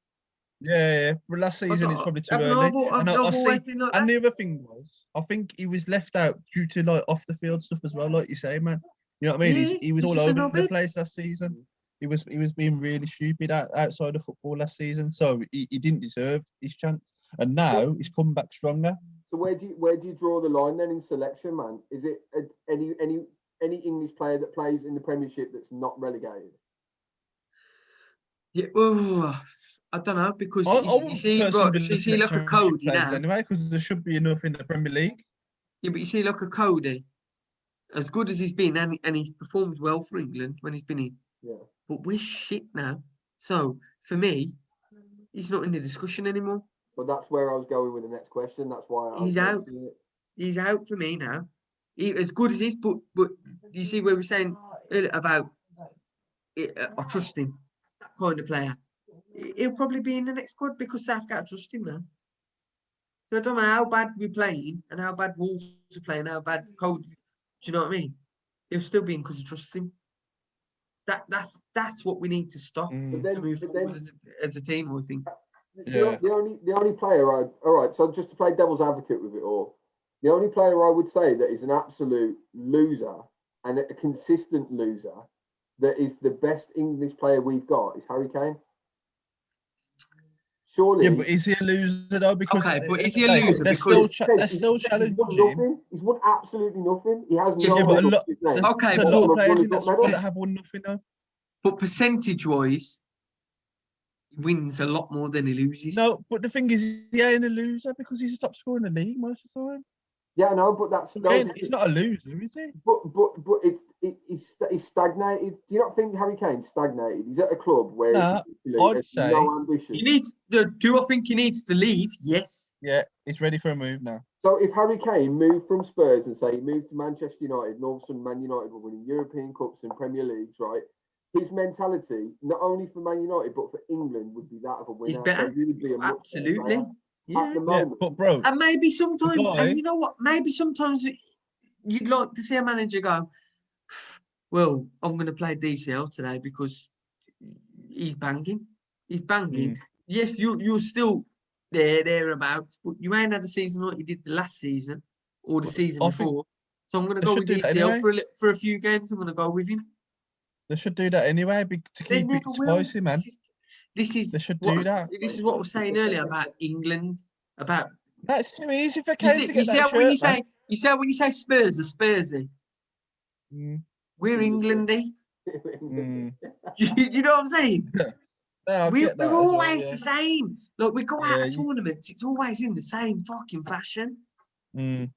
Yeah. But last season it's probably too early. And I see. And the other thing was, I think he was left out due to like off the field stuff as well, like you say, man. You know what I mean? Yeah, he was he's all just a over the knobhead. place last season. He was being really stupid outside of football last season, so he didn't deserve his chance. And now he's come back stronger. So where do you draw the line then in selection, man? Is it any English player that plays in the Premiership that's not relegated? Yeah, well, I don't know because I you wouldn't see, personally right, be so you see, looking like at a Championship Cody players now. anyway, because there should be enough in the Premier League. Yeah, but you see, like a Cody, as good as he's been, and he's performed well for England when he's been in. Yeah. But we're shit now. So for me, he's not in the discussion anymore. But that's where I was going with the next question. That's why He's out. He's out for me now. As good as he is, but you see where we're saying earlier about I trust him, that kind of player. He'll probably be in the next squad because Southgate trust him now. So I don't know how bad we're playing and how bad Wolves are playing, how bad Cold. Do you know what I mean? He'll still be in because he trusts him. That's what we need to stop to move forward as a team, I think. The only player all right, so just to play devil's advocate with it all, the only player I would say that is an absolute loser and a consistent loser that is the best English player we've got is Harry Kane. Surely. Yeah, but is he a loser though? Because okay, but is he a loser? They're because still challenging. He's won absolutely nothing. He has yes, no. but there's a lot of players in that squad that have won nothing though. But percentage-wise, he wins a lot more than he loses. No, but the thing is, he ain't a loser because he's a top scorer in the league most of the time. Yeah, no, but that's he's not a loser, is he? But he's stagnated. Do you not think Harry Kane's stagnated? He's at a club where I'd say no ambition. He needs. Do I think he needs to leave? Yes. Yeah, he's ready for a move now. So if Harry Kane moved from Spurs and say he moved to Manchester United, and all of a sudden Man United were winning European Cups and Premier Leagues, right? His mentality, not only for Man United but for England, would be that of a winner. He's better. So he would be a much absolutely. At the moment, but bro, and maybe sometimes, and you know what? Maybe sometimes you'd like to see a manager go, well, I'm going to play DCL today because he's banging. He's banging. Yes, you're still thereabouts, but you ain't had a season like you did the last season or the season before. So I'm going to go with DCL for a few games. I'm going to go with him. They should do that anyway to keep it spicy, man. They should do that. This is what I was saying earlier about England. About that's too easy for Kane to get that shirt, when you say when you say Spurs are Spursy. We're Englandy. Mm. You know what I'm saying? No, I We're get that as well, always yeah. the same. Look, we go out Yeah, of tournaments, it's always in the same fucking fashion. Mm.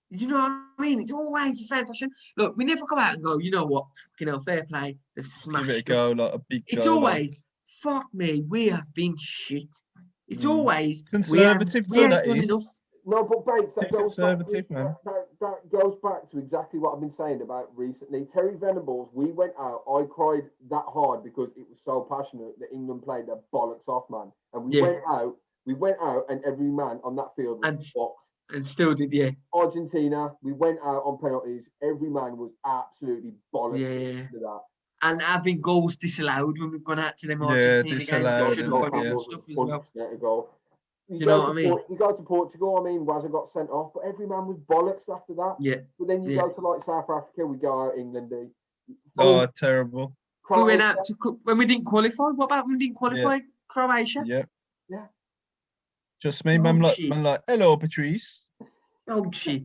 You know what I mean? It's always the same fashion. Look, we never go out and go, you know what? Fucking hell, fair play. They've smashed Give it a us. go, like a big It's go. always, fuck me, we have been shit. It's Mm. always, Conservative, we though, ain't that done is. enough. No, but Bates, Too that goes back to, conservative, man. that goes back to exactly what I've been saying about recently. Terry Venables, we went out. I cried that hard because it was so passionate that England played their bollocks off, man. And we Yeah. went out, and every man on that field was And- fucked. And still did, yeah. Argentina, we went out on penalties. Every man was absolutely bollocks Yeah. to that. And having goals disallowed when we've gone out to them Yeah, Argentina games. disallowed, They innit? shouldn't have gone Yeah. and stuff as well. 100% a goal. You know what I mean? You go to Portugal, I mean, Wazza got sent off, but every man was bollocks after that. Yeah. But then you Yeah. go to like South Africa, we go out England. Oh, terrible. We went out to when we didn't qualify. What about when we didn't qualify? Croatia. Yeah. Yeah. Just me, Oh, man. Like, shit. man, like, hello, Patrice. Oh shit!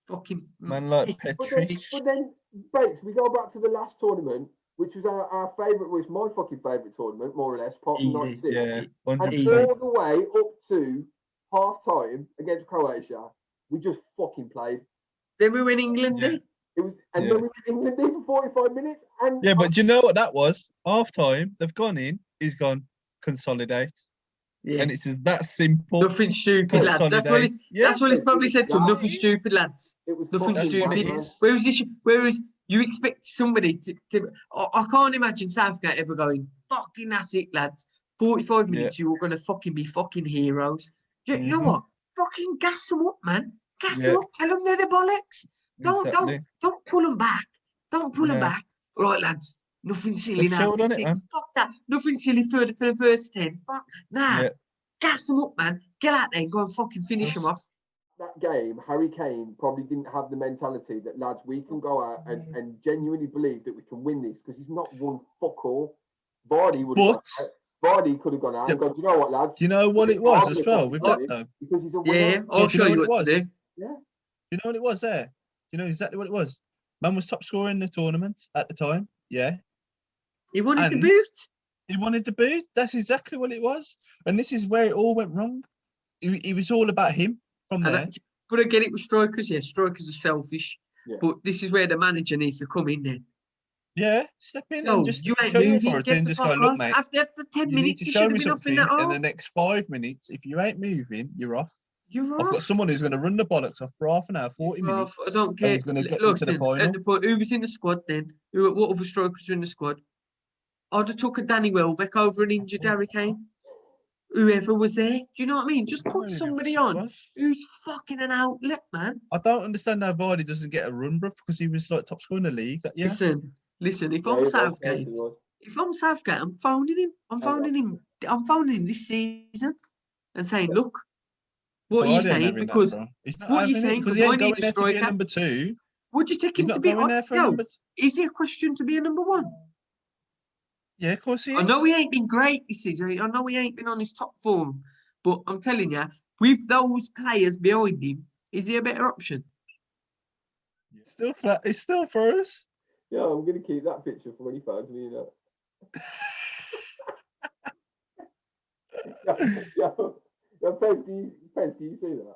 Fucking Man, like piss. But then, Bates, we go back to the last tournament, which was our favourite, was my fucking favourite tournament, more or less, apart from Easy. 96. Yeah, And 100%. all the way up to half time against Croatia, we just fucking played. Then we went England. Yeah. It was, and Yeah. then we went England for 45 minutes. And Yeah, but do you know what that was? Half time, they've gone in, he's gone, consolidate. Yeah. And it's just that simple. Nothing stupid, lads. That's what Consolidate. he's. That's what he's probably said to them. Yeah. Nothing stupid, lads. it was Nothing fucking stupid. mad, it man. is. Whereas you expect somebody to I can't imagine Southgate ever going, fucking that's it, lads. 45 minutes, you were going to fucking be fucking heroes. You know Mhm. what? Fucking gas them up, man. Gas them Yeah. up. Tell them they're the bollocks. Exactly. Don't pull them back. Don't pull them Yeah. back. Right, lads. Nothing silly They've now. chilled on it, man. Fuck that. Nothing silly for the first 10. Fuck. Nah. Yeah. Gas them up, man. Get out there and go and fucking finish them off. That game, Harry Kane probably didn't have the mentality that, lads, we can go out and genuinely believe that we can win this, because he's not won fuck all. Vardy would have But Vardy could have gone out and gone, do you know what, lads? do you know what it was as Marvellous well what with he's that done, though? because he's a winner. Yeah, I'll Do you show know you what what it to was? do. Yeah. Do you know what it was there? Do you know exactly what it was? Man was top scorer in the tournament at the time. Yeah. He wanted the And- boot. He wanted the boot. That's exactly what it was. And this is where it all went wrong. It was all about him from And there. but again, it was strikers. Yeah, strikers are selfish. Yeah. But this is where the manager needs to come in then. Yeah, step in No, and just you ain't show your moving. authority Get and the just go, fuck look, off. mate, After 10 you need minutes, to he show should have me been off in something that in the half. next 5 minutes. If you ain't moving, you're off. You're I've off. got someone who's going to run the bollocks off for half an hour, 40 You're minutes. off. I don't and care. he's gonna get me to the Listen, final. at the point, who was in the squad then? What other strikers were in the squad? I'd have took a Danny Welbeck over an injured Harry Kane. Whoever was there. Do you know what I mean? Just put somebody on who's fucking an outlet, man. I don't understand how Vardy doesn't get a run, bruv, because he was like top scorer in the league that year. Listen. If Yeah, I'm he was, Southgate, he was. I'm phoning him. I'm phoning him this season and saying, look, what are you Vardy ain't saying? having that, Because bro. He's not what are you having it saying? because Because he I ain't need going a there to be a striker. number 2. Would you take He's him to not be? going there for a Yo, number. is he a question to be a number 1? Yeah, of course he is. I know he ain't been great this season. I know he ain't been on his top form. But I'm telling you, with those players behind him, is he a better option? Still flat. He's still for us. Yeah, I'm going to keep that picture for when he phones me, you know. Yo, Pesky, you see that?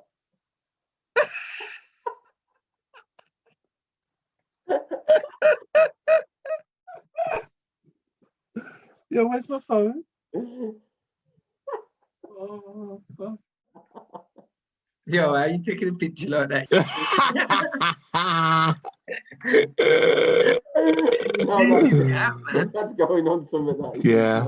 Yo, where's my phone? Oh, fuck. Yo, are you taking a picture like that? No, that's going on some of that. Yeah.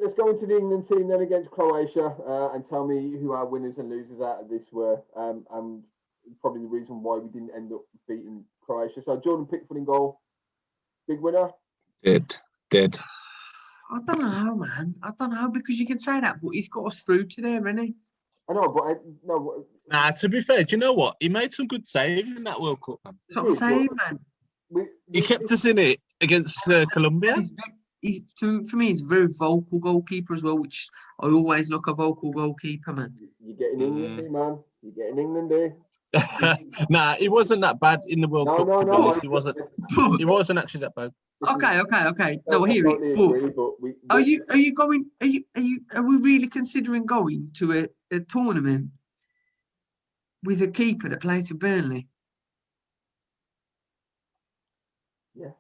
Let's go into the England team then against Croatia and tell me who our winners and losers out of this were, and probably the reason why we didn't end up beating Croatia. So Jordan Pickford in goal, big winner. Did. I don't know, man. I don't know, because you can say that, but he's got us through to there, hasn't he? I know, but no. Nah, to be fair, do you know what? He made some good saves in that World Cup, man. That's what I'm saying, man. He kept us in it against Colombia. for me, he's a very vocal goalkeeper as well, which I always look a vocal goalkeeper, man. You're getting England here, man. You're getting England here. Nah, he wasn't that bad in the World Cup. To be honest, he wasn't. He wasn't actually that bad. Okay. No, I hear it. Agree, but are we really considering going to a tournament with a keeper that plays for Burnley? Yeah.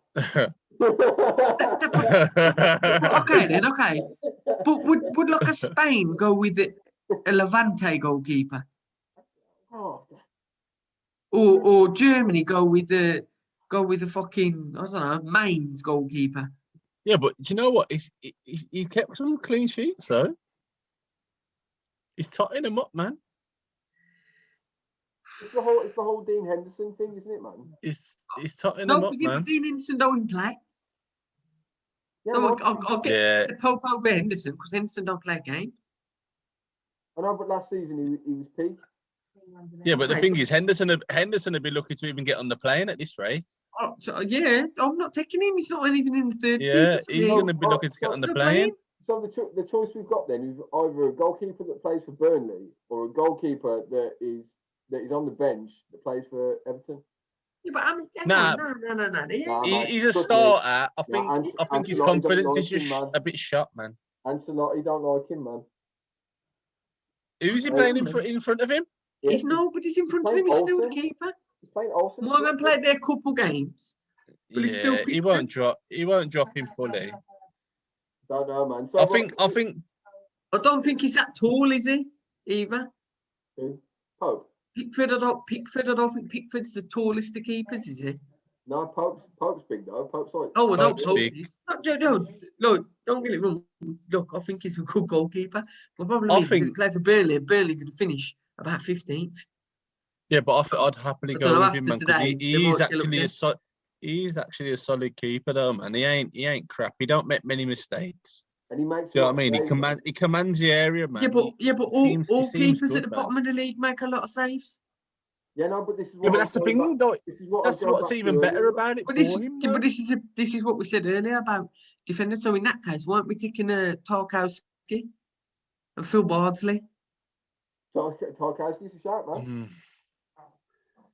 Okay then, okay. But would like a Spain go with a Levante goalkeeper? Oh, Or Germany go with the fucking, I don't know, Mainz goalkeeper? Yeah, but do you know what? He kept some clean sheets, though. He's totting them up, man. it's the whole Dean Henderson thing, isn't it, man? He's totting them up, No, man. Dean Henderson don't play. Yeah, So no, I'll get the Pope over Henderson because Henderson don't play a game. I know, but last season he was peak. Yeah, but the Okay, thing so- is, Henderson would be lucky to even get on the plane at this rate. Oh, so, yeah, I'm not taking him. He's not even in the third. Yeah, keeper, he's so going to be lucky to get on the not plane. playing. So the choice we've got then is either a goalkeeper that plays for Burnley or a goalkeeper that is on the bench that plays for Everton. Yeah, but I'm Nah. no. Yeah. Nah, He's a trust me. starter. I Nah, think his Ancelotti confidence don't is like just him, man. a bit shot, man. Ancelotti don't like him, man. Who's he playing in front of him? Yeah, He's nobody's in front of playing him. He's still the Olsen. keeper. He's playing Olsen. My man played there a couple games. But he's still Yeah, he picked won't drop. He won't drop him fully. Don't know, man. So I think. I don't think he's that tall, is he? Either. Who? Pope. Pickford, I don't think Pickford's the tallest of keepers, is he? No, Pope's big though. Pope's like. Oh, no, Pope's Pope big. is. No, don't get it wrong. Look, I think he's a good goalkeeper. The problem I is, he's think- play for Burnley, and Burnley going to finish about 15th. Yeah, but I'd happily I go don't know, with after him, man. 'Cause today, they he's might kill him actually again. he's actually a solid keeper, though, man. He ain't crap. He don't make many mistakes. And he makes. Do you know what I mean? He commands the area, man. Yeah, but he seems all keepers good, at the man. bottom of the league make a lot of saves. Yeah, no, but this is what. Yeah, but that's the thing, though. This is what That's what's even better about it But for him. but though. this is what we said earlier about defenders. So in that case, weren't we taking Tarkowski and Phil Bardsley? Tarkowski's a sharp man.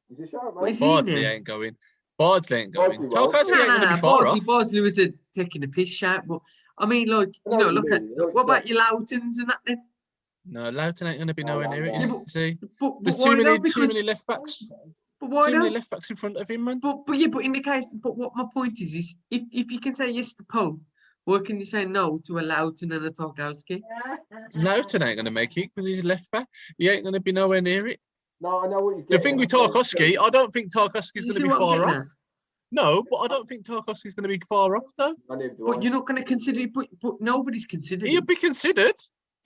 He's a sharp man. What is he Bardsley now? ain't going. Bardsley ain't going. Bardsley won't. Tarkowski ain't going to be far off. Bardsley was taking a piss shout, but I mean, like, I know what you look at mean, I know what what you're about your Loutons and that then? No, Loughton ain't going to be No, nowhere no, near it. no. You see, But there's why too though? many Because left backs. but why Too many though? left backs in front of him, man. But in the case, but what my point is if you can say yes to Pope, why can you say no to a Loughton and a Tarkowski? Loughton ain't going to make it because he's left back. He ain't going to be nowhere near it. No, I know what he's The getting thing with at, Tarkowski, I don't think Tarkowski's You going see to be what I'm far getting off. at? No, but I don't think Tarkowski's going to be far off, though. I never do But I. you're not going to consider it. But nobody's considered He'll it. be considered.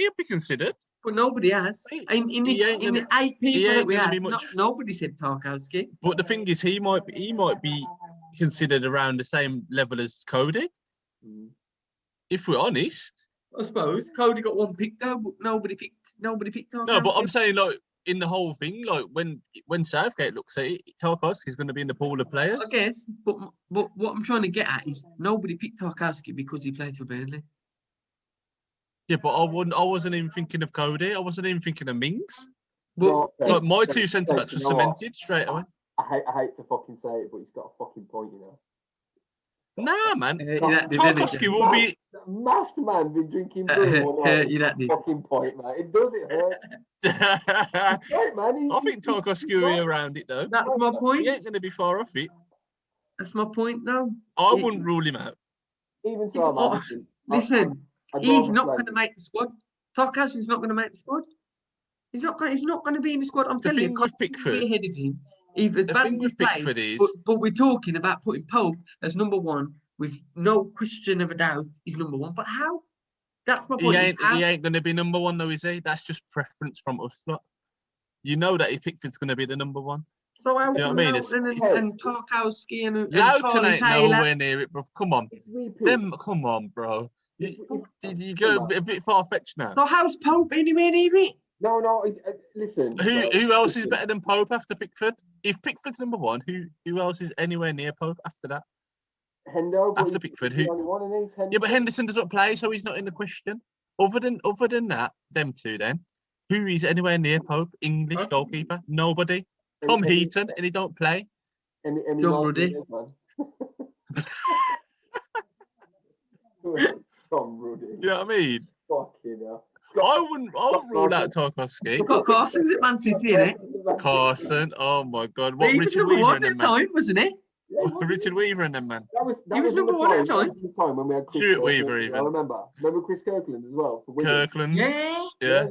He'll be considered. But nobody has. In He ain't the gonna- 8 people that ain't we gonna had, be much- nobody said Tarkowski. But the thing is, he might be considered around the same level as Cody. If we're honest. I suppose Cody got one pick though, but nobody picked Tarkowski. No, but I'm saying like in the whole thing, like when Southgate looks at it, Tarkowski's going to be in the pool of players. I guess, but what I'm trying to get at is nobody picked Tarkowski because he plays for Burnley. Yeah, but I wasn't even thinking of Cody. I wasn't even thinking of Mings. But Like my two centre backs were cemented straight away. I hate to fucking say it, but he's got a fucking point, you know. Nah, man. that did, Tarkowski didn't will be. Masked man been drinking brew all night. that did. Fucking point, man. It does, it hurts. I Right, man. think Tarkowski will be around it though. That's my point. He ain't going to be far off it. That's my point now. I wouldn't rule him out. Even Yeah, so, but man. Listen, I'd he's rather not play going to him. make the squad. Tarkowski's not going to make the squad. He's not going to be in the squad. I'm The telling you, thing with Cody's gonna be Pickford- ahead of him. Even as The bad thing as he's with playing, Pickford is but we're talking about putting Pope as number one with no question of a doubt. He's number one. But how? That's my he point. ain't going to be number one though, is he? That's just preference from us lot. You know that if Pickford's going to be the number one. So how Do you know what I mean? and Tarkowski and Loughton Charlie ain't Taylor. nowhere near it, bro. Come on. If we pick, Them, come on, bro. Did you go a bit far-fetched now? So how's Pope anywhere near it? no, it's, listen. Who else is better than Pope after Pickford? If Pickford's number one, who else is anywhere near Pope after that? Hendo. but After he's Pickford, the who- only one, isn't he? Yeah, but Henderson doesn't play, so he's not in the question. Other than that, them two then. Who is anywhere near Pope? English goalkeeper? Nobody. Tom Any- Heaton, and he don't play. Any John Ruddy. Martinez, man. Tom Ruddy. You know what I mean? Fucking hell. I wouldn't rule out Tarkowski. Got Carson's at Man City, innit? Carson, oh my God. But What, he was Richard number Weaver one and at them, the man? time, wasn't he? Richard Weaver and them, man. That was He was in the number one at time. the That was the time when we had Chris Stuart Kirkland Weaver as even. well, remember Chris Kirkland as well for winning. Kirkland. Yeah. Yeah.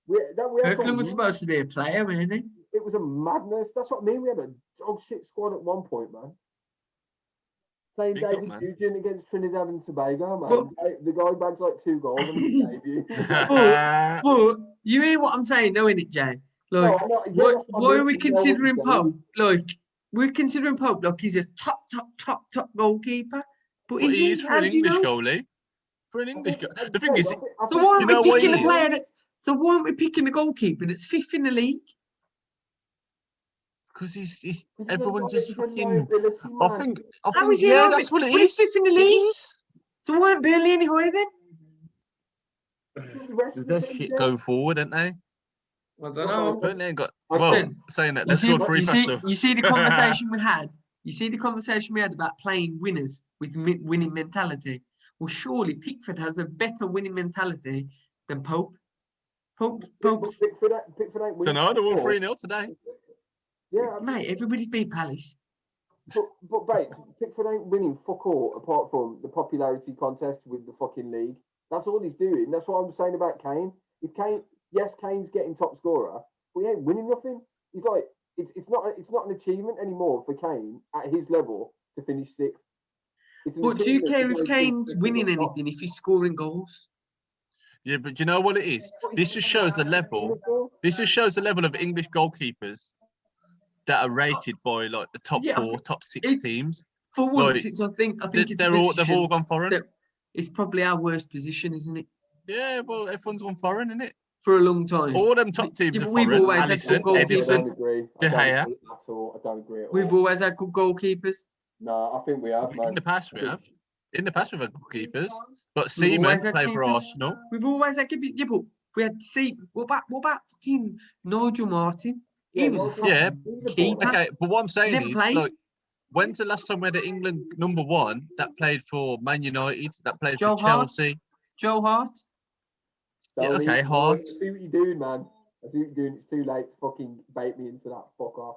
We had Kirkland was some- supposed to be a player, wasn't he? It was a madness. That's what I mean. We had a dog shit squad at one point, man. Playing Big up, David man. Nugent against Trinidad and Tobago, man. But- The guy bags like 2 goals on his debut. But you hear what I'm saying, though, innit, Jay? Like, I'm not- yeah, why, that's what I why mean. are we You know what considering you're saying. Pope? Like, we're considering Pope like he's a top goalkeeper. But But is he he? is for How an do you English know? goalie. For an English think- goalie. The thing is, I So think- why you aren't know we what picking he a player is? that's? So why aren't we picking the goalkeeper that's fifth in the league? because he's He's a everyone just he's a fucking. liability, I man. think, How is he yeah, alive? that's what it But he's is. fifth in the It league. is. So why aren't Burnley any higher then? Because the rest of the There's team shit there- going forward, ain't they? I don't know. know. Burnley ain't got. I Well, think- saying that, You let's see, go free you pass see, though. you see the conversation we had. You see the conversation we had about playing winners with winning mentality. Well, surely Pickford has a better winning mentality than Pope. Pope's, Pickford ain't Don't winning. know. They won before. 3-0 today. Yeah, mate. Everybody's beat Palace. but Bates, Pickford ain't winning fuck all apart from the popularity contest with the fucking league. That's all he's doing. That's what I'm saying about Kane. If Kane, yes, Kane's getting top scorer, but he ain't winning nothing. He's like, it's not an achievement anymore for Kane at his level to finish 6th. It's an But do you achievement care to if go Kane's fifth winning at the top. anything if he's scoring goals? Yeah, but you know what it is? But This he's just shows the not level. Liverpool. This just shows the level of English goalkeepers that are rated by like the top Yeah, I 4, think top 6 it- teams. For once, Like, it's I think it's They've a all position gone foreign. that it's probably our worst position, isn't it? Yeah, well, everyone's gone foreign, isn't it? For a long time. All them top teams Yeah, are but we've foreign. always had Alisson, good I goalkeepers. don't Edison. agree. De I don't Gea. agree at all. I don't agree at all. We've always had good goalkeepers. No, I think we have, man. In the past, we I think- have. In the past, we've had goalkeepers. But We've Seaman always had played for keepers. Arsenal. We've always had keepers. Yeah, but we had what about fucking Nigel Martin? He Yeah, was a Nigel- fucking Yeah. he was a keeper. baller. Okay, but what I'm saying Never is, played. like, when's the last time we had an England number 1 that played for Man United, that played Joe for Hart. Chelsea? Joe Hart. Yeah, Don't okay, leave- Hart. I see what you're doing, man. I see what you're doing. It's too late to fucking bait me into that. Fuck off.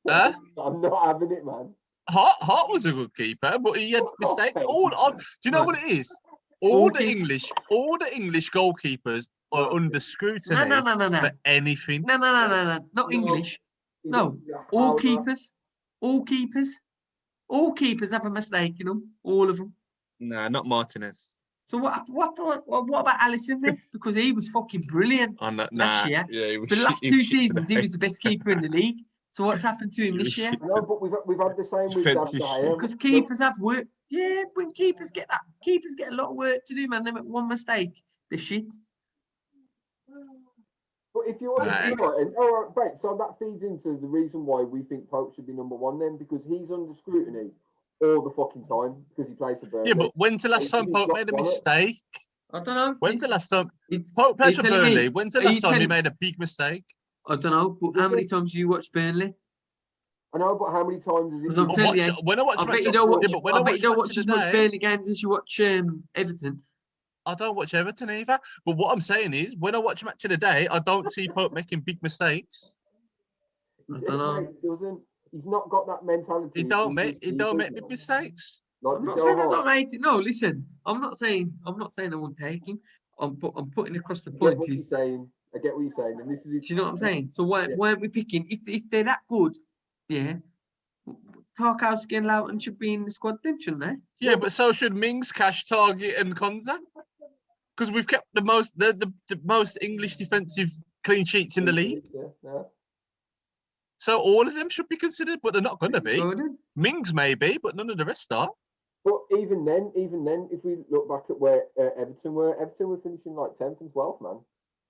Huh? I'm not having it, man. Hart was a good keeper, but he had Fuck off, mistakes. Mason. Do you know Right. what it is? All the Goalkeep- English goalkeepers are No. under scrutiny No. for anything. No. Not No. English. He's No, a All howler. keepers. All keepers have a mistake in them. All of them. Nah, not Martinez. So what about Alisson then? Because he was fucking brilliant Oh, no, last nah. year. Yeah, he was For the last he 2 was shit seasons, he today. was the best keeper in the league. So what's happened to him He was this year? shit. No, but we've had the same with David Defensive De Gea. Because keepers have work. Yeah, when keepers get a lot of work to do, man. They make one mistake, they're shit. But if you're Right. all right, right, so that feeds into the reason why we think Pope should be number 1 then, because he's under scrutiny all the fucking time because he plays for Burnley. Yeah, but when's the last time He's Pope got made a bollocks. mistake? I don't know. When's the last time It's- Pope plays you for telling me- Burnley? When's the are you last time he telling- made a big mistake? I don't know. But how many times do you watch Burnley? I know, but how many times is it? Because I'm I telling watch- you, when I watch I match bet you of- don't yeah, watch. but when I bet you don't match watch of as the much day, Burnley games as you watch Everton. I don't watch Everton either. But what I'm saying is, when I watch match of the day, I don't see Pope making big mistakes. I don't know. Mate, doesn't. He's not got that mentality. He don't with make his big keepers. mistakes. Like I'm the not Joe saying I'm Hart. not rating. No, listen. I'm not saying I won't take him. I'm putting across the I get point what you're is. saying. I get what you're saying, and this is. Do you know what I'm saying? So why Yeah. aren't we picking if they're that good? Yeah, Tarkowski and Loughton should be in the squad then, shouldn't they? Yeah, but so should Mings, Cash, Target, and Konza. Because we've kept the most English defensive clean sheets in the league. Yeah. So all of them should be considered, but they're not going to be. Go then. Mings maybe, but none of the rest are. But even then, if we look back at where Everton were finishing like 10th and 12th, man,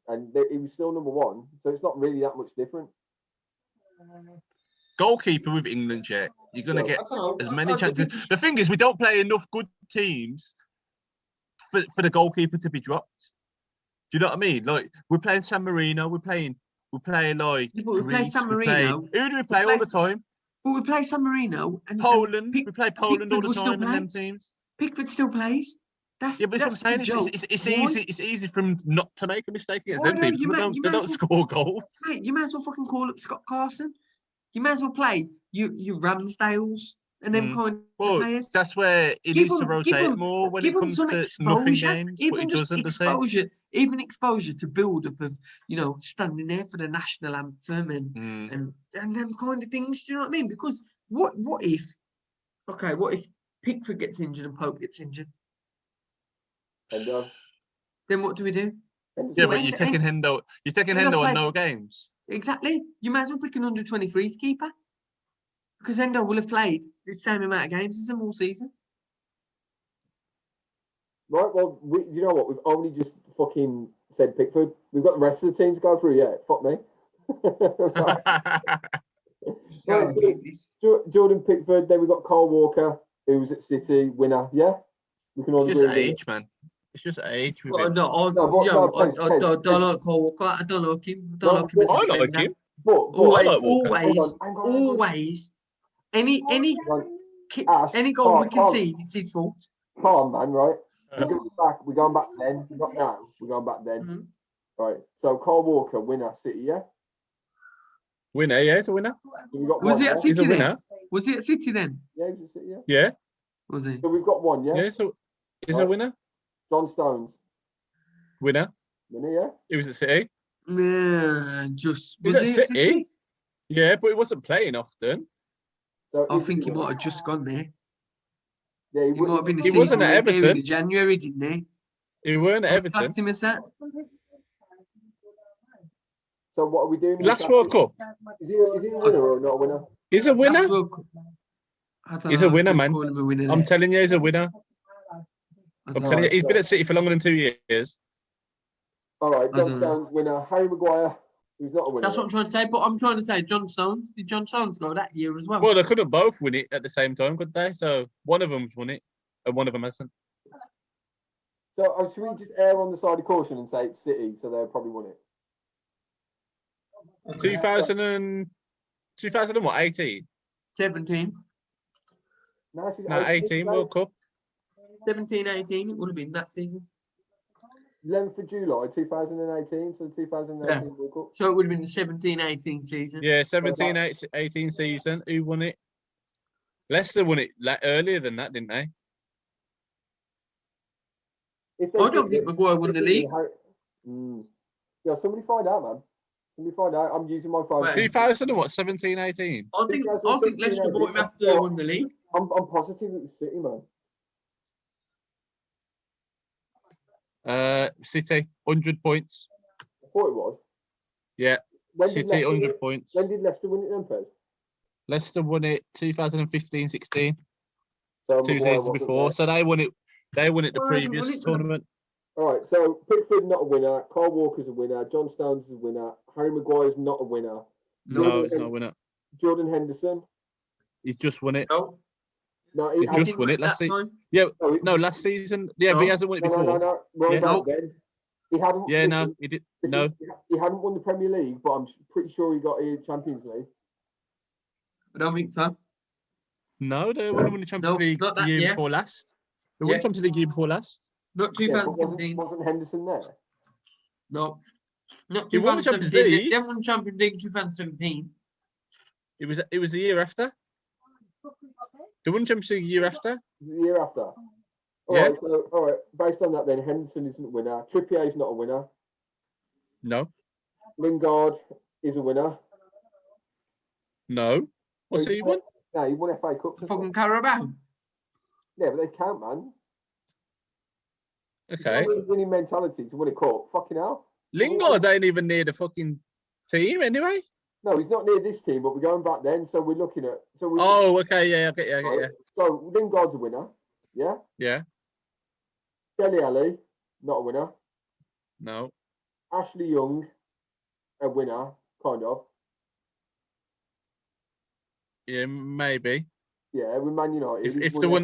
and he was still number 1. So it's not really that much different. goalkeeper with England, yeah, you're gonna get I don't know. as many I chances. think- The thing is, we don't play enough good teams for the goalkeeper to be dropped. Do you know what I mean? Like we're playing San Marino, we're playing like Yeah, but we play Greece, San we play. Marino. Who do we play all the time? But we play San Marino and Poland. Pick- We play Poland all Pickford the will still time, and play. them teams. Pickford still plays. That's Yeah, but that's what I'm the saying. joke. It's Why? easy. It's easy for them not to make a mistake against Why them don't teams. you They ma- don't, you they might don't as score goals. Mate, you might as well fucking call up Scott Carson. You might as well play you Ramsdales and them kind of Well, players. that's where he Give needs to them- give rotate them- more when Give it them comes some to nothing exposure, games, but even he just doesn't. Does he? exposure, even exposure to build up of standing there for the national anthem Mm. and them kind of things. Do you know what I mean? Because what if Pickford gets injured and Pope gets injured? And Then what do we do? Yeah, but you're taking Hendo. You're taking Hendo's Hendo on played- no games. Exactly. You might as well pick an under 23s keeper because Endo will have played the same amount of games as them all season. Right, well, you know what? We've only just fucking said Pickford. We've got the rest of the team to go through yet. Fuck me. Right, so Jordan Pickford, then we've got Kyle Walker, who's at City, winner. Yeah? We can all It's just agree with age, man. It's just age. With Well, him. no, Pez, I don't like Cole Walker. I don't like him. I don't No, like him as a I like defender. him. But Always, I like Walker. Hang on. always. Any Ash, goal we Carl. concede, it's his fault. Calm, man, right? We're going back then. Not now. We're going back then. Mhm. Right. So Kyle Walker, winner, City, yeah? Winner, yeah, he's a winner. So we got Was one, he at yeah? He's a City then? winner. Was he at City then? Yeah, he's at City, yeah. Yeah, Was he? So we've got one, yeah? yeah. So he's a Right. winner. John Stones, Winner. winner, yeah? He was at City. Nah, just He's was at he at City. City? Yeah, but he wasn't playing often. So I is think he winner? might have just gone there. Yeah, He might have been the He season wasn't at he went there Everton. in January, didn't he? He weren't at I Everton. classed him as that. So what are we doing? Last World Cup. Is he a winner or not a winner? He's a winner. Last World Cup. I don't He's know a if winner, they'd man. call him a winner I'm there. telling you, he's a winner. I I'm don't telling you, know. he's been at City for longer than 2 years. All right, I John don't know. Stones, winner. Harry Maguire, who's not a winner. That's what I'm trying to say. But I'm trying to say, John Stones. Did John Stones go that year as well? Well, they couldn't both win it at the same time, could they? So one of them's won it, and one of them hasn't. So should we just err on the side of caution and say it's City, so they'll probably win it? 2000 and what? 18? 17. No, this is No, 18 World Cup. 17, 18. It would have been that season. 11th of July 2018, so the 2018 World Cup. So it would have been the 17, 18 season. Yeah, 17, 18 season. Who won it? Leicester won it earlier than that, didn't they? If they I don't did think it- Maguire won the if they did league. Yeah, somebody find out, man. Somebody find out. I'm using my phone. Right. 2000 and what? 17, 18? I think 2017, Leicester bought him after they won the league. I'm positive it was City, man. City, 100 points. I thought it was. Yeah, When did City, Leicester 100 win- points. When did Leicester win it then, Pez? Leicester won it 2015, 16, So 2 Maguire seasons wasn't before. there. So they won it. They won it the Maguire hasn't won previous it, man. tournament. All right, so Pickford not a winner. Kyle Walker's a winner. John Stones is a winner. Harry Maguire's not a winner. No, it's not a winner. Jordan Henderson. He's just won it. No, No, He he just hasn't. won it at last that season. time. Yeah, No, he- no, last season. Yeah, but he No. hasn't won it No, before. no. Right Yeah. back then. He hadn't. Yeah, no, listen, he did. listen, No, he hadn't won the Premier League, but I'm pretty sure he got a Champions League. I don't think so. no, they won the Champions No, League not the that year year. before last. They Yeah. won Champions League year before last. Not Yeah, but 2017. wasn't Henderson there? No. Not He won the Champions 2017. League. They won the Champions League in 2017. It was the year after. They won Champions League the year after. The year after. All Yeah. right, so all right. Based on that, then Henderson isn't a winner. Trippier is not a winner. No, Lingard is a winner. no. What's he won? No, he won FA Cup. Fucking Carabao. Yeah, but they count, man. It's Okay. not really winning mentality to win a cup. Fucking hell. Lingard ain't even near the fucking team anyway. No, he's not near this team, but we're going back then, so we're looking at. So we. Oh, okay, yeah, I get you, I get you. Right, so Lingard's a winner. Yeah. Yeah, Dele Alli, not a winner. no. Ashley Young, a winner, kind of. Yeah, maybe. Yeah, with Man United. If they won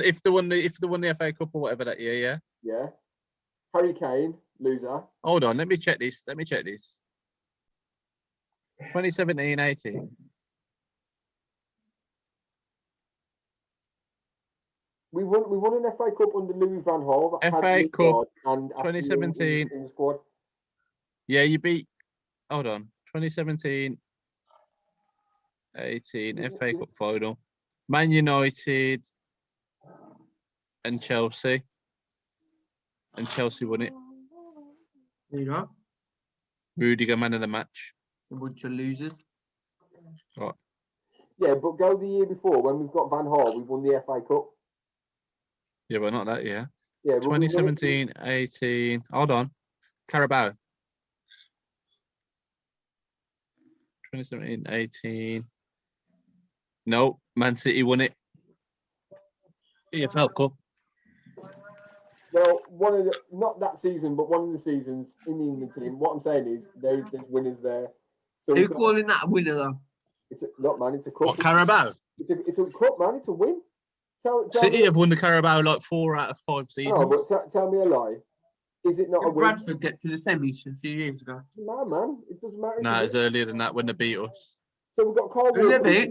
the FA Cup or whatever that year, yeah. Yeah. Harry Kane, loser. Hold on, let me check this. 2017-18. We won an FA Cup under Louis van Gaal. That had FA Lingard Cup and Ashley Young 2017. in the squad. Yeah, you beat. Hold on, 2017-18 FA Cup final. Man United and Chelsea. And Chelsea won it. There you go. Rudiger man of the match. A bunch of losers. Right. Yeah, but go the year before when we've got Van Gaal, we won the FA Cup. Yeah, but not that year. Yeah, but we won it- 2017-18. Hold on. Carabao. 2017-18. No, Man City won it. EFL Cup. Well, not that season, but one of the seasons in the England team. What I'm saying is there's winners there. So Who we've got- calling that a winner though? it's a cup. What, Carabao? It's a cup, man. It's a win. Tell City me, have won the Carabao like 4 out of 5 seasons. no, but tell me a lie. Is it not a Did win? Bradford get to the semis a few years ago? No, man. It doesn't matter. It's No, a it's win. earlier than that when they beat us. So we've got Carl Who they Walker. beat?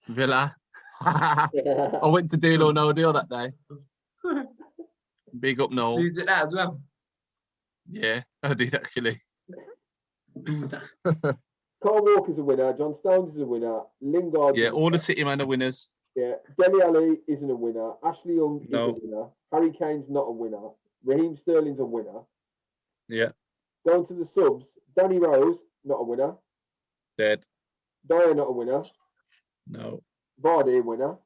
Villa. I went to Deal or No Deal that day. Big up Noel. Lose at that as well. Yeah, I did actually. Loser. Carl Walker's a winner. John Stones is a winner. Lingard's Yeah, a all winner. the City men are winners. Yeah, Dele Alli isn't a winner. Ashley Young is a No. winner. Harry Kane's not a winner. Raheem Sterling's a winner. Yeah, Going to the subs, Danny Rose, not a winner. dead. Dyer, not a winner. No, Vardy, a winner.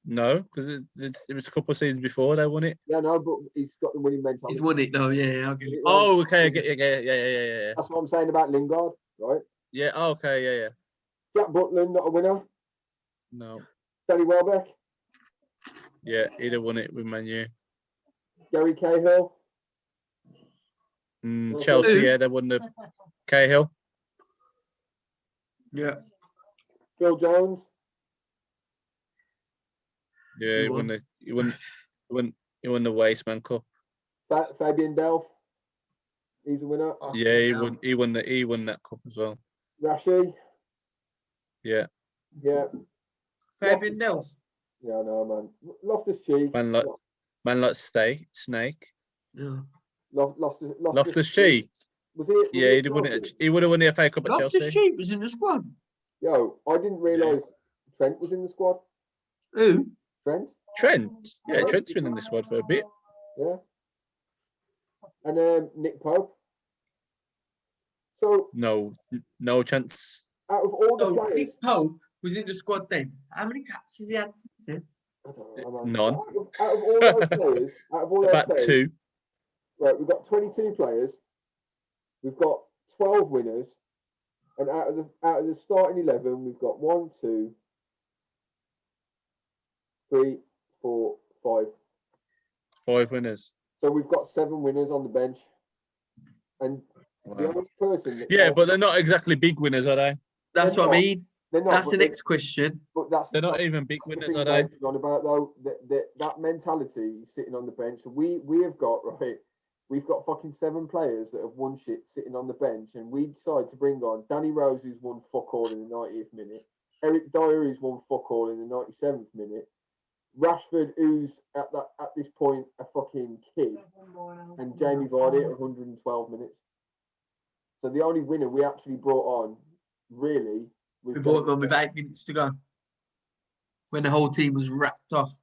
no, because it was a couple of seasons before they won it. Yeah, no, but he's got the winning mentality. He's won it though. Yeah, I'll get it. Oh, okay, I get you. Yeah. That's what I'm saying about Lingard, right? Yeah, oh, okay, yeah. Jack Butland, not a winner. No, Danny Welbeck, yeah, he'd have won it with Man U. Gary Cahill, Chelsea, Who? yeah, they won the Cahill. Yeah. Phil Jones, Yeah, he won the Wasteman Cup. Fabian Delph, he's a winner. Oh, Yeah, he no. won that cup as well. Rashi, Yeah, yeah. Fabian Delph. Yeah, no, man. Loftus Cheek. man like Snake. Yeah. Loftus Cheek. Was it? Yeah, he'd have won it. He would have won the FA Cup at Loftus Chelsea. Cheek was in the squad. Yo, I didn't realise Trent was in the squad. Who? Trent, Trent. Yeah, Trent's been in the squad for a bit. yeah. And Nick Pope. So No chance. out of all the Oh, players, Nick Pope was in the squad then. How many caps has he had since then? I don't know, man. None. So out of all those players, About players, 2. right, we've got 22 players. We've got 12 winners, and out of the starting 11, we've got 1, 2, 3, 4, 5. 5 winners. So we've got 7 winners on the bench, and the Wow. only person that Yeah, but they're not exactly big winners, are they? That's They're what I not. mean. they're not. That's but the they- next question. But that's They're not even big that's the winners, thing are they? Dave's on about though. That mentality sitting on the bench. We have got right. We've got fucking 7 players that have won shit sitting on the bench, and we decide to bring on Danny Rose, who's won fuck all in the 90th minute. Eric Dyer, who's won fuck all in the 97th minute. Rashford, who's at this point a fucking kid, and Jamie Vardy at 112 minutes. So the only winner we actually brought on, really, was We brought Jamie him on with Vardy. 8 minutes to go. When the whole team was wrapped off.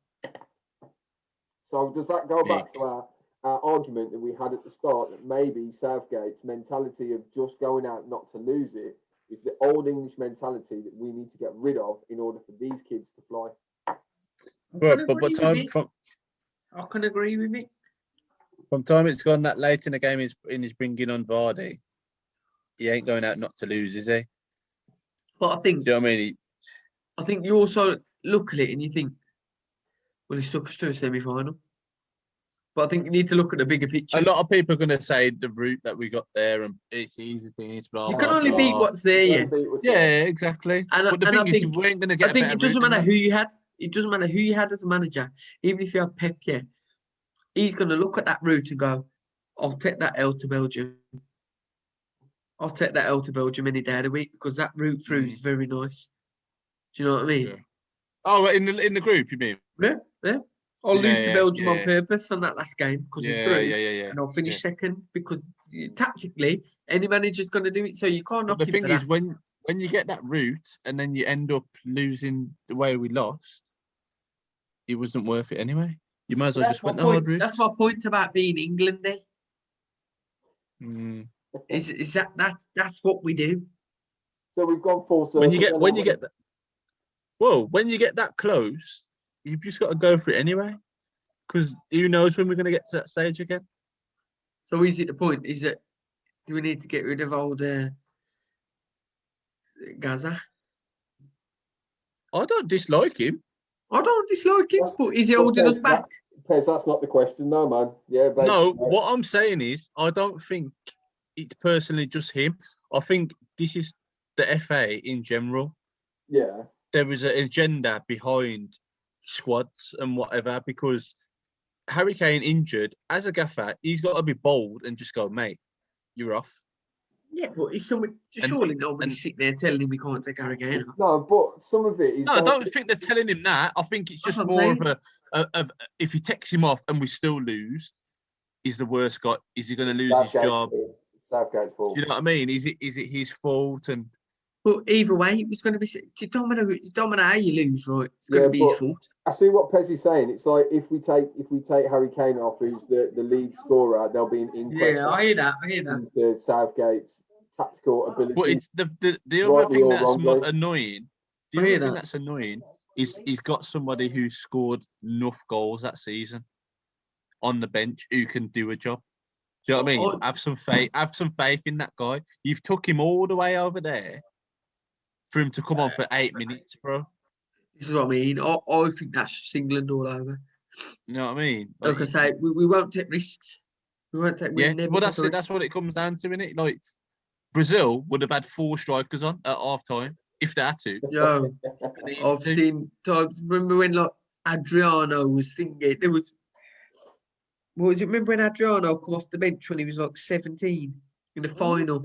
So does that go back Big. to our argument that we had at the start that maybe Southgate's mentality of just going out not to lose it is the old English mentality that we need to get rid of in order for these kids to fly? But I can agree with it. from time it's gone that late in the game, he's bringing on Vardy. He ain't going out not to lose, is he? But I think Do you know what I mean? I think you also look at it and you think, well, he took us to a semi-final. But I think you need to look at the bigger picture. A lot of people are going to say the route that we got there and it's easy things, blah, You blah, can only blah. beat what's there, You yeah. can beat what's there. Yeah, exactly. And But the I thing is, think- you ain't going to get I think a better it doesn't route matter than who you had. It doesn't matter who you had as a manager. Even if you have Pep, yeah, he's going to look at that route and go, I'll take that L to Belgium. I'll take that L to Belgium any day of the week because that route through is very nice. Do you know what I mean? Yeah. Oh, in the group, you mean? Yeah. I'll lose to Yeah, Belgium on yeah. purpose on that last game because we're Yeah, through. yeah. And I'll finish yeah. second because tactically, any manager's going to do it. So you can't knock But the him thing for is, that. when you get that route and then you end up losing the way we lost, it wasn't worth it anyway. You might as well just went the hard route. That's my point about being England there. Mm. Is that's what we do. So we've gone full circle. When you get that close, you've just got to go for it anyway. Because who knows when we're going to get to that stage again? So is it the point? Is it do we need to get rid of old Gaza? I don't dislike him. I don't dislike him, That's- but is he holding us back? Pez, that's not the question, no, man. Yeah, basically. No, what I'm saying is, I don't think it's personally just him. I think this is the FA in general. Yeah. There is an agenda behind squads and whatever, because Harry Kane injured, as a gaffer, he's got to be bold and just go, mate, you're off. Yeah, but surely nobody's sitting there telling him we can't take Harry Kane off. No, but some of it is. No, I don't think they're telling him that. I think it's That's just what I'm more of if he takes him off and we still lose, he's the worst guy. Is he going to lose his job? Southgate's fault. Do you know what I mean? Is it his fault? And But either way, it was going to be. It don't matter how you lose, right? It's going Yeah, to be his but- fault. I see what Pez is saying. It's like if we take Harry Kane off, who's the lead scorer, there'll be an inquest Yeah, I hear that. into Southgate's tactical ability. but it's the other Rightly thing or that's wrongly. annoying. The I other hear thing that. that's annoying is he's got somebody who scored enough goals that season on the bench who can do a job. Do you know what I mean? Oh. Have some faith. Have some faith in that guy. You've took him all the way over there for him to come on for 8 minutes, bro. This is what I mean. I think that's just England all over. You know what I mean? Like I say, we won't take risks. We won't take. Yeah, Never well, take that's a it. That's risk. what it comes down to, innit? Like Brazil would have had 4 strikers on at half time if they had to. Yo, But they I've didn't. seen times. Remember when like Adriano was thinking there was. What was it? Remember when Adriano come off the bench when he was like 17 in the final?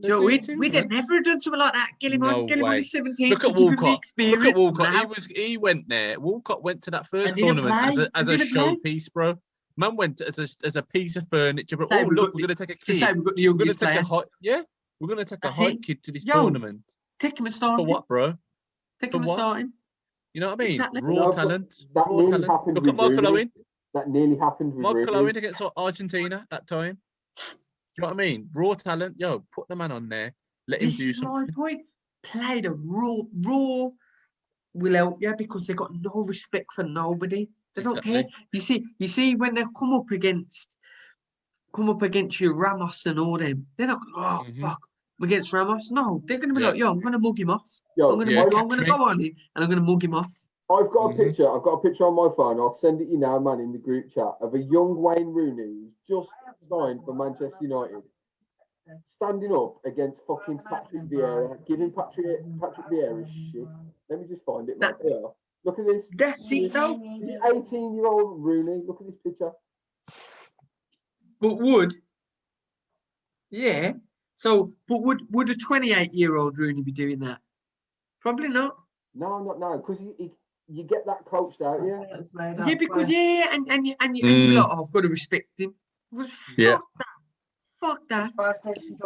Joe, we'd have never done something like that. Get him No on, get him on way. his 17. Look to at give him the Walcott. experience Look at Walcott. now. He went there. Walcott went to that first And didn't tournament play. as a And didn't play. showpiece, bro. Man went as a piece of furniture. But Say oh we've look, got we're gonna take a To say kid. we've got the We're gonna youngest take player. a hype. Yeah, we're gonna take That's a hype it. kid to this Yo, tournament. Take him and start For him. what, bro? Take For him and what? start him. You know what I mean? Exactly. Raw No, but talent. that Raw nearly talent. happened Look with at Michael Rooney. Owen. That nearly happened with Michael Rooney. Owen against Argentina that time. Do you know what I mean? Raw talent. Yo, put the man on there. Let him This do is my something. point. Play the raw will help you because they got no respect for nobody. They don't care. Exactly. You see when they come up against you, Ramos and all them, they're not Mhm. fuck against Ramos. No, they're gonna be Yeah. like, yo, I'm gonna mug him off. Yo, I'm gonna yeah, I'm catch gonna me. go on it and I'm gonna mug him off. I've got a Mhm. picture. I've got a picture on my phone. I'll send it you now, man, in the group chat of a young Wayne Rooney who's just signed for Manchester United, standing up against fucking Patrick Vieira, giving Patrick Vieira shit. Let me just find it, man. Yeah. Look at this. That's it though. This is 18-year-old Rooney. Look at this picture. But yeah. So, but would a 28-year-old Rooney be doing that? Probably not. No, because you get that coached out, yeah. Yeah, because and you Mm. like, oh, I've got to respect him. Well, Yeah. Fuck that.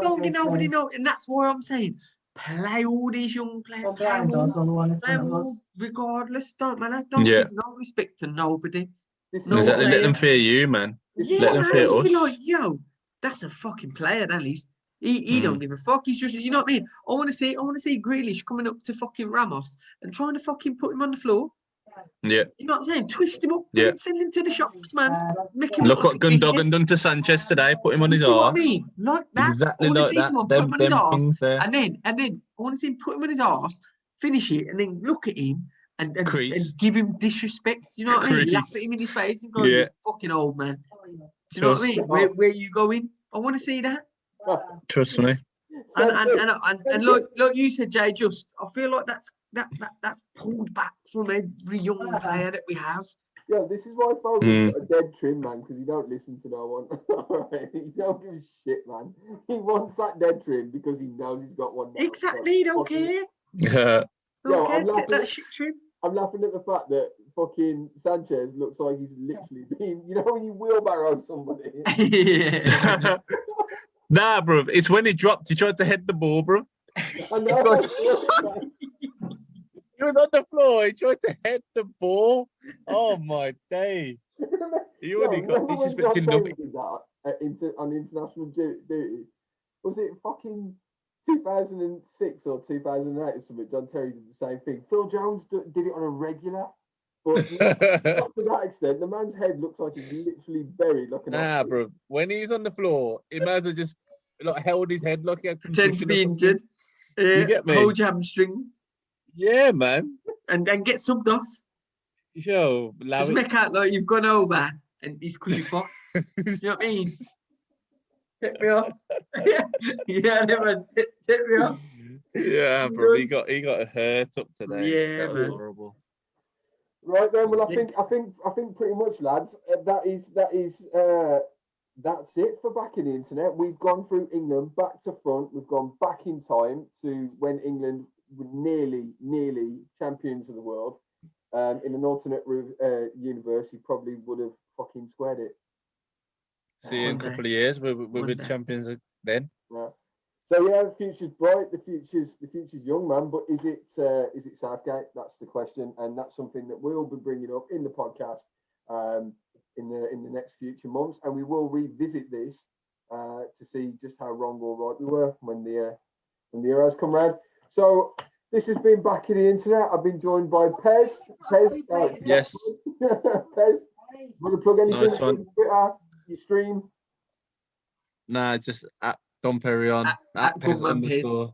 Don't get nobody know, and that's why I'm saying play all these young players. Play them all regardless. Don't matter. Don't Yeah. give no respect to nobody. This No, is Exactly. Let player. them fear you, man. Yeah, Let them man, fear just be us. like, yo, that's a fucking player. At least he don't give a fuck. He's just, you know what I mean. I want to see Grealish coming up to fucking Ramos and trying to fucking put him on the floor. Yeah. You know what I'm saying? Twist him up. Yeah. Send him to the shops, man. Make him Look like what a dickhead. Gundogan done to Sanchez today. Put him on his You see what I arse. mean? Like that. Exactly I want to like see that. someone put him on his Them arse, things there. and then I want to see him put him on his arse, finish it, and then look at him and Crease. give him disrespect. You know what I mean? Laugh at Crease. him in his face and go, Yeah. "You fucking old man." Oh, yeah. Do you know what I Trust. mean? Where you going? I want to see that. Wow. Trust me. And like you said, Jay, just I feel like that's pulled back from every young player that we have. Yeah, this is why Foden's got a dead trim, man, because he don't listen to no one. Alright, he don't give a shit, man. He wants that dead trim because he knows he's got one now. Exactly, he don't care. Yeah. Don't Yo, care. I'm Take laughing that at- shit trim. I'm laughing at the fact that fucking Sanchez looks like he's literally been, you know, when you wheelbarrow somebody. Yeah. Nah, bro. It's when he dropped. He tried to head the ball, bro. I know. He was on the floor. He tried to head the ball. Oh my days. He only got remember when John disrespected Terry enough. did that on international duty? Was it fucking 2006 or 2008 or something? John Terry did the same thing. Phil Jones did it on a regular, but not to that extent. The man's head looks like he's literally buried like an Nah, ostrich. bro. When he's on the floor, he might as well just like held his head like he had Pretend to concussion or be something. injured. You get me? Hold your hamstring Yeah, man. and get subbed off. Yo, allow Just it. make out like you've gone over and he's cushy fuck. You know what I mean? Take me off. Yeah, never take me off. Yeah, bro. He got hurt up today. Yeah, That was man. horrible. Right then, well, I think pretty much, lads. That's it for Back in the Internet. We've gone through England back to front. We've gone back in time to when England were nearly champions of the world. In an alternate universe, he probably would have fucking squared it. See you in a One couple day. of years. We'll One be day. champions then. Yeah. So yeah, the future's bright. The future's young, man. But is it Southgate? That's the question, and that's something that we'll be bringing up in the podcast in the next future months, and we will revisit this to see just how wrong or right we were when the Euros come round. So this has been Back in the Internet. I've been joined by Pez. Yes. Pez, want to plug anything? Nice one. Twitter, your stream. Nah, just at Don Perry on at Pez Goodman Pez. _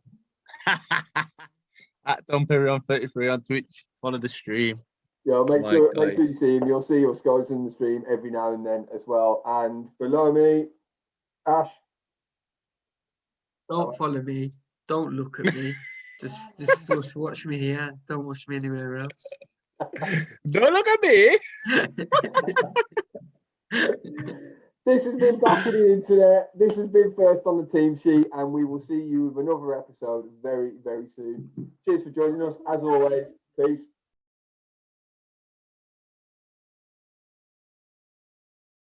at Don Perry on 33 on Twitch. Follow the stream. Yeah, make My sure guy. you see him. You'll see your scores in the stream every now and then as well. And below me, Ash. Don't follow me. Don't look at me. Just watch me here. Don't watch me anywhere else. Don't look at me. This has been Back in the Internet. This has been First on the Team Sheet, and we will see you with another episode very, very soon. Cheers for joining us. As always, peace.